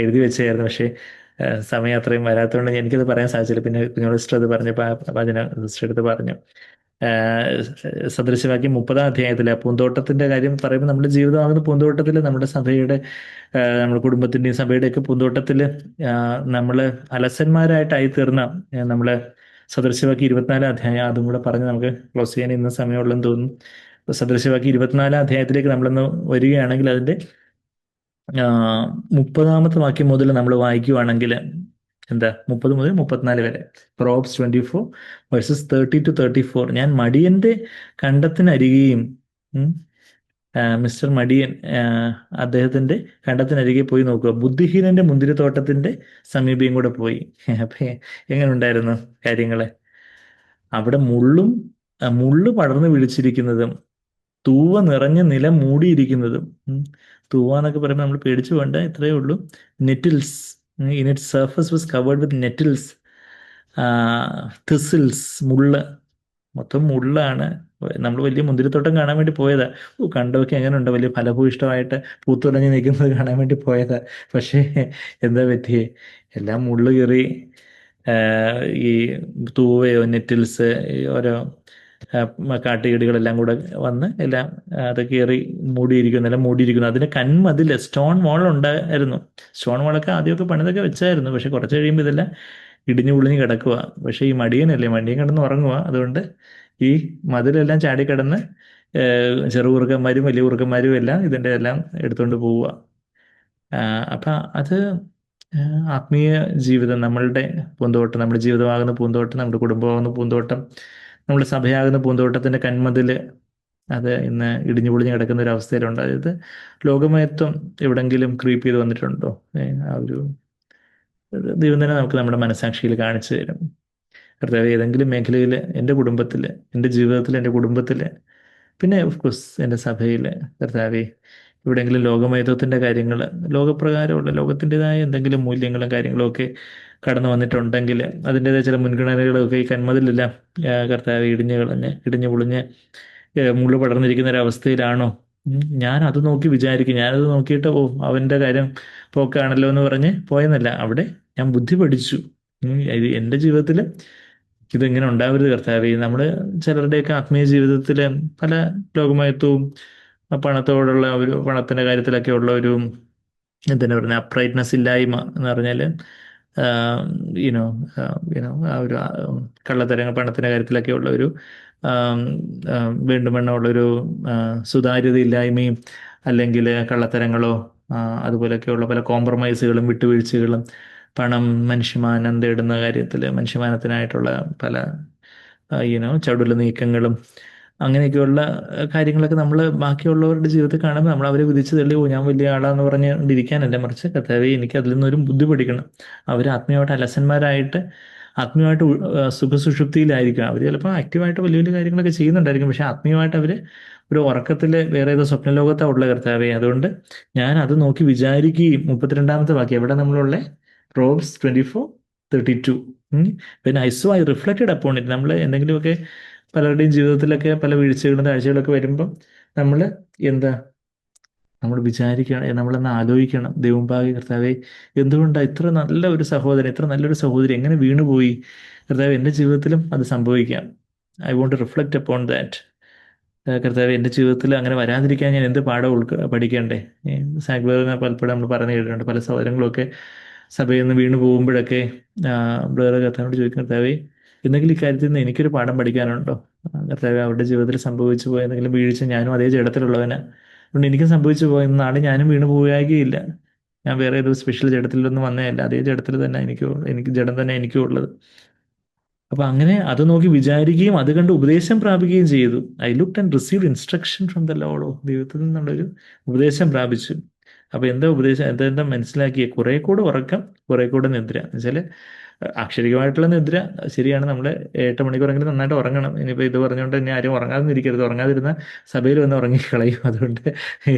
എഴുതി വെച്ചായിരുന്നു. പക്ഷേ സമയം അത്രയും വരാത്തതുകൊണ്ട് എനിക്കത് പറയാൻ സാധിച്ചില്ല. പിന്നെ കുഞ്ഞോട് സിസ്റ്റർ അത് പറഞ്ഞപ്പോൾ ആ വചന സിസ്റ്റർ എടുത്ത് പറഞ്ഞു. സദൃശവാക്യം 30 അധ്യായത്തിലെ പൂന്തോട്ടത്തിന്റെ കാര്യം പറയുമ്പോൾ നമ്മുടെ ജീവിതമാകുന്ന പൂന്തോട്ടത്തിൽ, നമ്മുടെ സഭയുടെ, നമ്മുടെ കുടുംബത്തിന്റെയും സഭയുടെയൊക്കെ പൂന്തോട്ടത്തിൽ നമ്മൾ അലസന്മാരായിട്ടായി തീർന്ന നമ്മള് സദൃശവാക്യം 24 അധ്യായം അതും കൂടെ പറഞ്ഞ് നമുക്ക് ക്ലോസ് ചെയ്യാൻ ഇന്ന് സമയമുള്ളെന്ന് തോന്നുന്നു. സദൃശവാക്യം 24 അധ്യായത്തിലേക്ക് നമ്മളൊന്ന് വരികയാണെങ്കിൽ അതിന്റെ 30 വാക്യം മുതൽ നമ്മൾ വായിക്കുവാണെങ്കിൽ എന്താ, 30 മുതൽ 34 വരെ, പ്രോബ്സ് 24 വേഴ്സസ് 30-34. ഞാൻ മടിയന്റെ കണ്ടത്തിനരികെയും, മിസ്റ്റർ മടിയൻ അദ്ദേഹത്തിന്റെ കണ്ടത്തിനരികെ പോയി നോക്കുക, ബുദ്ധിഹീനന്റെ മുന്തിരിത്തോട്ടത്തിന്റെ സമീപയും കൂടെ പോയി. അപ്പൊ എങ്ങനെ ഉണ്ടായിരുന്നു കാര്യങ്ങള്? അവിടെ മുള്ളു പടർന്നു പിടിച്ചിരിക്കുന്നതും തൂവ നിറഞ്ഞ നിലം മൂടിയിരിക്കുന്നതും. തൂവ എന്നൊക്കെ പറയുമ്പോൾ നമ്മൾ പേടിച്ചു വേണ്ട, ഇത്രയേ ഉള്ളൂ. Nettles, in it surface was covered with nettles, thistles, മുള്ള്, മൊത്തം മുള്ളാണ്. നമ്മൾ വലിയ മുന്തിരിത്തോട്ടം കാണാൻ വേണ്ടി പോയതാ. കണ്ടൊക്കെ എങ്ങനെയുണ്ട്, വലിയ ഫലഭൂയിഷ്ടമായിട്ട് പൂത്തുലഞ്ഞ് നിൽക്കുന്നത് കാണാൻ വേണ്ടി പോയതാ. പക്ഷേ എന്താ പറ്റിയേ? എല്ലാം മുള്ളു കയറി ഈ തൂവയോ നെറ്റിൽസ്, ഓരോ കാട്ടുകീടുകളെല്ലാം കൂടെ വന്ന് എല്ലാം അത് കയറി മൂടിയിരിക്കുന്നു, എല്ലാം മൂടിയിരിക്കുന്നു. അതിന് കന്മതിൽ, സ്റ്റോൺ വാൾ ഉണ്ടായിരുന്നു. സ്റ്റോൺ വാളൊക്കെ ആദ്യമൊക്കെ പണിതൊക്കെ വെച്ചായിരുന്നു. പക്ഷെ കുറച്ച് കഴിയുമ്പോൾ ഇതെല്ലാം ഇടിഞ്ഞു പൊളിഞ്ഞ് കിടക്കുക. പക്ഷെ ഈ മടിയൻ കിടന്ന് ഉറങ്ങുക. അതുകൊണ്ട് ഈ മതിലെല്ലാം ചാടിക്കിടന്ന് ചെറുകുറുക്കന്മാരും വലിയ കുറുക്കന്മാരും എല്ലാം ഇതിൻ്റെ എല്ലാം എടുത്തുകൊണ്ട് പോവുക. അപ്പം അത് ആത്മീയ ജീവിതം, നമ്മളുടെ പൂന്തോട്ടം, നമ്മുടെ ജീവിതമാകുന്ന പൂന്തോട്ടം, നമ്മുടെ കുടുംബമാകുന്ന പൂന്തോട്ടം, നമ്മുടെ സഭയാകുന്ന പൂന്തോട്ടത്തിന്റെ കന്മതിൽ അത് ഇന്ന് ഇടിഞ്ഞു പൊളിഞ്ഞ് കിടക്കുന്ന ഒരു അവസ്ഥയിലുണ്ട്. അതായത് ലോകമയത്വം എവിടെങ്കിലും ക്രീപ്പ് ചെയ്ത് വന്നിട്ടുണ്ടോ? ആ ഒരു ദൈവം തന്നെ നമുക്ക് നമ്മുടെ മനസാക്ഷിയിൽ കാണിച്ചു തരും. കർത്താവ് ഏതെങ്കിലും മേഖലയിൽ, എൻ്റെ കുടുംബത്തിൽ, എൻ്റെ ജീവിതത്തിൽ, എൻ്റെ കുടുംബത്തിൽ, പിന്നെ ഓഫ്കോഴ്സ് എൻ്റെ സഭയിൽ, കർത്താവെ എവിടെയെങ്കിലും ലോകമയത്വത്തിൻ്റെ കാര്യങ്ങൾ, ലോകപ്രകാരമുള്ള ലോകത്തിൻ്റെതായ എന്തെങ്കിലും മൂല്യങ്ങളും കാര്യങ്ങളും ഒക്കെ കടന്നു വന്നിട്ടുണ്ടെങ്കിൽ അതിൻ്റെതായ ചില മുൻഗണനകളൊക്കെ ഈ കന്മതിലെല്ലാം കർത്താവ് ഇടിഞ്ഞു പൊളിഞ്ഞ് മുള്ളു പടർന്നിരിക്കുന്ന ഒരു അവസ്ഥയിലാണോ? ഞാൻ അത് നോക്കി വിചാരിക്കും, ഞാനത് നോക്കിയിട്ട് അവൻ്റെ കാര്യം പോക്കാണല്ലോ എന്ന് പറഞ്ഞ് പോയെന്നല്ല, അവിടെ ഞാൻ ബുദ്ധി പഠിച്ചു. എൻ്റെ ജീവിതത്തിൽ ഇതെങ്ങനെ ഉണ്ടാവരുത് കർത്താവേ. നമ്മൾ ചിലരുടെയൊക്കെ ആത്മീയ ജീവിതത്തിൽ പല ലോകമയത്വവും പണത്തോടുള്ള ഒരു, പണത്തിന്റെ കാര്യത്തിലൊക്കെ ഉള്ള ഒരു എന്തിനാ പറയുക, അപ്രൈറ്റ്നെസ് ഇല്ലായ്മ എന്ന് പറഞ്ഞാൽ യുനോ ആ ഒരു കള്ളത്തരങ്ങൾ, പണത്തിന്റെ കാര്യത്തിലൊക്കെ ഉള്ള ഒരു വീണ്ടും ഉള്ളൊരു സുതാര്യത ഇല്ലായ്മയും, അല്ലെങ്കിൽ കള്ളത്തരങ്ങളോ അതുപോലെയൊക്കെയുള്ള പല കോംപ്രമൈസുകളും വിട്ടുവീഴ്ചകളും, പണം മനുഷ്യമാനം തേടുന്ന കാര്യത്തിൽ മനുഷ്യമാനത്തിനായിട്ടുള്ള പല ചടുല നീക്കങ്ങളും, അങ്ങനെയൊക്കെയുള്ള കാര്യങ്ങളൊക്കെ നമ്മൾ ബാക്കിയുള്ളവരുടെ ജീവിതത്തിൽ കാണുമ്പോൾ നമ്മൾ അവരെ വിധിച്ച് തള്ളി ഞാൻ വലിയ ആളാന്ന് പറഞ്ഞിരിക്കാനല്ല, മറിച്ച് കർത്താവേ എനിക്ക് അതിൽ നിന്നൊരു ബുദ്ധി പഠിക്കണം. അവർ ആത്മീയമായിട്ട് അലസന്മാരായിട്ട്, ആത്മീയമായിട്ട് സുഖസുഷുപ്തിയിലായിരിക്കും. അവർ ചിലപ്പോൾ ആക്റ്റീവായിട്ട് വലിയ വലിയ കാര്യങ്ങളൊക്കെ ചെയ്യുന്നുണ്ടായിരിക്കും. പക്ഷെ ആത്മീയമായിട്ട് അവർ ഒരു ഉറക്കത്തിൽ വേറെ ഏതോ സ്വപ്നലോകത്താണ് ഉള്ള കർത്താവേ. അതുകൊണ്ട് ഞാൻ അത് നോക്കി വിചാരിക്കുകയും, 32 വാക്യം എവിടെ നമ്മളുള്ള പ്രോബ്സ് 24:32, പിന്നെ ഐ റിഫ്ലക്റ്റഡ് അപ്പോൺ ഇറ്റ്. നമ്മൾ എന്തെങ്കിലുമൊക്കെ പലരുടെയും ജീവിതത്തിലൊക്കെ പല വീഴ്ചകളും താഴ്ചകളൊക്കെ വരുമ്പോൾ നമ്മൾ നമ്മൾ വിചാരിക്കണം, നമ്മളെന്ന് ആലോചിക്കണം, ദൈവമുമ്പാകെ കർത്താവെ എന്തുകൊണ്ടാണ് ഇത്ര നല്ല ഒരു സഹോദരൻ, ഇത്ര നല്ലൊരു സഹോദരി എങ്ങനെ വീണുപോയി? കർത്താവ് എൻ്റെ ജീവിതത്തിലും അത് സംഭവിക്കാം. I want to reflect upon that. കർത്താവ് എൻ്റെ ജീവിതത്തിൽ അങ്ങനെ വരാതിരിക്കാൻ ഞാൻ എന്ത് പാഠം പഠിക്കണ്ടേ? സാഗ്ബറിനെ പലപ്പോഴും നമ്മൾ പറഞ്ഞു കേട്ടിട്ടുണ്ട്. പല സഹോദരങ്ങളൊക്കെ സഭയിൽ നിന്ന് വീണു പോകുമ്പോഴൊക്കെ ബ്രദർ കർത്താവിനോട് ചോദിക്കും, കർത്താവേ എന്തെങ്കിലും ഇക്കാര്യത്തിൽ നിന്ന് എനിക്കൊരു പാഠം പഠിക്കാനുണ്ടോ? കർത്താവെ, അവരുടെ ജീവിതത്തിൽ സംഭവിച്ചു പോയ എന്തെങ്കിലും വീഴ്ച ഞാനും അതേ ജഡത്തിലുള്ളവനാ, അതുകൊണ്ട് എനിക്കും സംഭവിച്ചു പോയ നാളെ ഞാനും വീണ് പോവുകയില്ല. ഞാൻ വേറെ ഏതോ സ്പെഷ്യൽ ജഡത്തിലൊന്നും വന്നതല്ല, അതേ ജഡത്തിൽ തന്നെ എനിക്ക് ജഡം തന്നെ എനിക്കും ഉള്ളത്. അപ്പൊ അങ്ങനെ അത് നോക്കി വിചാരിക്കുകയും അത് കണ്ട് ഉപദേശം പ്രാപിക്കുകയും ചെയ്തു. I look and receive instruction from the Lord. ദൈവത്തിൽ നിന്നുള്ളൊരു ഉപദേശം പ്രാപിച്ചു. അപ്പൊ എന്താ ഉപദേശം, എന്താ മനസ്സിലാക്കിയ? കുറെ കൂടെ ഉറക്കം, കുറെ കൂടെ നിദ്ര. എന്നുവെച്ചാല് അക്ഷരികമായിട്ടുള്ള നിദ്ര ശരിയാണ്, നമ്മൾ 8 മണിക്കൂറെങ്കിലും നന്നായിട്ട് ഉറങ്ങണം. ഇനിയിപ്പോൾ ഇത് പറഞ്ഞുകൊണ്ട് തന്നെ ആരും ഉറങ്ങാതിരിക്കരുത്. ഉറങ്ങാതിരുന്ന സഭയിൽ വന്ന് ഉറങ്ങിക്കളയും. അതുകൊണ്ട്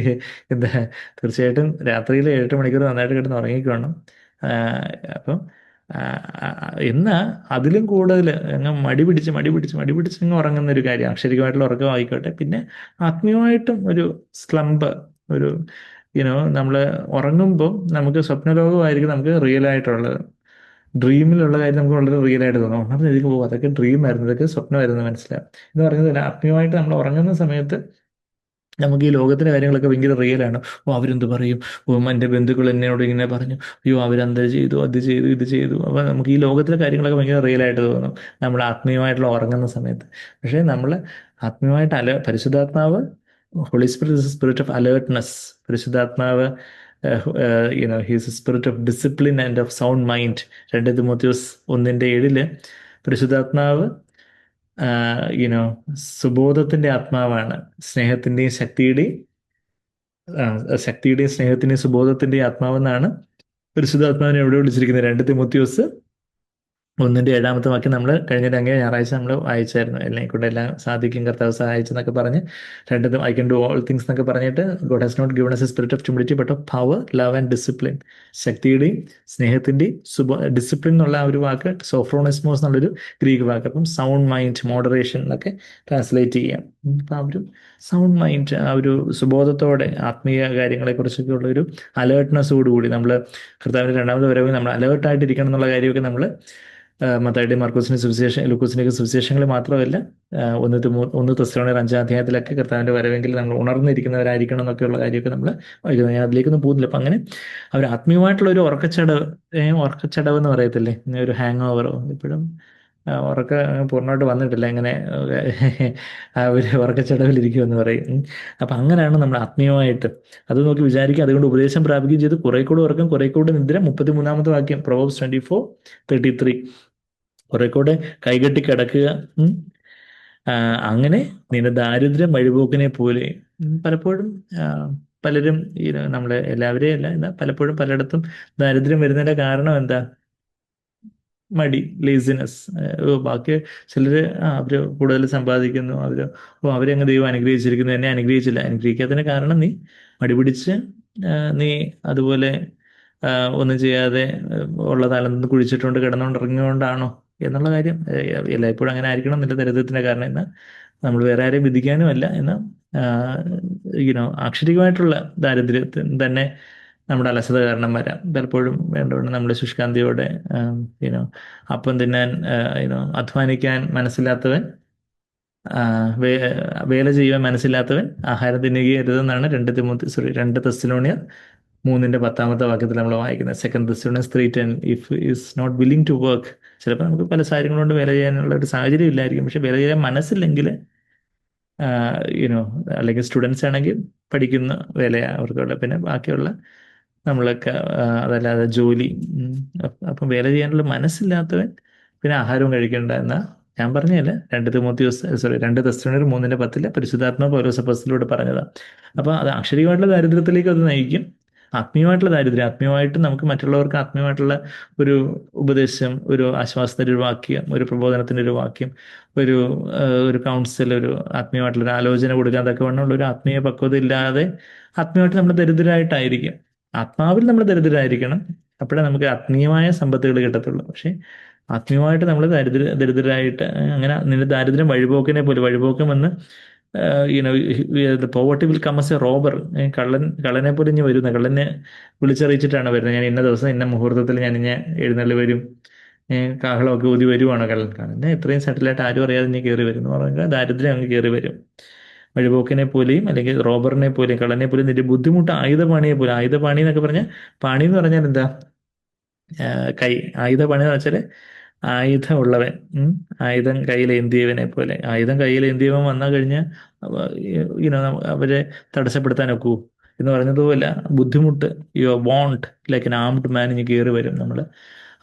എന്താ, തീർച്ചയായിട്ടും രാത്രിയിൽ 8 മണിക്കൂർ നന്നായിട്ട് കിടന്ന് ഉറങ്ങിക്കോണം. അപ്പം എന്നാ അതിലും കൂടുതൽ അങ്ങ് മടി പിടിച്ച് അങ്ങ് ഉറങ്ങുന്ന ഒരു കാര്യം അക്ഷരികമായിട്ടുള്ള ഉറക്കം ആയിക്കോട്ടെ. പിന്നെ ആത്മീയമായിട്ടും ഒരു സ്ലംബ്, ഒരു നമ്മൾ ഉറങ്ങുമ്പോൾ നമുക്ക് സ്വപ്നലോകമായിരിക്കും നമുക്ക് റിയൽ ആയിട്ടുള്ളത്. ഡ്രീമിലുള്ള കാര്യം നമുക്ക് വളരെ റിയൽ ആയിട്ട് തോന്നും. ഉണർന്നിരിക്കും പോകും, അതൊക്കെ ഡ്രീം ആയിരുന്നു, ഇതൊക്കെ സ്വപ്നമായിരുന്നു മനസ്സിലാവും എന്ന് പറയുന്നത്. ആത്മീയമായിട്ട് നമ്മൾ ഉറങ്ങുന്ന സമയത്ത് നമുക്ക് ഈ ലോകത്തിലെ കാര്യങ്ങളൊക്കെ ഭയങ്കര റിയലാണ്. ഓ, അവരെന്ത് പറയും, ഓ എൻ്റെ ബന്ധുക്കൾ എന്നോട് ഇങ്ങനെ പറഞ്ഞു, അയ്യോ അവരെന്ത് ചെയ്തു, അത് ചെയ്തു, ഇത് ചെയ്തു. അപ്പോൾ നമുക്ക് ഈ ലോകത്തിലെ കാര്യങ്ങളൊക്കെ ഭയങ്കര റിയലായിട്ട് തോന്നും നമ്മൾ ആത്മീയമായിട്ടുള്ള ഉറങ്ങുന്ന സമയത്ത്. പക്ഷേ നമ്മൾ ആത്മീയമായിട്ട് പരിശുദ്ധാത്മാവ്, Holy Spirit is a spirit of alertness. പരിശുദ്ധാത്മാവ് he's a spirit of discipline and of sound mind. 2 തിമോത്തിയോസ് 1:7 പരിശുദ്ധാത്മാവ് യുനോ സുബോധത്തിന്റെ ആത്മാവാണ്, സ്നേഹത്തിന്റെയും സ്നേഹത്തിന്റെയും സുബോധത്തിന്റെയും ആത്മാവെന്നാണ് പരിശുദ്ധാത്മാവിനെ എവിടെ വിളിച്ചിരിക്കുന്നത്. 2 തിമോത്തിയോസ് 1:7 നമ്മൾ കഴിഞ്ഞ ഞായറാഴ്ച നമ്മൾ വായിച്ചായിരുന്നു. എല്ലാം കൊണ്ട് എല്ലാം സാധിക്കും കർത്താവ് സഹായിച്ചെന്നൊക്കെ പറഞ്ഞ്, I can do all things എന്നൊക്കെ പറഞ്ഞിട്ട്, God has not given us a spirit of humility but of power, love and discipline. ശക്തിയുടെയും സ്നേഹത്തിന്റെയും ഡിസിപ്ലിൻ എന്നുള്ള ആ ഒരു വാക്ക് സോഫ്രോണിസ്മോസ് എന്നുള്ളൊരു ഗ്രീക്ക് വാക്ക്. അപ്പം സൗണ്ട് മൈൻഡ്, മോഡറേഷൻ എന്നൊക്കെ ട്രാൻസ്ലേറ്റ് ചെയ്യാം. അപ്പം ആ ഒരു സൗണ്ട് മൈൻഡ്, ആ ഒരു സുബോധത്തോടെ ആത്മീയ കാര്യങ്ങളെക്കുറിച്ചൊക്കെ ഉള്ളൊരു അലേർട്ട്നെസ്സോടുകൂടി നമ്മൾ കർത്താവിൻ്റെ രണ്ടാമത് വരവ് നമ്മൾ അലേർട്ടായിട്ടിരിക്കണം എന്നുള്ള കാര്യമൊക്കെ നമ്മൾ മത്തായിയുടെയും മാർക്കോസിന്റെ സുവിശേഷം, ലൂക്കോസിന്റെയൊക്കെ സുവിശേഷങ്ങൾ മാത്രമല്ല, 1 തെസ്സലോനിക്കർ 5-ാം അധ്യായത്തിലൊക്കെ കർത്താവിന്റെ വരവെങ്കിൽ നമ്മൾ ഉണർന്നിരിക്കുന്നവരായിരിക്കണം എന്നൊക്കെയുള്ള കാര്യമൊക്കെ നമ്മൾ വായിക്കുന്നത്. ഞാൻ അതിലേക്കൊന്നും പോകുന്നില്ല. അപ്പം അങ്ങനെ അവർ ആത്മീയമായിട്ടുള്ള ഒരു ഉറക്കച്ചടവ് എന്ന് പറയത്തില്ലേ, ഒരു ഹാങ് ഓവറോ, ഇപ്പോഴും ഉറക്കം പൂർണ്ണമായിട്ട് വന്നിട്ടില്ല, ഇങ്ങനെ ആ ഒരു ഉറക്കച്ചടവിലിരിക്കുമെന്ന് പറയും. അപ്പം അങ്ങനെയാണ് നമ്മൾ ആത്മീയമായിട്ട് അത് നോക്കി വിചാരിക്കുക, അതുകൊണ്ട് ഉപദേശം പ്രാപിക്കുകയും ചെയ്ത് കുറെ കൂടെ ഉറക്കം, കുറെ കൂടെ നിദ്ര. 33-ാമത്തെ വാക്യം, പ്രൊവേർബ്സ് 24:33. കുറെ കൂടെ കൈകെട്ടി കിടക്കുക. അങ്ങനെ നിന്റെ ദാരിദ്ര്യം വഴിപോക്കിനെ പോലെ. പലപ്പോഴും പലരും നമ്മളെ എല്ലാവരെയും അല്ല, എന്നാൽ പലപ്പോഴും പലയിടത്തും ദാരിദ്ര്യം വരുന്നതിന്റെ കാരണം എന്താ? മടി, ലേസിനെസ്. ബാക്കി ചിലർ അവർ കൂടുതൽ സമ്പാദിക്കുന്നു, അവരങ്ങ് ദൈവം അനുഗ്രഹിച്ചിരിക്കുന്നു, എന്നെ അനുഗ്രഹിച്ചില്ല. അനുഗ്രഹിക്കാത്തതിന് കാരണം നീ മടി പിടിച്ച് നീ അതുപോലെ ഒന്നും ചെയ്യാതെ ഉള്ള തലന്ന് കുഴിച്ചിട്ടുണ്ട് കിടന്നുകൊണ്ടിറങ്ങിയോണ്ടാണോ എന്നുള്ള കാര്യം എല്ലായ്പ്പോഴും അങ്ങനെ ആയിരിക്കണം എന്നില്ല. ദരിദ്രത്തിന്റെ കാരണം എന്നാൽ നമ്മൾ വേറെ ആരെയും വിധിക്കാനും അല്ല, എന്നാൽ അക്ഷരികമായിട്ടുള്ള ദാരിദ്ര്യത്തിന് തന്നെ നമ്മുടെ അലസത കാരണം വരാം. പലപ്പോഴും വേണ്ടവണ്ണം നമ്മൾ ശുഷ്കാന്തിയോടെ അപ്പം തിന്നാൻ അധ്വാനിക്കാൻ മനസ്സില്ലാത്തവൻ, വേല ചെയ്യുവാൻ മനസ്സില്ലാത്തവൻ ആഹാരം തിന്നുകയരുതെന്നാണ് 2 തെസ്സലോനിയർ 3:10 വാക്യത്തിൽ നമ്മൾ വായിക്കുന്നത്. 2 തെസ്സലോനിയർ 3:10. If is not willing to work. ചിലപ്പോൾ നമുക്ക് പല സാഹചര്യങ്ങൾ കൊണ്ട് വേല ചെയ്യാനുള്ള ഒരു സാഹചര്യം ഇല്ലായിരിക്കും, പക്ഷെ വേല ചെയ്യാൻ മനസ്സില്ലെങ്കിൽ അല്ലെങ്കിൽ സ്റ്റുഡൻസ് ആണെങ്കിൽ പഠിക്കുന്ന വേല അവർക്കുള്ള, പിന്നെ ബാക്കിയുള്ള നമ്മളൊക്കെ അതല്ലാതെ ജോലി. അപ്പം വേല ചെയ്യാനുള്ള മനസ്സില്ലാത്തവൻ പിന്നെ ആഹാരവും കഴിക്കേണ്ട എന്നാ ഞാൻ പറഞ്ഞതല്ല. 2 തെസ്സലോനിയർ 3:10 പരിശുദ്ധാത്മാ പൗലോസ് അപ്പോസ്തലനോട് പറഞ്ഞതാണ്. അപ്പൊ അത് അക്ഷരികമായിട്ടുള്ള ദാരിദ്ര്യത്തിലേക്ക് അത് നയിക്കും. ആത്മീയമായിട്ടുള്ള ദാരിദ്ര്യം, ആത്മീയമായിട്ട് നമുക്ക് മറ്റുള്ളവർക്ക് ആത്മീയമായിട്ടുള്ള ഒരു ഉപദേശം, ഒരു ആശ്വാസത്തിന്റെ ഒരു വാക്യം, ഒരു പ്രബോധനത്തിന്റെ ഒരു വാക്യം, ഒരു കൗൺസിൽ, ഒരു ആത്മീയമായിട്ടുള്ള ഒരു ആലോചന കൊടുക്കാൻ തക്കവണ്ണമുള്ള ഒരു ആത്മീയ പക്വത ഇല്ലാതെ ആത്മീയമായിട്ട് നമ്മൾ ദരിദ്രരായിട്ടായിരിക്കും. ആത്മാവിൽ നമ്മൾ ദരിദ്രരായിരിക്കണം, അപ്പോഴേ നമുക്ക് ആത്മീയമായ സമ്പത്തുകൾ കിട്ടത്തുള്ളൂ. പക്ഷെ ആത്മീയമായിട്ട് നമ്മൾ ദരിദ്രരായിട്ട് അങ്ങനെ നിന്റെ ദാരിദ്ര്യം വഴിപോക്കം എന്ന് poverty will come as a robber. കള്ളനെ പോലെ ഇനി വരുന്ന കള്ളനെ വിളിച്ചറിയിച്ചിട്ടാണ് വരുന്നത്. ഞാൻ ഇന്ന ദിവസം ഇന്ന മുഹൂർത്തത്തിൽ ഞാൻ ഇങ്ങനെ എഴുന്നള്ളി വരും, കാഹളമൊക്കെ ഊതി വരുവാണ് കള്ളൻ. കാണുന്നത് എത്രയും സെറ്റിലായിട്ട് ആരും അറിയാതെ ഇനി കയറി വരും എന്ന് പറഞ്ഞാൽ ദാരിദ്ര്യം അങ്ങ് കയറി വരും. വഴിപോക്കിനെ പോലെയും അല്ലെങ്കിൽ റോബറിനെ പോലെയും കള്ളനെ പോലെയും നിന്റെ ബുദ്ധിമുട്ട് ആയുധപാണിയെ പോലെ. ആയുധപാണി എന്നൊക്കെ പറഞ്ഞാൽ, പാണി എന്ന് പറഞ്ഞാൽ എന്താ? കൈ. ആയുധപാണി എന്ന് വെച്ചാൽ ആയുധമുള്ളവൻ, ആയുധം കയ്യിലേന്തിയവനെ പോലെ. ആയുധം കയ്യിലേന്തിയവൻ വന്നു കഴിഞ്ഞാൽ അവരെ തടസ്സപ്പെടുത്താൻ ഒക്കൂ എന്ന് പറഞ്ഞതുപോലെ ബുദ്ധിമുട്ട്, you won't like an armed man ഇനി കയറി വരും. നമ്മൾ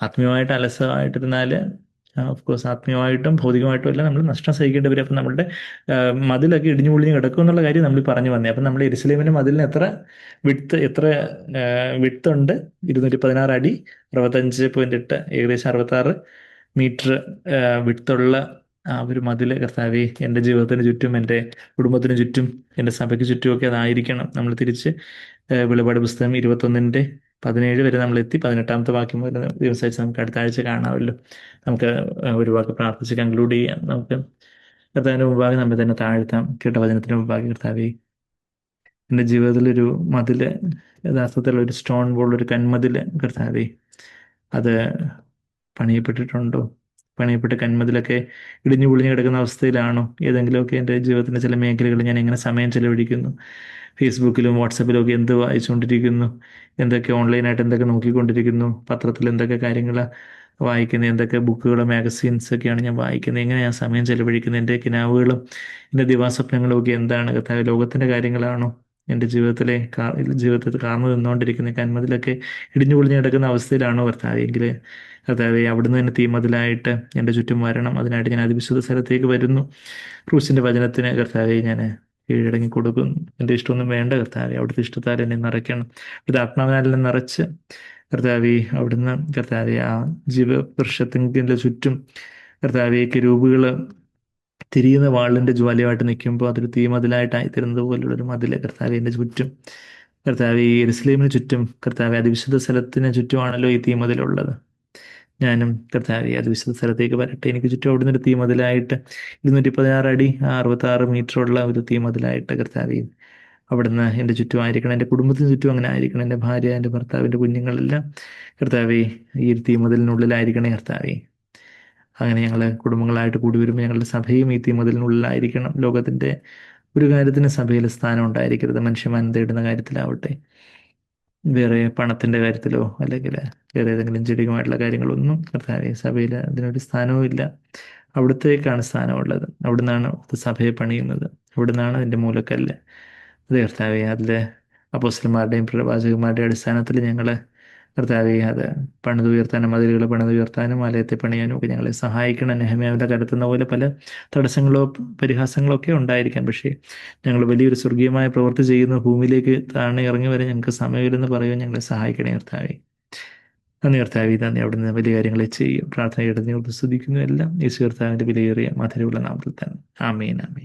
ആത്മീയമായിട്ട് അലസമായിട്ടിരുന്നാൽ ഓഫ് കോഴ്സ് ആത്മീയമായിട്ടും ഭൗതികമായിട്ടും എല്ലാം നമ്മൾ നഷ്ടം സഹിക്കേണ്ടി വരും. അപ്പം നമ്മളുടെ മതിലൊക്കെ ഇടിഞ്ഞു പൊളിഞ്ഞ് കിടക്കും എന്നുള്ള കാര്യം നമ്മൾ പറഞ്ഞു വന്നേ. അപ്പം നമ്മൾ യെരുശലേമിന്റെ മതിലിന് എത്ര വിട്ത് ഉണ്ട്? 216 അടി, 65.8, ഏകദേശം 66 മീറ്റർ വിട്തുള്ള ആ ഒരു മതിൽ കർത്താവേ, എൻ്റെ ജീവിതത്തിന് ചുറ്റും, എൻ്റെ കുടുംബത്തിന് ചുറ്റും, എൻ്റെ സഭയ്ക്ക് ചുറ്റുമൊക്കെ അതായിരിക്കണം. നമ്മൾ തിരിച്ച് വെളിപാട് പുസ്തകം 21:17 വരെ നമ്മൾ എത്തി. 18-ാമത്തെ വാക്യം മുതൽ ദിവസമായിട്ട് നമുക്ക് അടുത്ത ആഴ്ച കാണാമല്ലോ. നമുക്ക് ഒരു വാക്ക് പ്രാർത്ഥിച്ച് കൺക്ലൂഡ് ചെയ്യാം. നമുക്ക് കർത്താവിൻ്റെ മുമ്പാകെ നമ്മെ തന്നെ താഴ്ത്താം. കേട്ട വചനത്തിന് മുമ്പാകെ കർത്താവേ, എൻ്റെ ജീവിതത്തിലൊരു മതിൽ, യഥാർത്ഥത്തിലുള്ള ഒരു സ്റ്റോൺ വോൾ, ഒരു കന്മതിൽ കർത്താവേ, അത് പണിയപ്പെട്ടിട്ടുണ്ടോ? പണിയപ്പെട്ട കന്മതിലൊക്കെ ഇടിഞ്ഞു പൊളിഞ്ഞു കിടക്കുന്ന അവസ്ഥയിലാണോ? ഏതെങ്കിലുമൊക്കെ എൻ്റെ ജീവിതത്തിൻ്റെ ചില മേഖലകളിൽ ഞാൻ എങ്ങനെ സമയം ചെലവഴിക്കുന്നു? ഫേസ്ബുക്കിലും വാട്സപ്പിലും ഒക്കെ എന്ത് വായിച്ചുകൊണ്ടിരിക്കുന്നു? എന്തൊക്കെ ഓൺലൈനായിട്ട് എന്തൊക്കെ നോക്കിക്കൊണ്ടിരിക്കുന്നു? പത്രത്തിൽ എന്തൊക്കെ കാര്യങ്ങൾ വായിക്കുന്നത്? എന്തൊക്കെ ബുക്കുകളും മാഗസീൻസ് ഒക്കെയാണ് ഞാൻ വായിക്കുന്നത്? എങ്ങനെ ഞാൻ സമയം ചെലവഴിക്കുന്നത്? എൻ്റെ കിനാവുകളും എൻ്റെ ദിവാസ്വപ്നങ്ങളും ഒക്കെ എന്താണ് കർത്താവേ? ലോകത്തിൻ്റെ കാര്യങ്ങളാണോ? എൻ്റെ ജീവിതത്തിൽ കാർന്നു നിന്നുകൊണ്ടിരിക്കുന്ന കന്മതിലൊക്കെ ഇടിഞ്ഞു പൊളിഞ്ഞു കിടക്കുന്ന അവസ്ഥയിലാണോ കർത്താവേ? എങ്കിൽ കർത്താവേ, അവിടുന്ന് തന്നെ തീമതിലായിട്ട് എൻ്റെ ചുറ്റും വരണം. അതിനായിട്ട് ഞാൻ അതിവിശുദ്ധ സ്ഥലത്തേക്ക് വരുന്നു. ക്രൂശിൻ്റെ വചനത്തിന് കർത്താവേ ഞാൻ കീഴടങ്ങി കൊടുക്കുന്നു. എൻ്റെ ഇഷ്ടമൊന്നും വേണ്ട കർത്താവേ, അവിടുത്തെ ഇഷ്ടത്താൽ എന്നെ നിറയ്ക്കണം. ഇത് ആത്മാവിനാൽ എന്നെ നിറച്ച് കർത്താവേ, അവിടുന്ന് കർത്താവേ ആ ജീവവൃക്ഷത്തിൻ്റെ ചുറ്റും കർത്താവേ കെരൂബുകൾ തിരിയുന്ന വാളിൻ്റെ ജ്വാലയായിട്ട് നിൽക്കുമ്പോൾ അതൊരു തീമതിലായിട്ടായി തരുന്നത് പോലുള്ളൊരു മതിൽ കർത്താവേ എൻ്റെ ചുറ്റും. കർത്താവേ, ഈ യെരുശലേമിന് ചുറ്റും കർത്താവേ, അതിവിശുദ്ധ സ്ഥലത്തിന് ചുറ്റുമാണല്ലോ ഈ തീമതിലുള്ളത്. ഞാനും കർത്താവേ അതിവിശുദ്ധ സ്ഥലത്തേക്ക് വരട്ടെ. എനിക്ക് ചുറ്റും അവിടുന്ന് ഒരു തീമതിലായിട്ട് 216 അടി 66 മീറ്ററുള്ള ഒരു തീമതിലായിട്ട് കർത്താവേ അവിടുന്ന് എൻ്റെ ചുറ്റും ആയിരിക്കണം. എൻ്റെ കുടുംബത്തിന് ചുറ്റും അങ്ങനെ ആയിരിക്കണം. എൻ്റെ ഭാര്യ, എൻ്റെ ഭർത്താവ്, എൻ്റെ കുഞ്ഞുങ്ങളെല്ലാം കർത്താവേ ഈ ഒരു തീമതിലിനുള്ളിലായിരിക്കണേ കർത്താവേ. അങ്ങനെ ഞങ്ങൾ കുടുംബങ്ങളായിട്ട് കൂടി വരുമ്പോൾ ഞങ്ങളുടെ സഭയും ഈ തീമതിലിനുള്ളിലായിരിക്കണം. ലോകത്തിൻ്റെ ഒരു കാര്യത്തിന് സഭയിൽ സ്ഥാനം ഉണ്ടായിരിക്കരുത്. മനുഷ്യമാൻ തേടുന്ന കാര്യത്തിലാവട്ടെ, വേറെ പണത്തിൻ്റെ കാര്യത്തിലോ അല്ലെങ്കിൽ വേറെ ഏതെങ്കിലും ജടികമായിട്ടുള്ള കാര്യങ്ങളൊന്നും കർത്താവേ സഭയിൽ അതിനൊരു സ്ഥാനവും ഇല്ല. അവിടത്തേക്കാണ് സ്ഥാനമുള്ളത്. അവിടുന്നാണ് സഭയെ പണിയുന്നത്. അവിടുന്നാണ് അതിൻ്റെ മൂലക്കല്ല്. അത് കർത്താവേ, അതിൽ അപ്പോസ്തലന്മാരുടെയും പ്രവാചകന്മാരുടെയും അടിസ്ഥാനത്തിൽ ഞങ്ങൾ കർത്താവേ അത് പണിതുയർത്താനും, മതിലുകൾ പണിതുയർത്താനും, ആലയത്തെ പണിയാനും ഒക്കെ ഞങ്ങളെ സഹായിക്കണം. നെഹമ്യാവിൻ്റെ കരുത്തുന്ന പോലെ പല തടസ്സങ്ങളോ പരിഹാസങ്ങളോ ഒക്കെ ഉണ്ടായിരിക്കാം. പക്ഷേ ഞങ്ങൾ വലിയൊരു സ്വർഗീയമായ പ്രവൃത്തി ചെയ്യുന്ന ഭൂമിയിലേക്ക് താഴെ ഇറങ്ങി വരെ ഞങ്ങൾക്ക് സമയമില്ലെന്ന് പറയുവാൻ ഞങ്ങളെ സഹായിക്കണേ കർത്താവേ. നന്ദി കർത്താവേ, നന്ദി. അവിടുന്ന് വലിയ കാര്യങ്ങളെ ചെയ്യും. പ്രാർത്ഥന ഇടഞ്ഞു സ്തുതിക്കുന്നു എല്ലാം യേശു കർത്താവിൻ്റെ വിലയേറിയ മധുരമുള്ള നാമത്തിൽ തന്നെ. ആമേൻ, ആമേൻ.